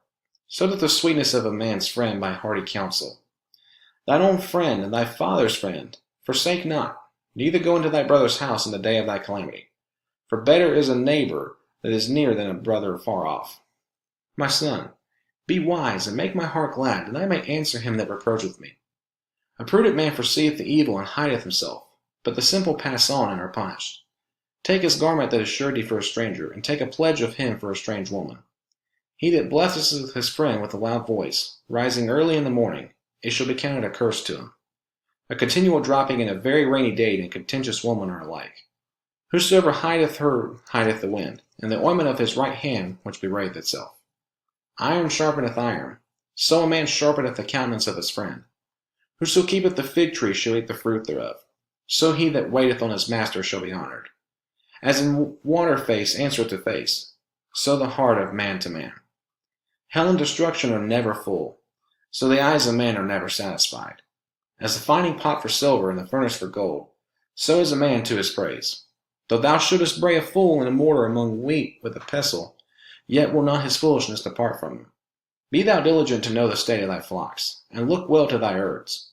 So doth the sweetness of a man's friend by hearty counsel. Thine own friend and thy father's friend forsake not, neither go into thy brother's house in the day of thy calamity. For better is a neighbor that is near than a brother far off. My son, be wise, and make my heart glad, that I may answer him that reproacheth me. A prudent man foreseeth the evil, and hideth himself, but the simple pass on, and are punished. Take his garment that is surety for a stranger, and take a pledge of him for a strange woman. He that blesseth his friend with a loud voice, rising early in the morning, it shall be counted a curse to him. A continual dropping and a very rainy day and a contentious woman are alike. Whosoever hideth her hideth the wind, and the ointment of his right hand which bewrayeth itself. Iron sharpeneth iron, so a man sharpeneth the countenance of his friend. Whoso keepeth the fig tree shall eat the fruit thereof, so he that waiteth on his master shall be honored. As in water face answereth to face, so the heart of man to man. Hell and destruction are never full, so the eyes of man are never satisfied. As the finding pot for silver and the furnace for gold, so is a man to his praise. Though thou shouldest bray a fool in a mortar among wheat with a pestle, yet will not his foolishness depart from him. Be thou diligent to know the state of thy flocks, and look well to thy herds.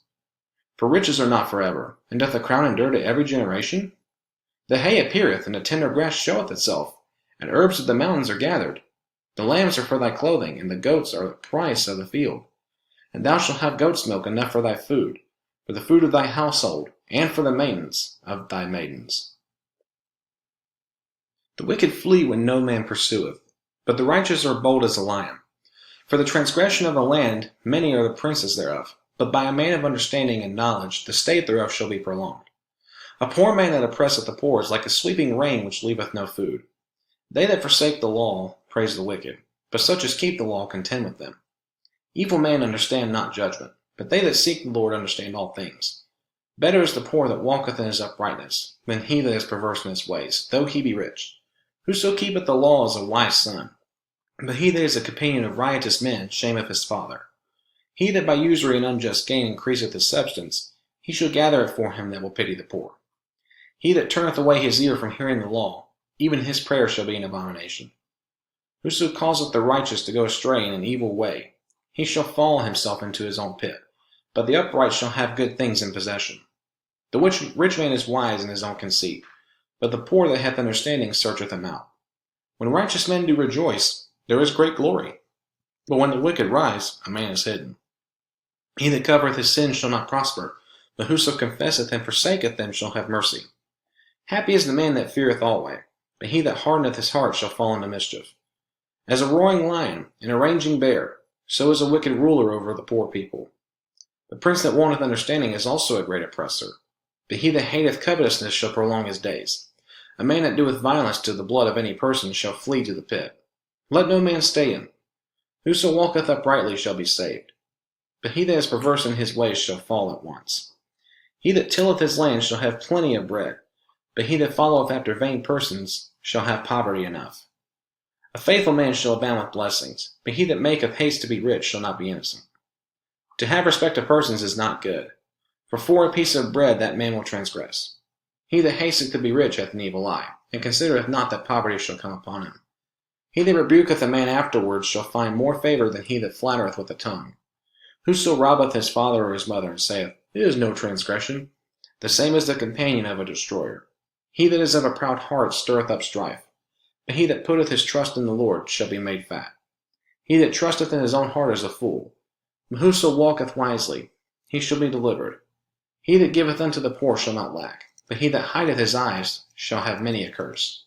For riches are not forever, and doth the crown endure to every generation? The hay appeareth, and the tender grass showeth itself, and herbs of the mountains are gathered. The lambs are for thy clothing, and the goats are the price of the field. And thou shalt have goat's milk enough for thy food, for the food of thy household, and for the maintenance of thy maidens. The wicked flee when no man pursueth, but the righteous are bold as a lion. For the transgression of the land many are the princes thereof, but by a man of understanding and knowledge the state thereof shall be prolonged. A poor man that oppresseth the poor is like a sweeping rain which leaveth no food. They that forsake the law praise the wicked, but such as keep the law contend with them. Evil men understand not judgment, but they that seek the Lord understand all things. Better is the poor that walketh in his uprightness, than he that is perverse in his ways, though he be rich. Whoso keepeth the law is a wise son, but he that is a companion of riotous men shameth his father. He that by usury and unjust gain increaseth his substance, he shall gather it for him that will pity the poor. He that turneth away his ear from hearing the law, even his prayer shall be an abomination. Whoso causeth the righteous to go astray in an evil way, he shall fall himself into his own pit, but the upright shall have good things in possession. The rich man is wise in his own conceit, but the poor that hath understanding searcheth him out. When righteous men do rejoice, there is great glory. But when the wicked rise, a man is hidden. He that covereth his sins shall not prosper, but whoso confesseth and forsaketh them shall have mercy. Happy is the man that feareth always, but he that hardeneth his heart shall fall into mischief. As a roaring lion and a raging bear, so is a wicked ruler over the poor people. The prince that wanteth understanding is also a great oppressor, but he that hateth covetousness shall prolong his days. A man that doeth violence to the blood of any person shall flee to the pit. Let no man stay him. Whoso walketh uprightly shall be saved, but he that is perverse in his ways shall fall at once. He that tilleth his land shall have plenty of bread, but he that followeth after vain persons shall have poverty enough. A faithful man shall abound with blessings, but he that maketh haste to be rich shall not be innocent. To have respect of persons is not good, for a piece of bread that man will transgress. He that hasteth to be rich hath an evil eye, and considereth not that poverty shall come upon him. He that rebuketh a man afterwards shall find more favor than he that flattereth with the tongue. Whoso robbeth his father or his mother, and saith, It is no transgression, the same is the companion of a destroyer. He that is of a proud heart stirreth up strife, but he that putteth his trust in the Lord shall be made fat. He that trusteth in his own heart is a fool, but whoso walketh wisely, he shall be delivered. He that giveth unto the poor shall not lack, but he that hideth his eyes shall have many a curse.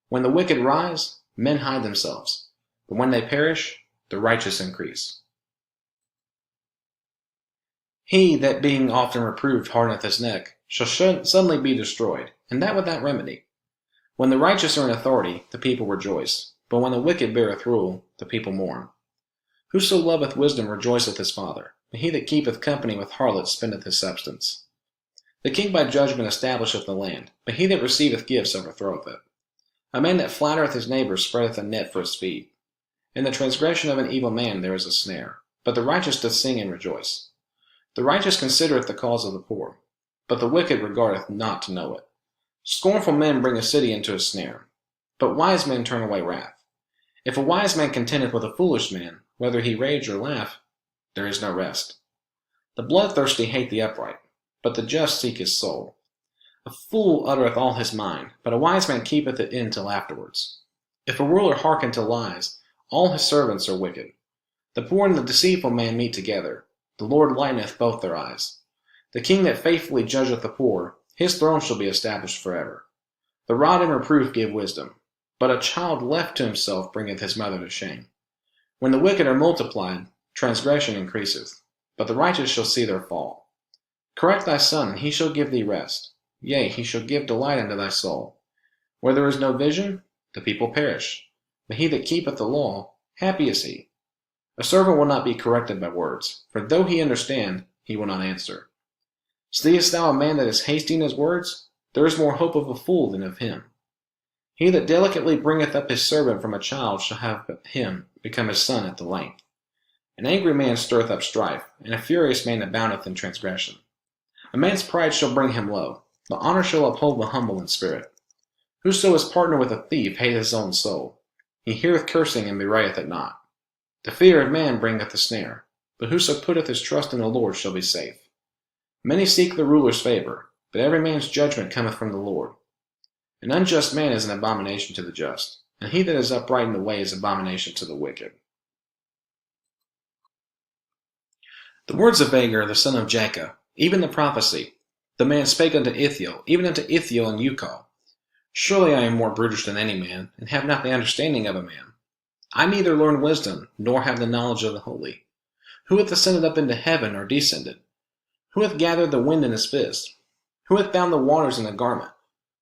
When the wicked rise, men hide themselves, but when they perish, the righteous increase. He that being often reproved hardeneth his neck shall suddenly be destroyed, and that without remedy. When the righteous are in authority, the people rejoice, but when the wicked beareth rule, the people mourn. Whoso loveth wisdom rejoiceth his father, but he that keepeth company with harlots spendeth his substance. The king by judgment establisheth the land, but he that receiveth gifts overthroweth it. A man that flattereth his neighbor spreadeth a net for his feet. In the transgression of an evil man there is a snare, but the righteous doth sing and rejoice. The righteous considereth the cause of the poor, but the wicked regardeth not to know it. Scornful men bring a city into a snare, but wise men turn away wrath. If a wise man contendeth with a foolish man, whether he rage or laugh, there is no rest. The bloodthirsty hate the upright, but the just seek his soul. A fool uttereth all his mind, but a wise man keepeth it in till afterwards. If a ruler hearken to lies, all his servants are wicked. The poor and the deceitful man meet together. The Lord lighteneth both their eyes. The king that faithfully judgeth the poor, his throne shall be established forever. The rod and reproof give wisdom, but a child left to himself bringeth his mother to shame. When the wicked are multiplied, transgression increaseth, but the righteous shall see their fall. Correct thy son, and he shall give thee rest. Yea, he shall give delight unto thy soul. Where there is no vision, the people perish. But he that keepeth the law, happy is he. A servant will not be corrected by words, for though he understand, he will not answer. Seest thou a man that is hasty in his words? There is more hope of a fool than of him. He that delicately bringeth up his servant from a child shall have him become his son at the length. An angry man stirreth up strife, and a furious man aboundeth in transgression. A man's pride shall bring him low, but honor shall uphold the humble in spirit. Whoso is partner with a thief hateth his own soul. He heareth cursing and bewrayeth it not. The fear of man bringeth a snare, but whoso putteth his trust in the Lord shall be safe. Many seek the ruler's favor, but every man's judgment cometh from the Lord. An unjust man is an abomination to the just, and he that is upright in the way is abomination to the wicked. The words of Agur the son of Jacob, even the prophecy, the man spake unto Ithiel, even unto Ithiel and Ukal. Surely I am more brutish than any man, and have not the understanding of a man. I neither learn wisdom, nor have the knowledge of the holy. Who hath ascended up into heaven, or descended? Who hath gathered the wind in his fist? Who hath bound the waters in a garment?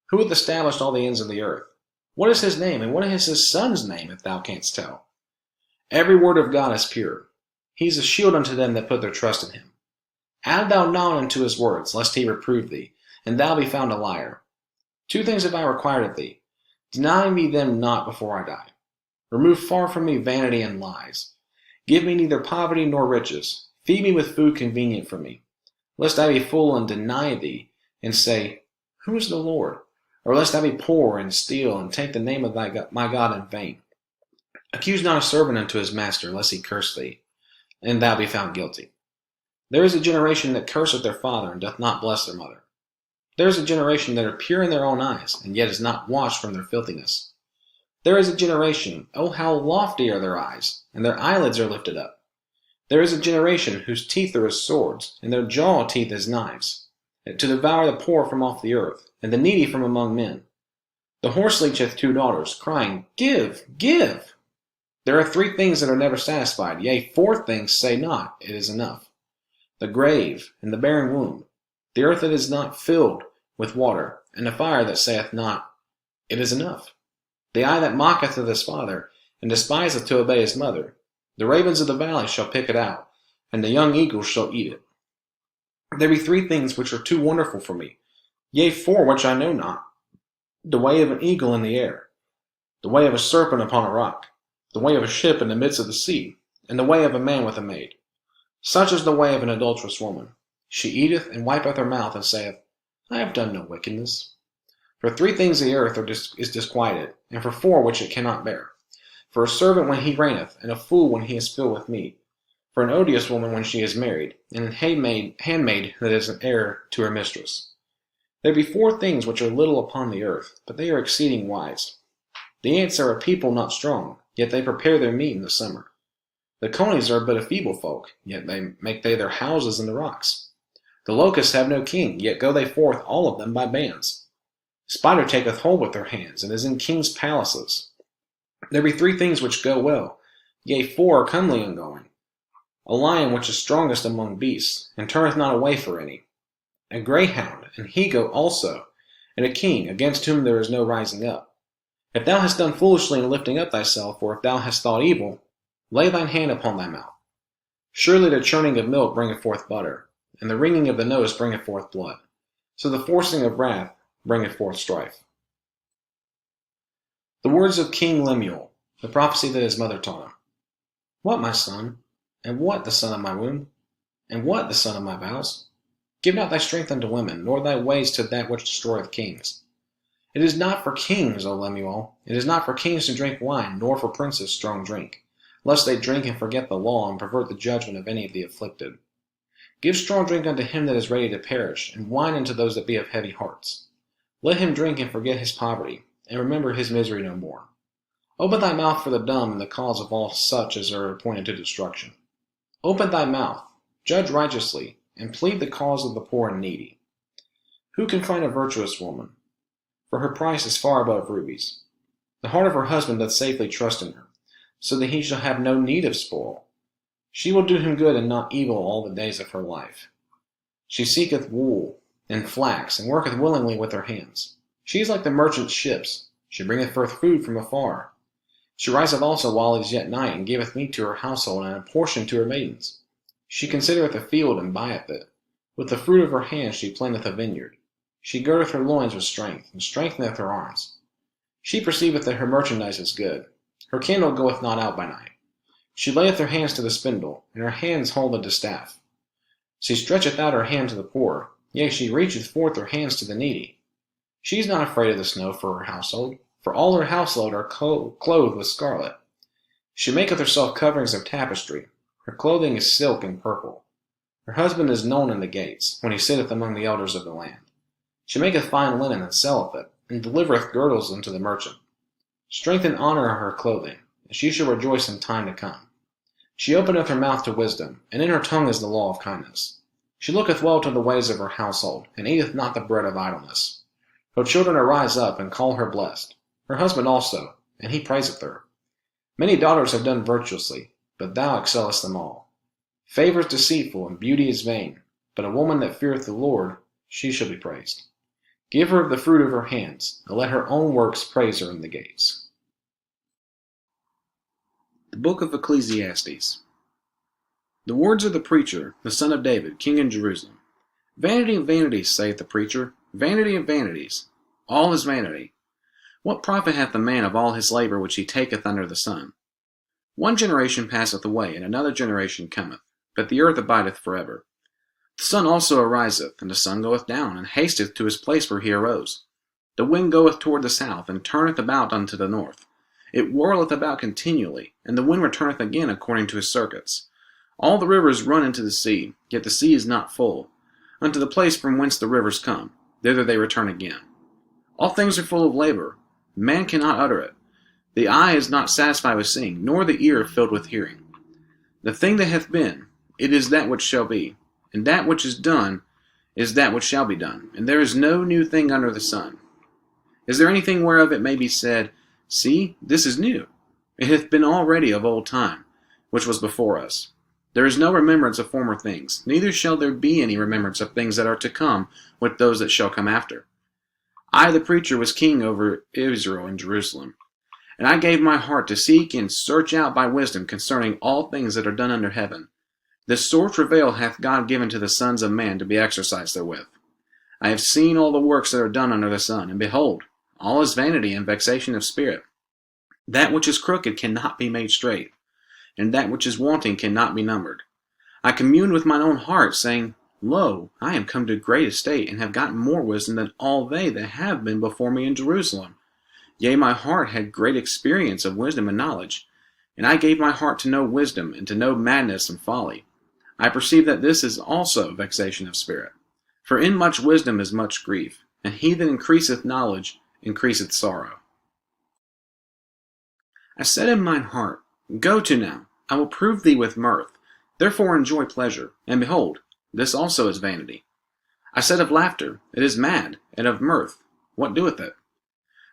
Who hath established all the ends of the earth? What is his name, and what is his son's name, if thou canst tell? Every word of God is pure. He is a shield unto them that put their trust in him. Add thou not unto his words, lest he reprove thee, and thou be found a liar. 2 things have I required of thee. Deny me them not before I die. Remove far from me vanity and lies. Give me neither poverty nor riches. Feed me with food convenient for me. Lest I be full and deny thee, and say, Who is the Lord? Or lest I be poor and steal, and take the name of my God in vain. Accuse not a servant unto his master, lest he curse thee, and thou be found guilty. There is a generation that curseth their father, and doth not bless their mother. There is a generation that are pure in their own eyes, and yet is not washed from their filthiness. There is a generation, oh how lofty are their eyes, and their eyelids are lifted up. There is a generation whose teeth are as swords, and their jaw teeth as knives, to devour the poor from off the earth, and the needy from among men. The horse leech hath 2 daughters, crying, Give, give! There are 3 things that are never satisfied, yea, 4 things say not, It is enough. The grave, and the barren womb, the earth that is not filled with water, and the fire that saith not, It is enough. The eye that mocketh at his father, and despiseth to obey his mother. The ravens of the valley shall pick it out, and the young eagles shall eat it. There be 3 things which are too wonderful for me, yea, 4 which I know not. The way of an eagle in the air, the way of a serpent upon a rock, the way of a ship in the midst of the sea, and the way of a man with a maid. Such is the way of an adulterous woman. She eateth, and wipeth her mouth, and saith, I have done no wickedness. For 3 things the earth is disquieted, and for 4 which it cannot bear. For a servant when he reigneth, and a fool when he is filled with meat. For an odious woman when she is married, and an handmaid that is an heir to her mistress. There be 4 things which are little upon the earth, but they are exceeding wise. The ants are a people not strong, yet they prepare their meat in the summer. The conies are but a feeble folk, yet make they their houses in the rocks. The locusts have no king, yet go they forth all of them by bands. The spider taketh hold with her hands, and is in kings' palaces. There be 3 things which go well, yea, 4 are comely in going. A lion which is strongest among beasts, and turneth not away for any. A greyhound, and he go also, and a king, against whom there is no rising up. If thou hast done foolishly in lifting up thyself, or if thou hast thought evil, lay thine hand upon thy mouth. Surely the churning of milk bringeth forth butter, and the wringing of the nose bringeth forth blood. So the forcing of wrath bringeth forth strife. The words of King Lemuel, the prophecy that his mother taught him. What, my son? And what the son of my womb? And what the son of my vows? Give not thy strength unto women, nor thy ways to that which destroyeth kings. It is not for kings, O Lemuel, it is not for kings to drink wine, nor for princes strong drink, lest they drink and forget the law, and pervert the judgment of any of the afflicted. Give strong drink unto him that is ready to perish, and wine unto those that be of heavy hearts. Let him drink and forget his poverty, and remember his misery no more. Open thy mouth for the dumb, and the cause of all such as are appointed to destruction. Open thy mouth, judge righteously, and plead the cause of the poor and needy. Who can find a virtuous woman? For her price is far above rubies. The heart of her husband doth safely trust in her, so that he shall have no need of spoil. She will do him good and not evil all the days of her life. She seeketh wool and flax, and worketh willingly with her hands. She is like the merchant's ships. She bringeth forth food from afar. She riseth also while it is yet night, and giveth meat to her household, and a portion to her maidens. She considereth a field, and buyeth it. With the fruit of her hands she planteth a vineyard. She girdeth her loins with strength, and strengtheneth her arms. She perceiveth that her merchandise is good. Her candle goeth not out by night. She layeth her hands to the spindle, and her hands hold the distaff. She stretcheth out her hand to the poor, yea, she reacheth forth her hands to the needy. She is not afraid of the snow for her household, for all her household are clothed with scarlet. She maketh herself coverings of tapestry. Her clothing is silk and purple. Her husband is known in the gates, when he sitteth among the elders of the land. She maketh fine linen, and selleth it, and delivereth girdles unto the merchant. Strength and honor are her clothing, and she shall rejoice in time to come. She openeth her mouth to wisdom, and in her tongue is the law of kindness. She looketh well to the ways of her household, and eateth not the bread of idleness. Her children arise up, and call her blessed. Her husband also, and he praiseth her. Many daughters have done virtuously, but thou excellest them all. Favor is deceitful, and beauty is vain, but a woman that feareth the Lord, she shall be praised. Give her of the fruit of her hands, and let her own works praise her in the gates. The Book of Ecclesiastes. The words of the preacher, the son of David, king in Jerusalem. Vanity of vanities, saith the preacher, vanity of vanities. All is vanity. What profit hath the man of all his labor which he taketh under the sun? One generation passeth away, and another generation cometh, but the earth abideth forever. The sun also ariseth, and the sun goeth down, and hasteth to his place where he arose. The wind goeth toward the south, and turneth about unto the north. It whirleth about continually, and the wind returneth again according to his circuits. All the rivers run into the sea, yet the sea is not full. Unto the place from whence the rivers come, thither they return again. All things are full of labor. Man cannot utter it. The eye is not satisfied with seeing, nor the ear filled with hearing. The thing that hath been, it is that which shall be, and that which is done is that which shall be done, and there is no new thing under the sun. Is there anything whereof it may be said, See, this is new? It hath been already of old time, which was before us. There is no remembrance of former things, neither shall there be any remembrance of things that are to come with those that shall come after. I, the preacher, was king over Israel in Jerusalem, and I gave my heart to seek and search out by wisdom concerning all things that are done under heaven. This sore travail hath God given to the sons of man to be exercised therewith. I have seen all the works that are done under the sun, and behold, all is vanity and vexation of spirit. That which is crooked cannot be made straight, and that which is wanting cannot be numbered. I communed with mine own heart, saying, Lo, I am come to great estate, and have gotten more wisdom than all they that have been before me in Jerusalem. Yea, my heart had great experience of wisdom and knowledge, and I gave my heart to know wisdom, and to know madness and folly. I perceive that this is also vexation of spirit. For in much wisdom is much grief, and he that increaseth knowledge increaseth sorrow. I said in mine heart, Go to now, I will prove thee with mirth, therefore enjoy pleasure, and behold, this also is vanity. I said of laughter, It is mad, and of mirth, what doeth it?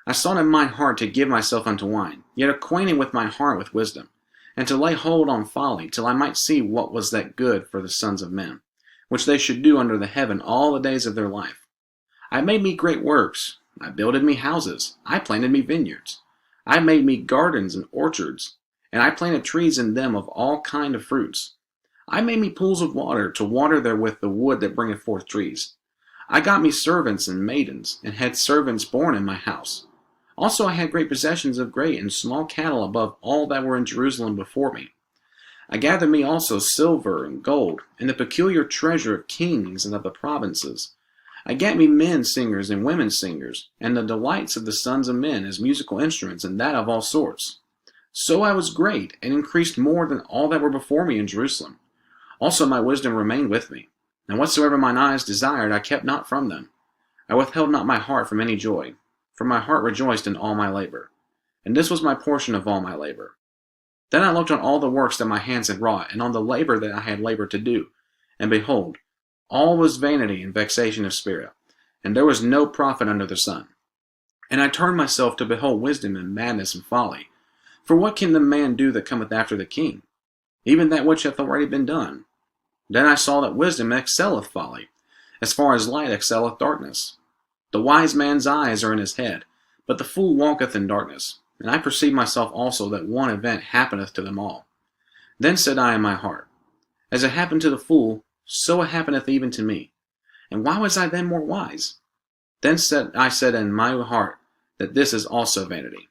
I sought in mine heart to give myself unto wine, yet acquainted with mine heart with wisdom, and to lay hold on folly, till I might see what was that good for the sons of men, which they should do under the heaven all the days of their life. I made me great works, I builded me houses, I planted me vineyards, I made me gardens and orchards, and I planted trees in them of all kind of fruits. I made me pools of water, to water therewith the wood that bringeth forth trees. I got me servants and maidens, and had servants born in my house. Also I had great possessions of great and small cattle above all that were in Jerusalem before me. I gathered me also silver and gold, and the peculiar treasure of kings and of the provinces. I gat me men singers and women singers, and the delights of the sons of men as musical instruments, and that of all sorts. So I was great, and increased more than all that were before me in Jerusalem. Also my wisdom remained with me, and whatsoever mine eyes desired I kept not from them. I withheld not my heart from any joy, for my heart rejoiced in all my labor, and this was my portion of all my labor. Then I looked on all the works that my hands had wrought, and on the labor that I had labored to do, and behold, all was vanity and vexation of spirit, and there was no profit under the sun. And I turned myself to behold wisdom and madness and folly. For what can the man do that cometh after the king? Even that which hath already been done. Then I saw that wisdom excelleth folly, as far as light excelleth darkness. The wise man's eyes are in his head, but the fool walketh in darkness. And I perceive myself also that one event happeneth to them all. Then said I in my heart, As it happened to the fool, so it happeneth even to me. And why was I then more wise? Then I said in my heart, that this is also vanity.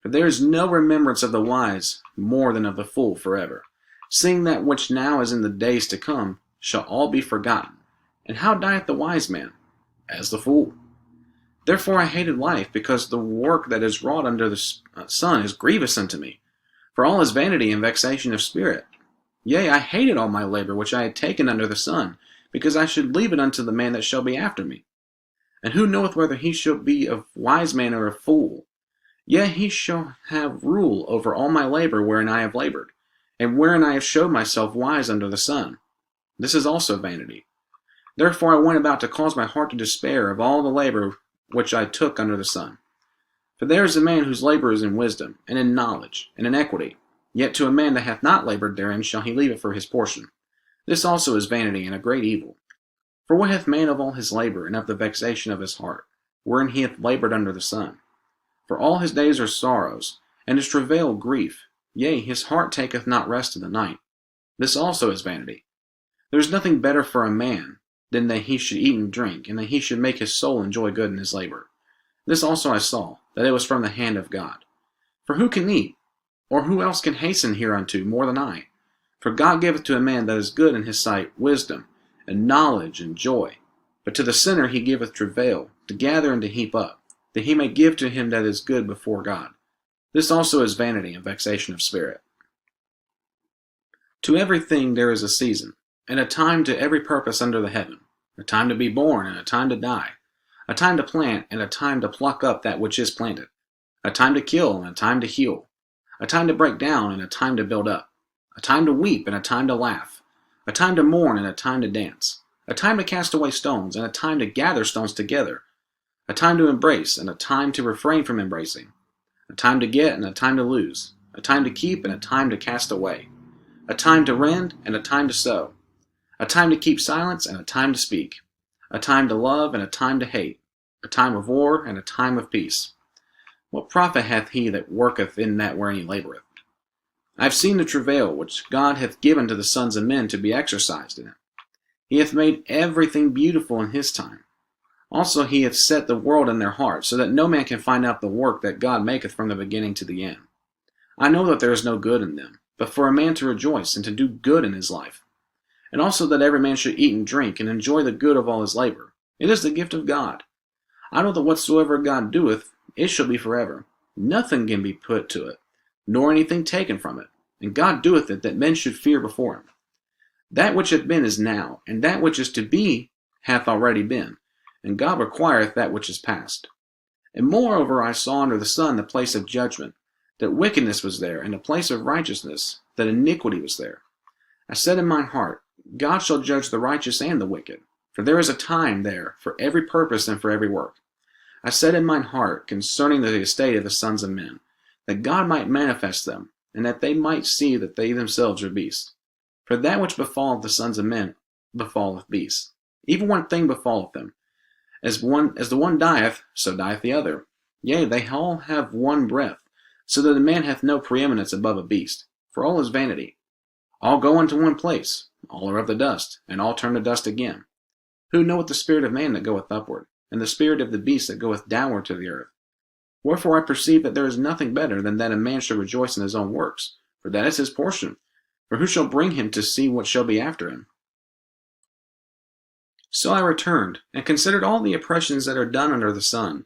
For there is no remembrance of the wise more than of the fool forever, seeing that which now is in the days to come shall all be forgotten. And how dieth the wise man? As the fool. Therefore I hated life, because the work that is wrought under the sun is grievous unto me. For all is vanity and vexation of spirit. Yea, I hated all my labor which I had taken under the sun, because I should leave it unto the man that shall be after me. And who knoweth whether he shall be a wise man or a fool? Yet he shall have rule over all my labor wherein I have labored, and wherein I have showed myself wise under the sun. This is also vanity. Therefore I went about to cause my heart to despair of all the labor which I took under the sun. For there is a man whose labor is in wisdom, and in knowledge, and in equity. Yet to a man that hath not labored therein shall he leave it for his portion. This also is vanity and a great evil. For what hath man of all his labor, and of the vexation of his heart, wherein he hath labored under the sun? For all his days are sorrows, and his travail grief, yea, his heart taketh not rest in the night. This also is vanity. There is nothing better for a man than that he should eat and drink, and that he should make his soul enjoy good in his labor. This also I saw, that it was from the hand of God. For who can eat, or who else can hasten hereunto more than I? For God giveth to a man that is good in his sight wisdom, and knowledge, and joy. But to the sinner he giveth travail, to gather and to heap up, that he may give to him that is good before God. This also is vanity and vexation of spirit. To everything there is a season, and a time to every purpose under the heaven, a time to be born, and a time to die, a time to plant, and a time to pluck up that which is planted, a time to kill, and a time to heal, a time to break down, and a time to build up, a time to weep, and a time to laugh, a time to mourn, and a time to dance, a time to cast away stones, and a time to gather stones together, a time to embrace, and a time to refrain from embracing, a time to get, and a time to lose, a time to keep, and a time to cast away, a time to rend, and a time to sow, a time to keep silence, and a time to speak, a time to love, and a time to hate, a time of war, and a time of peace. What profit hath he that worketh in that wherein he laboureth? I have seen the travail which God hath given to the sons of men to be exercised in it. He hath made everything beautiful in his time. Also he hath set the world in their hearts, so that no man can find out the work that God maketh from the beginning to the end. I know that there is no good in them, but for a man to rejoice and to do good in his life. And also that every man should eat and drink and enjoy the good of all his labor. It is the gift of God. I know that whatsoever God doeth, it shall be forever. Nothing can be put to it, nor anything taken from it. And God doeth it, that men should fear before him. That which hath been is now, and that which is to be hath already been, and God requireth that which is past. And moreover I saw under the sun the place of judgment, that wickedness was there, and the place of righteousness, that iniquity was there. I said in mine heart, God shall judge the righteous and the wicked, for there is a time there for every purpose and for every work. I said in mine heart concerning the estate of the sons of men, that God might manifest them, and that they might see that they themselves are beasts. For that which befalleth the sons of men befalleth beasts. Even one thing befalleth them. As the one dieth, so dieth the other. Yea, they all have one breath, so that a man hath no preeminence above a beast. For all is vanity. All go unto one place, all are of the dust, and all turn to dust again. Who knoweth the spirit of man that goeth upward, and the spirit of the beast that goeth downward to the earth? Wherefore I perceive that there is nothing better than that a man should rejoice in his own works, for that is his portion. For who shall bring him to see what shall be after him? So I returned, and considered all the oppressions that are done under the sun,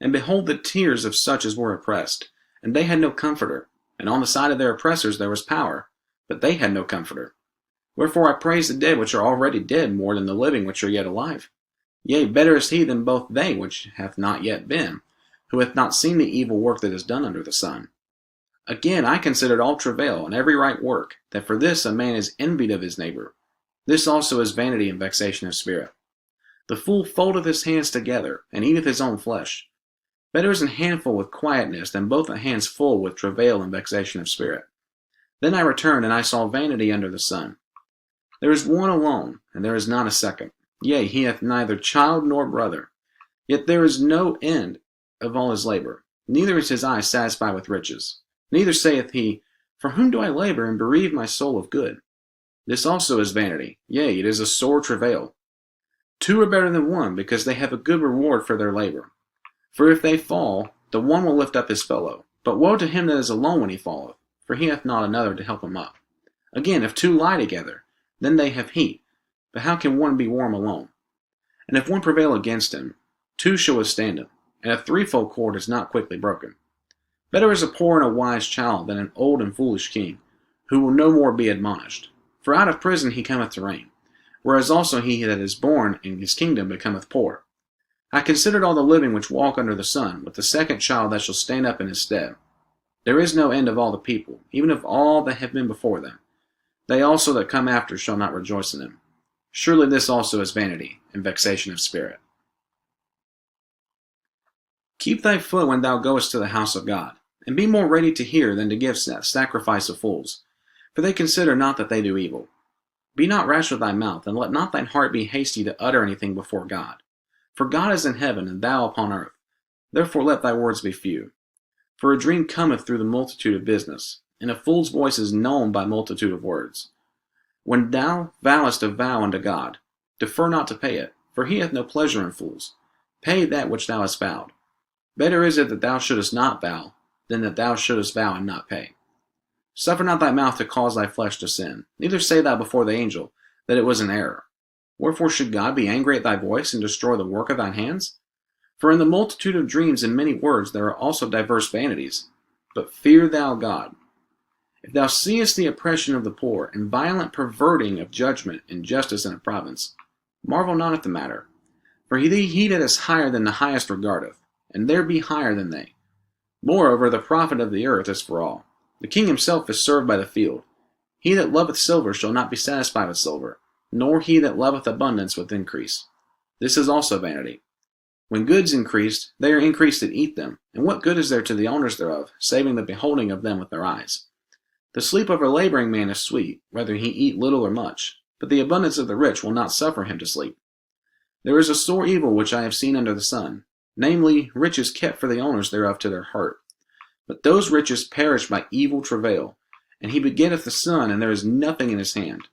and behold the tears of such as were oppressed, and they had no comforter, and on the side of their oppressors there was power, but they had no comforter. Wherefore I praise the dead which are already dead more than the living which are yet alive. Yea, better is he than both they which hath not yet been, who hath not seen the evil work that is done under the sun. Again I considered all travail and every right work, that for this a man is envied of his neighbor. This also is vanity and vexation of spirit. The fool foldeth his hands together, and eateth his own flesh. Better is an handful with quietness than both the hands full with travail and vexation of spirit. Then I returned, and I saw vanity under the sun. There is one alone, and there is not a second. Yea, he hath neither child nor brother. Yet there is no end of all his labor. Neither is his eye satisfied with riches. Neither saith he, For whom do I labor, and bereave my soul of good? This also is vanity. Yea, it is a sore travail. Two are better than one, because they have a good reward for their labor. For if they fall, the one will lift up his fellow. But woe to him that is alone when he falleth, for he hath not another to help him up. Again, if two lie together, then they have heat. But how can one be warm alone? And if one prevail against him, two shall withstand him, and a threefold cord is not quickly broken. Better is a poor and a wise child than an old and foolish king, who will no more be admonished. For out of prison he cometh to reign, whereas also he that is born in his kingdom becometh poor. I considered all the living which walk under the sun, with the second child that shall stand up in his stead. There is no end of all the people, even of all that have been before them. They also that come after shall not rejoice in them. Surely this also is vanity and vexation of spirit. Keep thy foot when thou goest to the house of God, and be more ready to hear than to give sacrifice of fools, for they consider not that they do evil. Be not rash with thy mouth, and let not thine heart be hasty to utter anything before God. For God is in heaven, and thou upon earth. Therefore let thy words be few. For a dream cometh through the multitude of business, and a fool's voice is known by multitude of words. When thou vowest a vow unto God, defer not to pay it, for he hath no pleasure in fools. Pay that which thou hast vowed. Better is it that thou shouldest not vow, than that thou shouldest vow and not pay. Suffer not thy mouth to cause thy flesh to sin, neither say thou before the angel that it was an error. Wherefore should God be angry at thy voice, and destroy the work of thine hands? For in the multitude of dreams and many words there are also diverse vanities. But fear thou God. If thou seest the oppression of the poor, and violent perverting of judgment and justice in a province, marvel not at the matter. For he that is higher than the highest regardeth, and there be higher than they. Moreover, the profit of the earth is for all. The king himself is served by the field. He that loveth silver shall not be satisfied with silver, nor he that loveth abundance with increase. This is also vanity. When goods increased, they are increased that eat them, and what good is there to the owners thereof, saving the beholding of them with their eyes? The sleep of a laboring man is sweet, whether he eat little or much, but the abundance of the rich will not suffer him to sleep. There is a sore evil which I have seen under the sun, namely, riches kept for the owners thereof to their heart. But those riches perish by evil travail, and he begetteth a son, and there is nothing in his hand.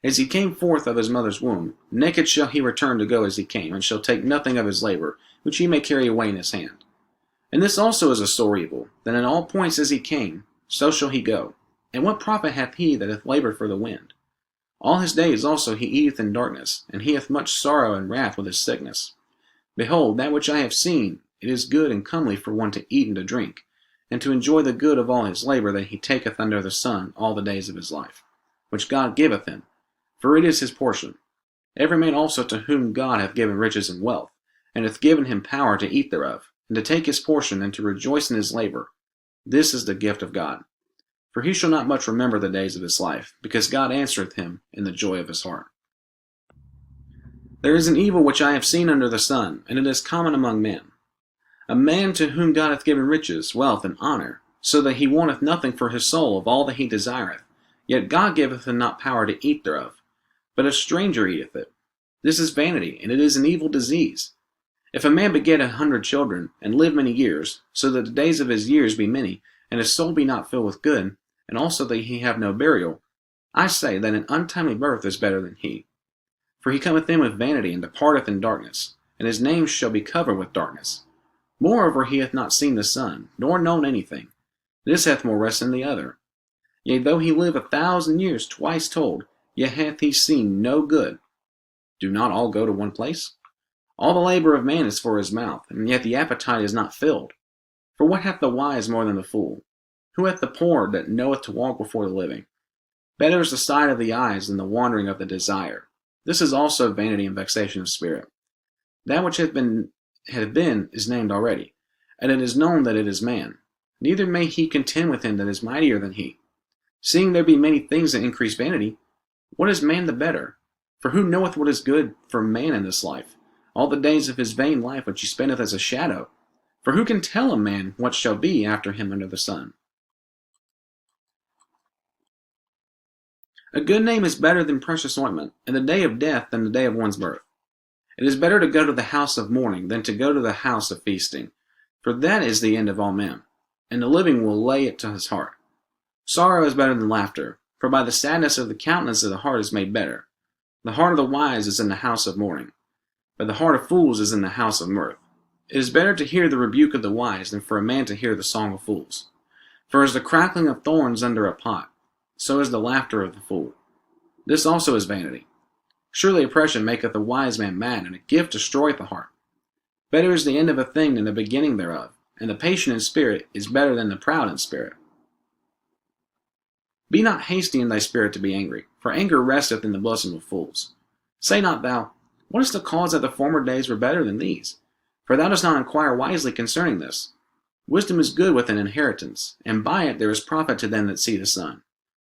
As he came forth of his mother's womb, naked shall he return to go as he came, and shall take nothing of his labor, which he may carry away in his hand. And this also is a sore evil, that in all points as he came, so shall he go. And what profit hath he that hath labored for the wind? All his days also he eateth in darkness, and he hath much sorrow and wrath with his sickness. Behold, that which I have seen, it is good and comely for one to eat and to drink, and to enjoy the good of all his labor that he taketh under the sun all the days of his life, which God giveth him, for it is his portion. Every man also to whom God hath given riches and wealth, and hath given him power to eat thereof, and to take his portion, and to rejoice in his labor, this is the gift of God. For he shall not much remember the days of his life, because God answereth him in the joy of his heart. There is an evil which I have seen under the sun, and it is common among men. A man to whom God hath given riches, wealth, and honor, so that he wanteth nothing for his soul of all that he desireth, yet God giveth him not power to eat thereof, but a stranger eateth it. This is vanity, and it is an evil disease. If a man beget 100 children, and live many years, so that the days of his years be many, and his soul be not filled with good, and also that he have no burial, I say that an untimely birth is better than he. For he cometh in with vanity, and departeth in darkness, and his name shall be covered with darkness. Moreover, he hath not seen the sun, nor known anything. This hath more rest than the other. Yea, though he live 1,000 years twice told, yet hath he seen no good. Do not all go to one place? All the labor of man is for his mouth, and yet the appetite is not filled. For what hath the wise more than the fool? Who hath the poor that knoweth to walk before the living? Better is the sight of the eyes than the wandering of the desire. This is also vanity and vexation of spirit. That which hath been is named already, and it is known that it is man. Neither may he contend with him that is mightier than he. Seeing there be many things that increase vanity, what is man the better? For who knoweth what is good for man in this life, all the days of his vain life which he spendeth as a shadow? For who can tell a man what shall be after him under the sun? A good name is better than precious ointment, and the day of death than the day of one's birth. It is better to go to the house of mourning than to go to the house of feasting, for that is the end of all men, and the living will lay it to his heart. Sorrow is better than laughter, for by the sadness of the countenance of the heart is made better. The heart of the wise is in the house of mourning, but the heart of fools is in the house of mirth. It is better to hear the rebuke of the wise than for a man to hear the song of fools. For as the crackling of thorns under a pot, so is the laughter of the fool. This also is vanity. Surely oppression maketh a wise man mad, and a gift destroyeth the heart. Better is the end of a thing than the beginning thereof, and the patient in spirit is better than the proud in spirit. Be not hasty in thy spirit to be angry, for anger resteth in the bosom of fools. Say not thou, what is the cause that the former days were better than these? For thou dost not inquire wisely concerning this. Wisdom is good with an inheritance, and by it there is profit to them that see the sun.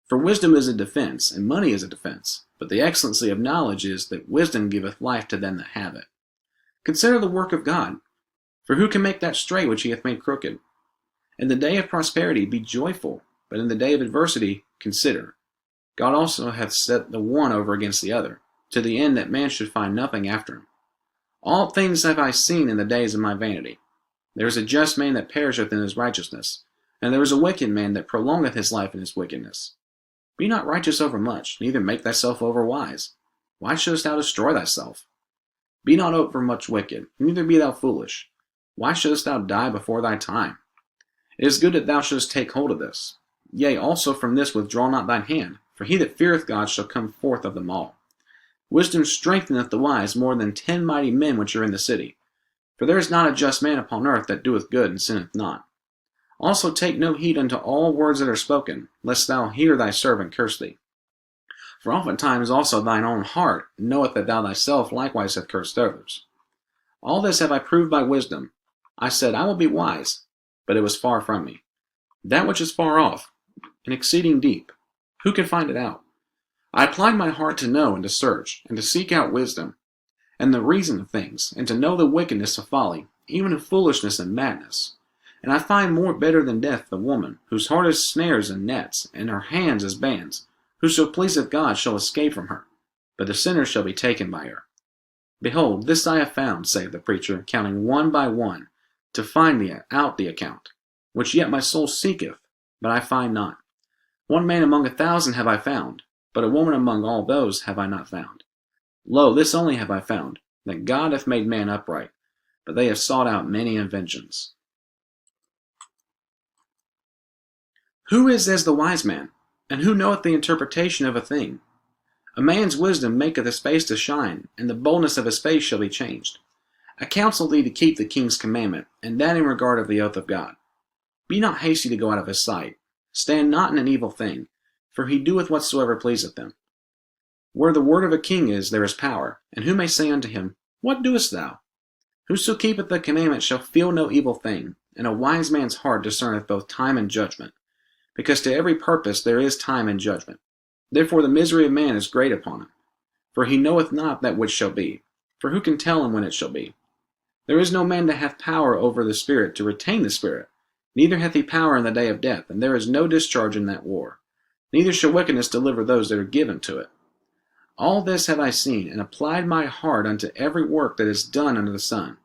For wisdom is a defense, and money is a defense, but the excellency of knowledge is that wisdom giveth life to them that have it. Consider the work of God, for who can make that straight which he hath made crooked? In the day of prosperity be joyful, but in the day of adversity consider, God also hath set the one over against the other, to the end that man should find nothing after him. All things have I seen in the days of my vanity. There is a just man that perisheth in his righteousness, and there is a wicked man that prolongeth his life in his wickedness. Be not righteous over much, neither make thyself over wise. Why shouldest thou destroy thyself? Be not over much wicked, neither be thou foolish. Why shouldest thou die before thy time? It is good that thou shouldest take hold of this. Yea, also from this withdraw not thine hand, for he that feareth God shall come forth of them all. Wisdom strengtheneth the wise more than 10 mighty men which are in the city. For there is not a just man upon earth that doeth good and sinneth not. Also take no heed unto all words that are spoken, lest thou hear thy servant curse thee. For oftentimes also thine own heart knoweth that thou thyself likewise hast cursed others. All this have I proved by wisdom. I said, I will be wise, but it was far from me. That which is far off, and exceeding deep, who can find it out? I applied my heart to know and to search, and to seek out wisdom, and the reason of things, and to know the wickedness of folly, even of foolishness and madness. And I find more bitter than death the woman, whose heart is snares and nets, and her hands as bands. Whoso pleaseth God shall escape from her, but the sinner shall be taken by her. Behold, this I have found, saith the preacher, counting one by one, to find out the account, which yet my soul seeketh, but I find not. One man among 1,000 have I found, but a woman among all those have I not found. Lo, this only have I found, that God hath made man upright, but they have sought out many inventions. Who is as the wise man, and who knoweth the interpretation of a thing? A man's wisdom maketh his face to shine, and the boldness of his face shall be changed. I counsel thee to keep the king's commandment, and that in regard of the oath of God. Be not hasty to go out of his sight. Stand not in an evil thing, for he doeth whatsoever pleaseth him. Where the word of a king is, there is power, and who may say unto him, What doest thou? Whoso keepeth the commandment shall feel no evil thing, and a wise man's heart discerneth both time and judgment. Because to every purpose there is time and judgment. Therefore the misery of man is great upon him. For he knoweth not that which shall be. For who can tell him when it shall be? There is no man that hath power over the Spirit to retain the Spirit. Neither hath he power in the day of death, and there is no discharge in that war. Neither shall wickedness deliver those that are given to it. All this have I seen, and applied my heart unto every work that is done under the sun.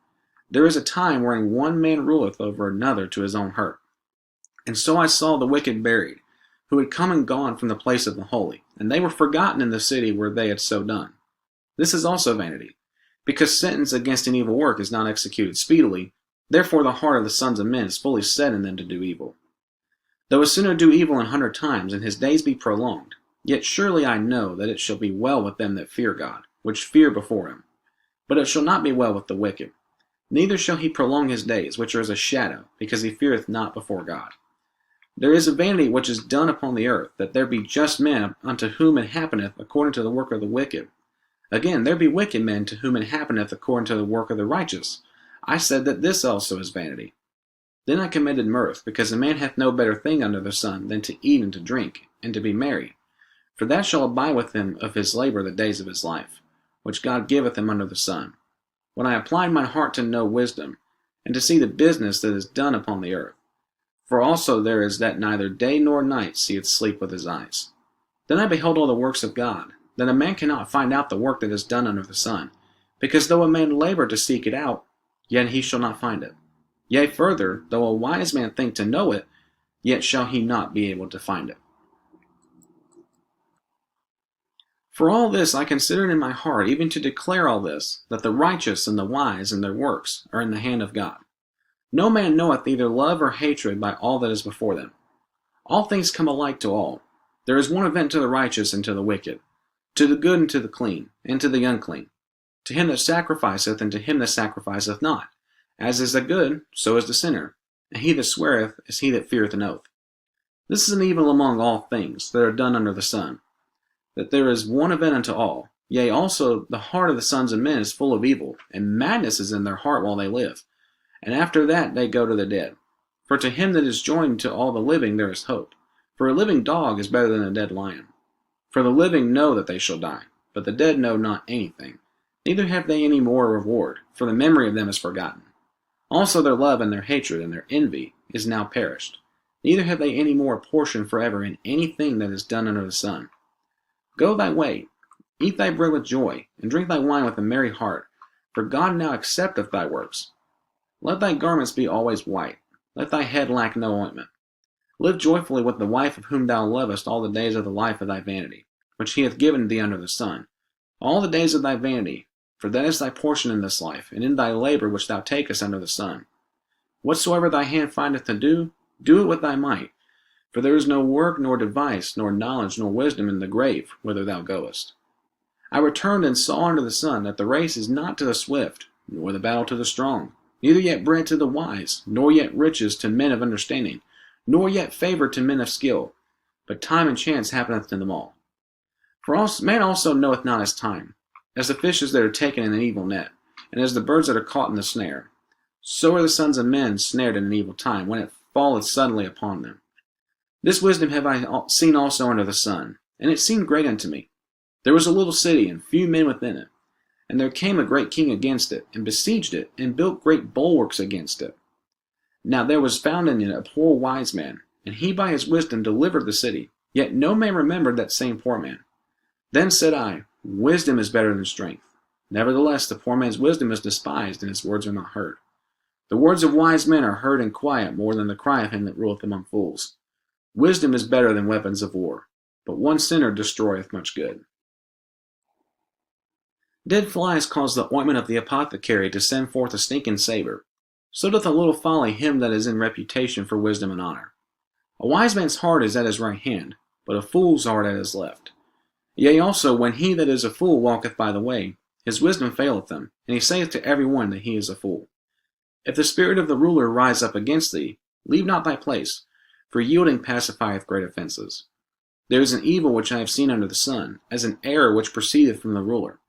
There is a time wherein one man ruleth over another to his own hurt. And so I saw the wicked buried, who had come and gone from the place of the holy, and they were forgotten in the city where they had so done. This is also vanity, because sentence against an evil work is not executed speedily. Therefore the heart of the sons of men is fully set in them to do evil. Though a sinner do evil 100 times, and his days be prolonged, yet surely I know that it shall be well with them that fear God, which fear before him. But it shall not be well with the wicked. Neither shall he prolong his days, which are as a shadow, because he feareth not before God. There is a vanity which is done upon the earth, that there be just men unto whom it happeneth according to the work of the wicked. Again, there be wicked men to whom it happeneth according to the work of the righteous. I said that this also is vanity. Then I committed mirth, because a man hath no better thing under the sun than to eat and to drink, and to be merry. For that shall abide with him of his labor the days of his life, which God giveth him under the sun. When I applied my heart to know wisdom, and to see the business that is done upon the earth. For also there is that neither day nor night seeth sleep with his eyes. Then I beheld all the works of God, that a man cannot find out the work that is done under the sun, because though a man labor to seek it out, yet he shall not find it. Yea, further, though a wise man think to know it, yet shall he not be able to find it. For all this I considered in my heart, even to declare all this, that the righteous and the wise and their works are in the hand of God. No man knoweth either love or hatred by all that is before them. All things come alike to all. There is one event to the righteous and to the wicked, to the good and to the clean, and to the unclean, to him that sacrificeth and to him that sacrificeth not. As is the good, so is the sinner, and he that sweareth is he that feareth an oath. This is an evil among all things that are done under the sun, that there is one event unto all. Yea, also the heart of the sons of men is full of evil, and madness is in their heart while they live. And after that they go to the dead. For to him that is joined to all the living there is hope. For a living dog is better than a dead lion. For the living know that they shall die, but the dead know not anything. Neither have they any more reward, for the memory of them is forgotten. Also their love and their hatred and their envy is now perished. Neither have they any more portion forever in anything that is done under the sun. Go thy way, eat thy bread with joy, and drink thy wine with a merry heart, for God now accepteth thy works. Let thy garments be always white, let thy head lack no ointment. Live joyfully with the wife of whom thou lovest all the days of the life of thy vanity, which he hath given thee under the sun, all the days of thy vanity, for that is thy portion in this life, and in thy labor which thou takest under the sun. Whatsoever thy hand findeth to do, do it with thy might, for there is no work, nor device, nor knowledge, nor wisdom in the grave whither thou goest. I returned and saw under the sun that the race is not to the swift, nor the battle to the strong, neither yet bread to the wise, nor yet riches to men of understanding, nor yet favor to men of skill, but time and chance happeneth to them all. For man also knoweth not his time, as the fishes that are taken in an evil net, and as the birds that are caught in the snare. So are the sons of men snared in an evil time, when it falleth suddenly upon them. This wisdom have I seen also under the sun, and it seemed great unto me. There was a little city, and few men within it. And there came a great king against it, and besieged it, and built great bulwarks against it. Now there was found in it a poor wise man, and he by his wisdom delivered the city. Yet no man remembered that same poor man. Then said I, Wisdom is better than strength. Nevertheless, the poor man's wisdom is despised, and his words are not heard. The words of wise men are heard in quiet more than the cry of him that ruleth among fools. Wisdom is better than weapons of war, but one sinner destroyeth much good. Dead flies cause the ointment of the apothecary to send forth a stinking savour. So doth a little folly him that is in reputation for wisdom and honour. A wise man's heart is at his right hand, but a fool's heart at his left. Yea, also, when he that is a fool walketh by the way, his wisdom faileth him, and he saith to every one that he is a fool. If the spirit of the ruler rise up against thee, leave not thy place, for yielding pacifieth great offences. There is an evil which I have seen under the sun, as an error which proceedeth from the ruler.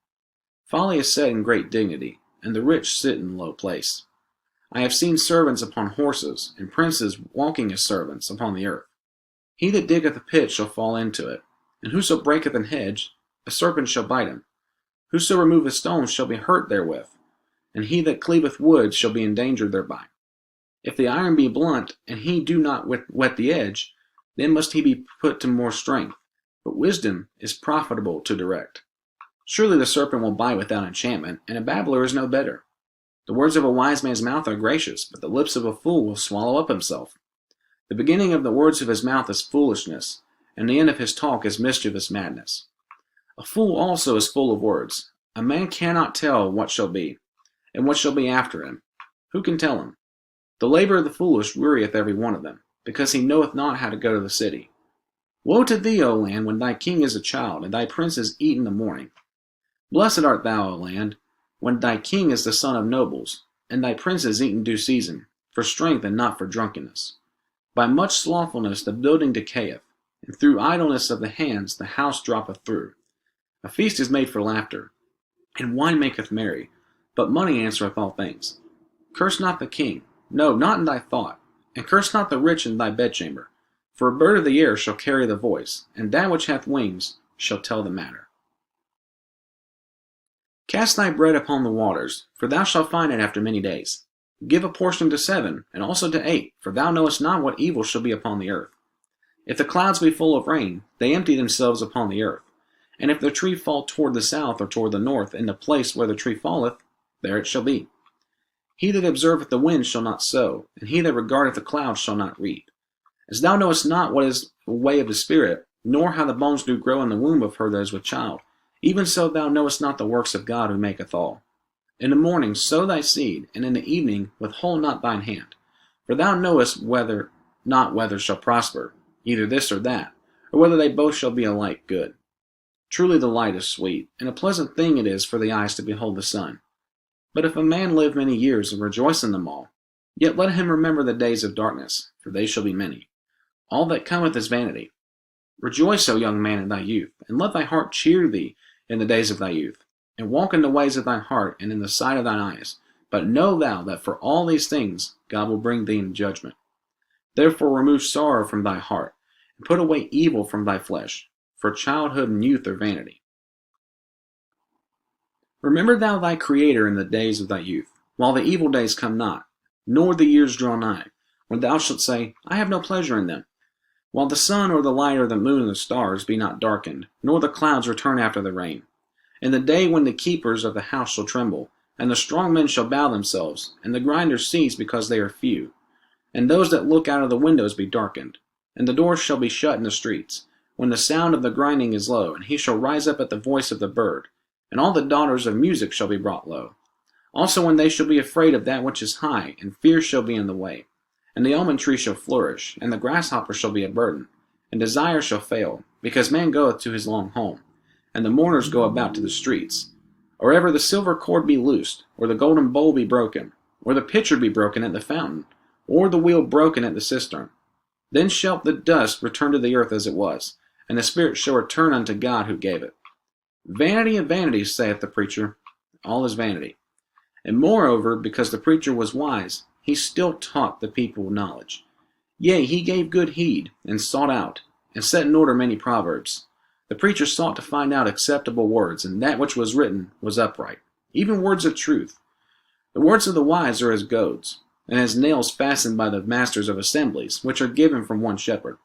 Folly is set in great dignity, and the rich sit in low place. I have seen servants upon horses, and princes walking as servants upon the earth. He that diggeth a pit shall fall into it, and whoso breaketh an hedge, a serpent shall bite him. Whoso removeth stones shall be hurt therewith, and he that cleaveth wood shall be endangered thereby. If the iron be blunt, and he do not wet the edge, then must he be put to more strength. But wisdom is profitable to direct. Surely the serpent will bite without enchantment, and a babbler is no better. The words of a wise man's mouth are gracious, but the lips of a fool will swallow up himself. The beginning of the words of his mouth is foolishness, and the end of his talk is mischievous madness. A fool also is full of words. A man cannot tell what shall be, and what shall be after him. Who can tell him? The labor of the foolish wearieth every one of them, because he knoweth not how to go to the city. Woe to thee, O land, when thy king is a child, and thy princes eat in the morning. Blessed art thou, O land, when thy king is the son of nobles, and thy princes eat in due season, for strength and not for drunkenness. By much slothfulness the building decayeth, and through idleness of the hands the house droppeth through. A feast is made for laughter, and wine maketh merry, but money answereth all things. Curse not the king, no, not in thy thought, and curse not the rich in thy bedchamber, for a bird of the air shall carry the voice, and that which hath wings shall tell the matter. Cast thy bread upon the waters, for thou shalt find it after many days. Give a portion to 7, and also to 8, for thou knowest not what evil shall be upon the earth. If the clouds be full of rain, they empty themselves upon the earth. And if the tree fall toward the south or toward the north, in the place where the tree falleth, there it shall be. He that observeth the wind shall not sow, and he that regardeth the clouds shall not reap. As thou knowest not what is the way of the Spirit, nor how the bones do grow in the womb of her that is with child, even so thou knowest not the works of God who maketh all. In the morning sow thy seed, and in the evening withhold not thine hand. For thou knowest whether shall prosper, either this or that, or whether they both shall be alike good. Truly the light is sweet, and a pleasant thing it is for the eyes to behold the sun. But if a man live many years and rejoice in them all, yet let him remember the days of darkness, for they shall be many. All that cometh is vanity. Rejoice, O young man, in thy youth, and let thy heart cheer thee in the days of thy youth, and walk in the ways of thine heart and in the sight of thine eyes. But know thou that for all these things God will bring thee in judgment. Therefore remove sorrow from thy heart, and put away evil from thy flesh, for childhood and youth are vanity. Remember thou thy Creator in the days of thy youth, while the evil days come not, nor the years draw nigh, when thou shalt say, I have no pleasure in them. while the sun or the light or the moon and the stars be not darkened, nor the clouds return after the rain. In the day when the keepers of the house shall tremble, and the strong men shall bow themselves, and the grinders cease because they are few, and those that look out of the windows be darkened, and the doors shall be shut in the streets, when the sound of the grinding is low, and he shall rise up at the voice of the bird, and all the daughters of music shall be brought low. Also when they shall be afraid of that which is high, and fear shall be in the way, and the almond tree shall flourish, and the grasshopper shall be a burden, and desire shall fail, because man goeth to his long home, and the mourners go about to the streets. Or ever the silver cord be loosed, or the golden bowl be broken, or the pitcher be broken at the fountain, or the wheel broken at the cistern. Then shall the dust return to the earth as it was, and the spirit shall return unto God who gave it. Vanity of vanities, saith the preacher, all is vanity. And moreover, because the preacher was wise, he still taught the people knowledge. Yea, he gave good heed, and sought out, and set in order many proverbs. The preacher sought to find out acceptable words, and that which was written was upright, even words of truth. The words of the wise are as goads, and as nails fastened by the masters of assemblies, which are given from one shepherd.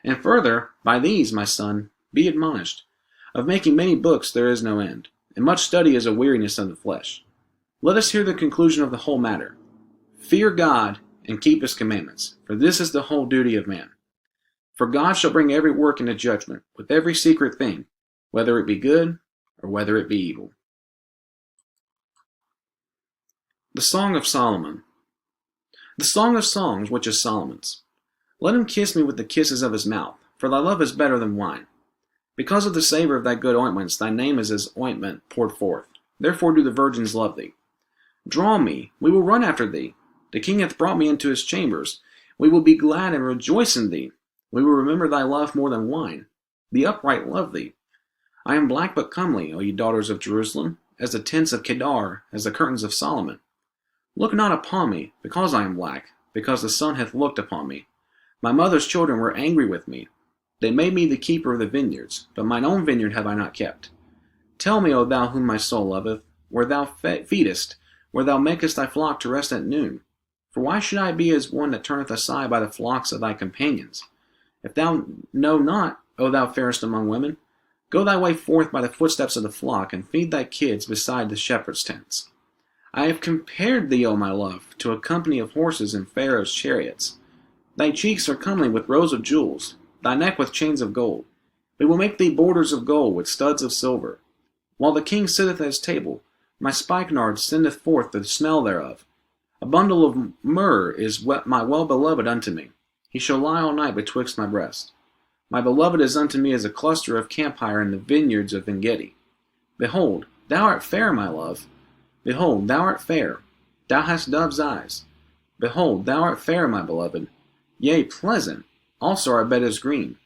And further, by these, my son, be admonished. Of making many books there is no end, and much study is a weariness of the flesh. Let us hear the conclusion of the whole matter. Fear God, and keep his commandments, for this is the whole duty of man. For God shall bring every work into judgment, with every secret thing, whether it be good, or whether it be evil. The Song of Solomon. The Song of Songs, which is Solomon's. Let him kiss me with the kisses of his mouth, for thy love is better than wine. Because of the savor of thy good ointments, thy name is as ointment poured forth. Therefore do the virgins love thee. Draw me, we will run after thee. The king hath brought me into his chambers. We will be glad and rejoice in thee. We will remember thy love more than wine. The upright love thee. I am black but comely, O ye daughters of Jerusalem, as the tents of Kedar, as the curtains of Solomon. Look not upon me, because I am black, because the sun hath looked upon me. My mother's children were angry with me. They made me the keeper of the vineyards, but mine own vineyard have I not kept. Tell me, O thou whom my soul loveth, where thou feedest, where thou makest thy flock to rest at noon. For why should I be as one that turneth aside by the flocks of thy companions? If thou know not, O thou fairest among women, go thy way forth by the footsteps of the flock, and feed thy kids beside the shepherd's tents. I have compared thee, O my love, to a company of horses in Pharaoh's chariots. Thy cheeks are comely with rows of jewels, thy neck with chains of gold. We will make thee borders of gold with studs of silver. While the king sitteth at his table, my spikenard sendeth forth the smell thereof. A bundle of myrrh is my well-beloved unto me. He shall lie all night betwixt my breasts. My beloved is unto me as a cluster of camphire in the vineyards of Engedi. Behold, thou art fair, my love. Behold, thou art fair. Thou hast dove's eyes. Behold, thou art fair, my beloved. Yea, pleasant. Also our bed is green.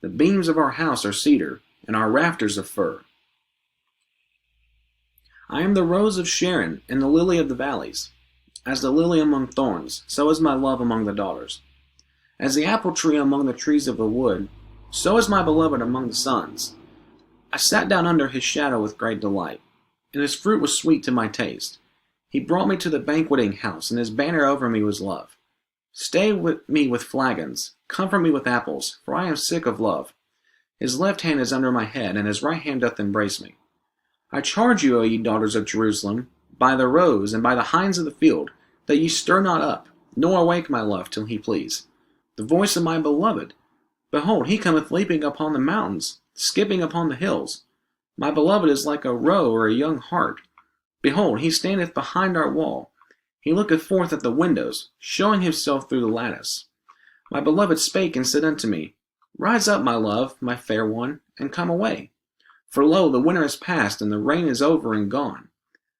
The beams of our house are cedar, and our rafters of fir. I am the rose of Sharon, and the lily of the valleys. As the lily among thorns, so is my love among the daughters. As the apple tree among the trees of the wood, so is my beloved among the sons. I sat down under his shadow with great delight, and his fruit was sweet to my taste. He brought me to the banqueting house, and his banner over me was love. Stay with me with flagons, comfort me with apples, for I am sick of love. His left hand is under my head, and his right hand doth embrace me. I charge you, O ye daughters of Jerusalem, by the roes and by the hinds of the field, that ye stir not up, nor awake my love till he please. The voice of my beloved, behold, he cometh leaping upon the mountains, skipping upon the hills. My beloved is like a roe or a young hart. Behold, he standeth behind our wall. He looketh forth at the windows, showing himself through the lattice. My beloved spake and said unto me, Rise up, my love, my fair one, and come away. For lo, the winter is past, and the rain is over and gone.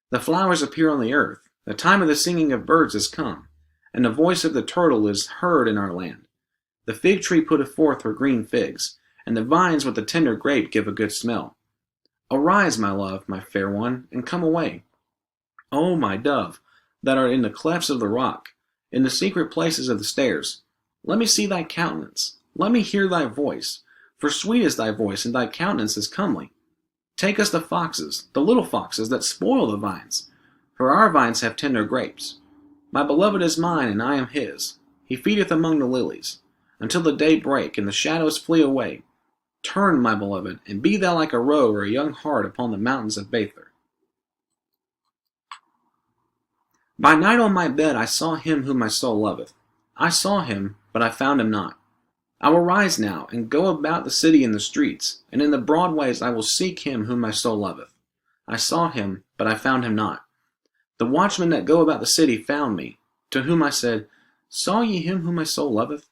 The flowers appear on the earth, the time of the singing of birds is come, and the voice of the turtle is heard in our land. The fig tree putteth forth her green figs, and the vines with the tender grape give a good smell. Arise, my love, my fair one, and come away. O my dove, that art in the clefts of the rock, in the secret places of the stairs, let me see thy countenance, let me hear thy voice, for sweet is thy voice, and thy countenance is comely. Take us the foxes, the little foxes that spoil the vines, for our vines have tender grapes. My beloved is mine, and I am his. He feedeth among the lilies. until the day break and the shadows flee away. Turn, my beloved, and be thou like a roe or a young hart upon the mountains of Bether. By night on my bed I saw him whom my soul loveth. I saw him, but I found him not. I will rise now, and go about the city in the streets, and in the broad ways I will seek him whom my soul loveth. I saw him, but I found him not. The watchmen that go about the city found me, to whom I said, Saw ye him whom my soul loveth?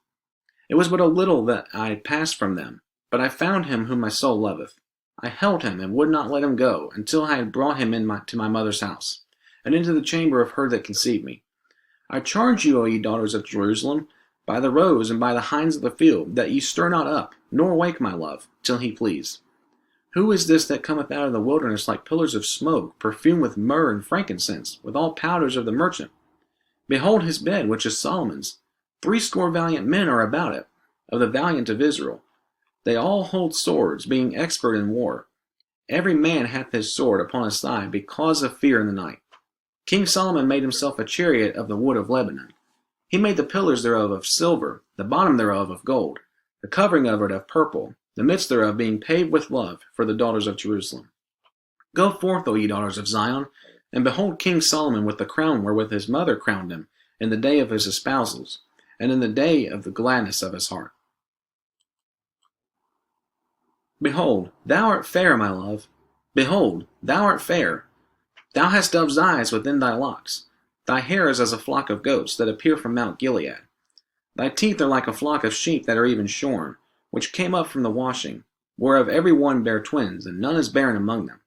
It was but a little that I had passed from them, but I found him whom my soul loveth. I held him, and would not let him go, until I had brought him to my mother's house, and into the chamber of her that conceived me. I charge you, O ye daughters of Jerusalem, by the roes and by the hinds of the field, that ye stir not up, nor wake my love, till he please. Who is this that cometh out of the wilderness like pillars of smoke, perfumed with myrrh and frankincense, with all powders of the merchant? Behold his bed, which is Solomon's. 80 valiant men are about it, of the valiant of Israel. They all hold swords, being expert in war. Every man hath his sword upon his thigh, because of fear in the night. King Solomon made himself a chariot of the wood of Lebanon. He made the pillars thereof of silver, the bottom thereof of gold, the covering of it of purple, the midst thereof being paved with love for the daughters of Jerusalem. Go forth, O ye daughters of Zion, and behold King Solomon with the crown wherewith his mother crowned him, in the day of his espousals, and in the day of the gladness of his heart. Behold, thou art fair, my love. Behold, thou art fair. Thou hast dove's eyes within thy locks. Thy hair is as a flock of goats that appear from Mount Gilead. Thy teeth are like a flock of sheep that are even shorn, which came up from the washing, whereof every one bare twins, and none is barren among them.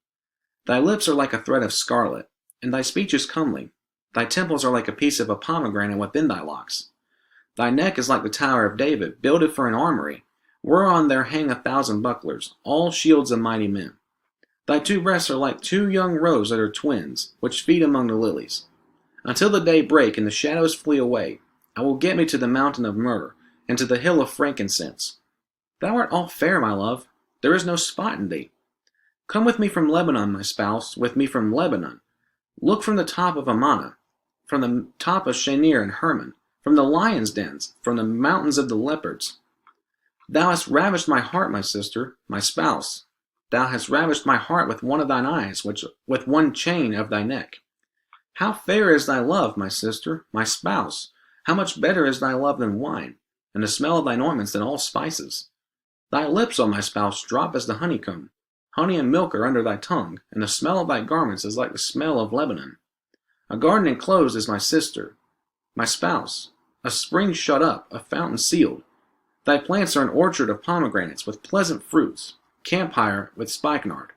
Thy lips are like a thread of scarlet, and thy speech is comely. Thy temples are like a piece of a pomegranate within thy locks. Thy neck is like the tower of David, builded for an armory, whereon there hang 1,000 bucklers, all shields of mighty men. Thy 2 breasts are like 2 young roes that are twins, which feed among the lilies. Until the day break and the shadows flee away, I will get me to the mountain of myrrh, and to the hill of frankincense. Thou art all fair, my love. There is no spot in thee. Come with me from Lebanon, my spouse, with me from Lebanon. Look from the top of Amana, from the top of Shanir and Hermon, from the lions' dens, from the mountains of the leopards. Thou hast ravished my heart, my sister, my spouse. Thou hast ravished my heart with one of thine eyes, with one chain of thy neck. How fair is thy love, my sister, my spouse! How much better is thy love than wine, and the smell of thine ointments than all spices! Thy lips, O my spouse, drop as the honeycomb. Honey and milk are under thy tongue, and the smell of thy garments is like the smell of Lebanon. A garden enclosed is my sister, my spouse, a spring shut up, a fountain sealed. Thy plants are an orchard of pomegranates with pleasant fruits, camphire with spikenard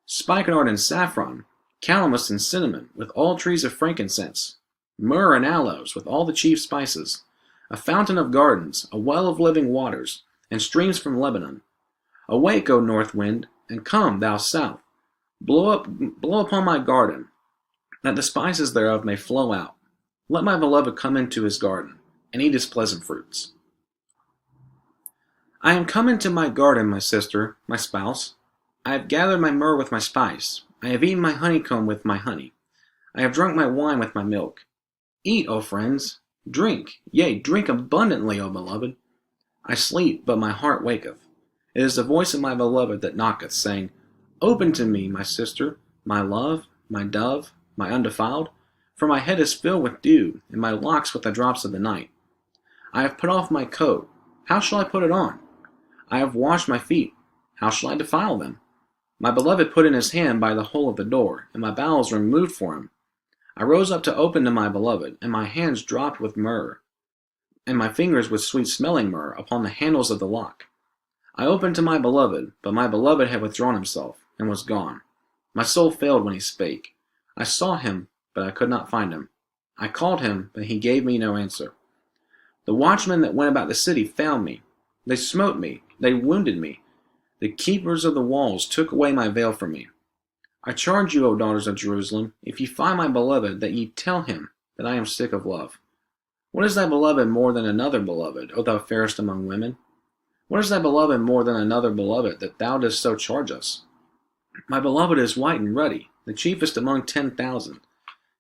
and saffron, calamus and cinnamon, with all trees of frankincense, myrrh and aloes, with all the chief spices, a fountain of gardens, a well of living waters, and streams from Lebanon. Awake, O north wind, and come, thou south. Blow upon my garden, that the spices thereof may flow out. Let my beloved come into his garden, and eat his pleasant fruits. I am come into my garden, my sister, my spouse. I have gathered my myrrh with my spice. I have eaten my honeycomb with my honey. I have drunk my wine with my milk. Eat, O friends, drink, yea, drink abundantly, O beloved. I sleep, but my heart waketh. It is the voice of my beloved that knocketh, saying, Open to me, my sister, my love, my dove, my undefiled, for my head is filled with dew, and my locks with the drops of the night. I have put off my coat. How shall I put it on? I have washed my feet. How shall I defile them? My beloved put in his hand by the hole of the door, and my bowels were removed for him. I rose up to open to my beloved, and my hands dropped with myrrh, and my fingers with sweet-smelling myrrh upon the handles of the lock. I opened to my beloved, but my beloved had withdrawn himself, and was gone. My soul failed when he spake. I saw him, but I could not find him. I called him, but he gave me no answer. The watchmen that went about the city found me. They smote me, they wounded me. The keepers of the walls took away my veil from me. I charge you, O daughters of Jerusalem, if ye find my beloved, that ye tell him that I am sick of love. What is thy beloved more than another beloved, O thou fairest among women? What is thy beloved more than another beloved, that thou dost so charge us? My beloved is white and ruddy, the chiefest among 10,000.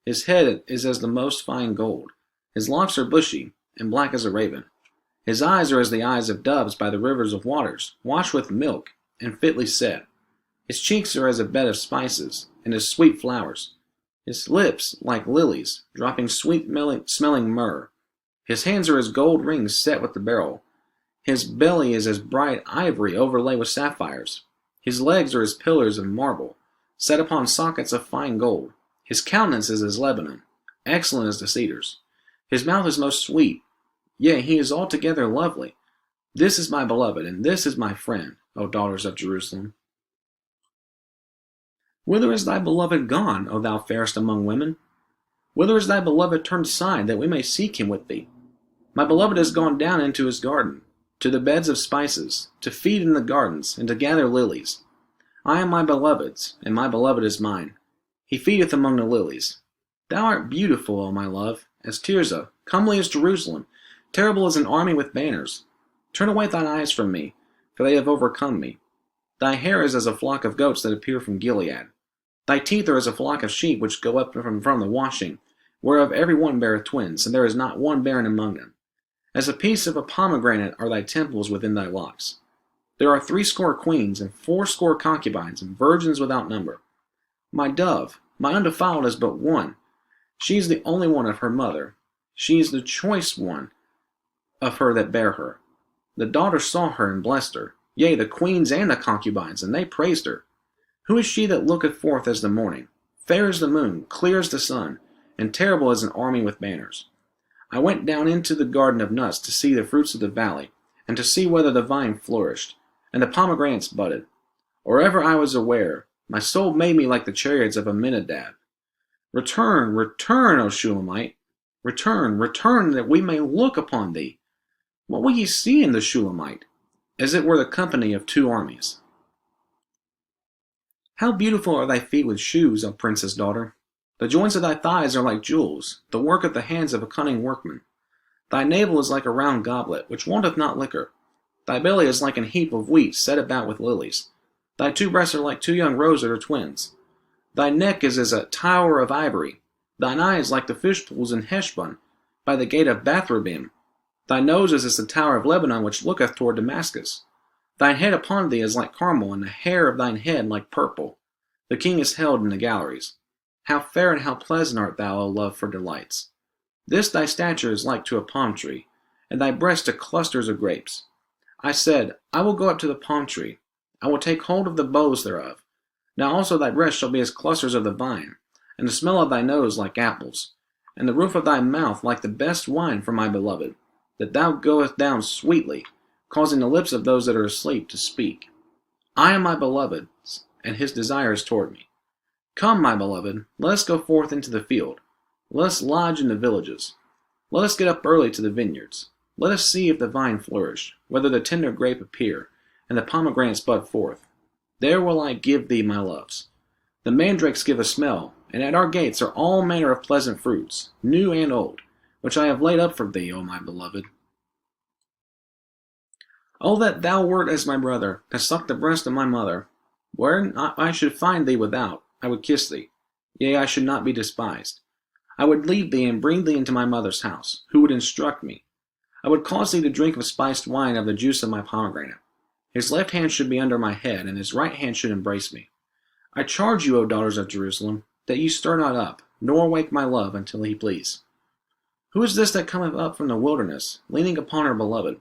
His head is as the most fine gold. His locks are bushy, and black as a raven. His eyes are as the eyes of doves by the rivers of waters, washed with milk, and fitly set. His cheeks are as a bed of spices, and as sweet flowers. His lips like lilies, dropping sweet-smelling myrrh. His hands are as gold rings set with the beryl. His belly is as bright ivory overlaid with sapphires. His legs are as pillars of marble, set upon sockets of fine gold. His countenance is as Lebanon, excellent as the cedars. His mouth is most sweet, yea, he is altogether lovely. This is my beloved, and this is my friend, O daughters of Jerusalem. Whither is thy beloved gone, O thou fairest among women? Whither is thy beloved turned aside, that we may seek him with thee? My beloved has gone down into his garden, to the beds of spices, to feed in the gardens, and to gather lilies. I am my beloved's, and my beloved is mine. He feedeth among the lilies. Thou art beautiful, O my love, as Tirzah, comely as Jerusalem, terrible as an army with banners. Turn away thine eyes from me, for they have overcome me. Thy hair is as a flock of goats that appear from Gilead. Thy teeth are as a flock of sheep which go up from the washing, whereof every one beareth twins, and there is not one barren among them. As a piece of a pomegranate are thy temples within thy locks. There are 80 queens, and 80 concubines, and virgins without number. My dove, my undefiled, is but one. She is the only one of her mother. She is the choice one of her that bare her. The daughters saw her and blessed her, yea, the queens and the concubines, and they praised her. Who is she that looketh forth as the morning, fair as the moon, clear as the sun, and terrible as an army with banners? I went down into the garden of nuts to see the fruits of the valley, and to see whether the vine flourished, and the pomegranates budded. Or ever I was aware, my soul made me like the chariots of Aminadab. Return, return, O Shulamite! Return, return, that we may look upon thee. What will ye see in the Shulamite? As it were the company of 2 armies. How beautiful are thy feet with shoes, O princess daughter! The joints of thy thighs are like jewels, the work of the hands of a cunning workman. Thy navel is like a round goblet, which wanteth not liquor. Thy belly is like an heap of wheat set about with lilies. Thy 2 breasts are like 2 young roes that are twins. Thy neck is as a tower of ivory. Thine eyes like the fish pools in Heshbon, by the gate of Bathrabim. Thy nose is as the tower of Lebanon, which looketh toward Damascus. Thine head upon thee is like Carmel, and the hair of thine head like purple. The king is held in the galleries. How fair and how pleasant art thou, O love, for delights! This thy stature is like to a palm tree, and thy breast to clusters of grapes. I said, I will go up to the palm tree. I will take hold of the boughs thereof. Now also thy breast shall be as clusters of the vine, and the smell of thy nose like apples, and the roof of thy mouth like the best wine for my beloved, that thou goest down sweetly, causing the lips of those that are asleep to speak. I am my beloved's, and his desire is toward me. Come, my beloved, let us go forth into the field. Let us lodge in the villages. Let us get up early to the vineyards. Let us see if the vine flourish, whether the tender grape appear, and the pomegranates bud forth. There will I give thee my loves. The mandrakes give a smell, and at our gates are all manner of pleasant fruits, new and old, which I have laid up for thee, O my beloved. O that thou wert as my brother, that sucked the breast of my mother. Where I should find thee without, I would kiss thee. Yea, I should not be despised. I would lead thee and bring thee into my mother's house, who would instruct me. I would cause thee to drink of spiced wine of the juice of my pomegranate. His left hand should be under my head, and his right hand should embrace me. I charge you, O daughters of Jerusalem, that ye stir not up, nor wake my love until he please. Who is this that cometh up from the wilderness, leaning upon her beloved?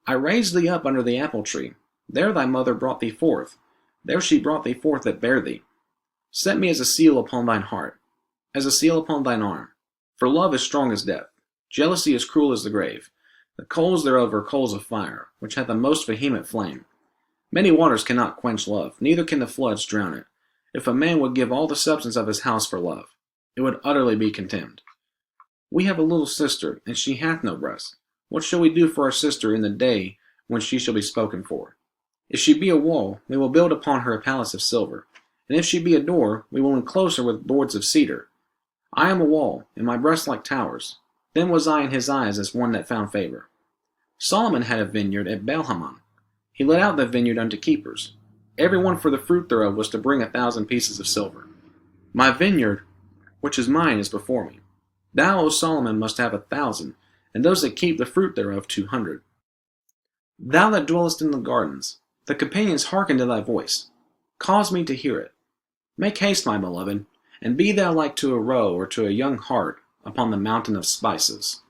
I raised thee up under the apple tree. There thy mother brought thee forth. There she brought thee forth that bare thee. Set me as a seal upon thine heart, as a seal upon thine arm. For love is strong as death. Jealousy is cruel as the grave. The coals thereof are coals of fire, which hath a most vehement flame. Many waters cannot quench love, neither can the floods drown it. If a man would give all the substance of his house for love, it would utterly be contemned. We have a little sister, and she hath no breast. What shall we do for our sister in the day when she shall be spoken for? If she be a wall, we will build upon her a palace of silver. And if she be a door, we will enclose her with boards of cedar. I am a wall, and my breasts like towers. Then was I in his eyes as one that found favor. Solomon had a vineyard at Baalhamon. He let out the vineyard unto keepers. Every one for the fruit thereof was to bring 1,000 pieces of silver. My vineyard, which is mine, is before me. Thou, O Solomon, must have 1,000, and those that keep the fruit thereof 200. Thou that dwellest in the gardens, the companions hearken to thy voice. Cause me to hear it. Make haste, my beloved, and be thou like to a roe or to a young hart upon the mountain of spices.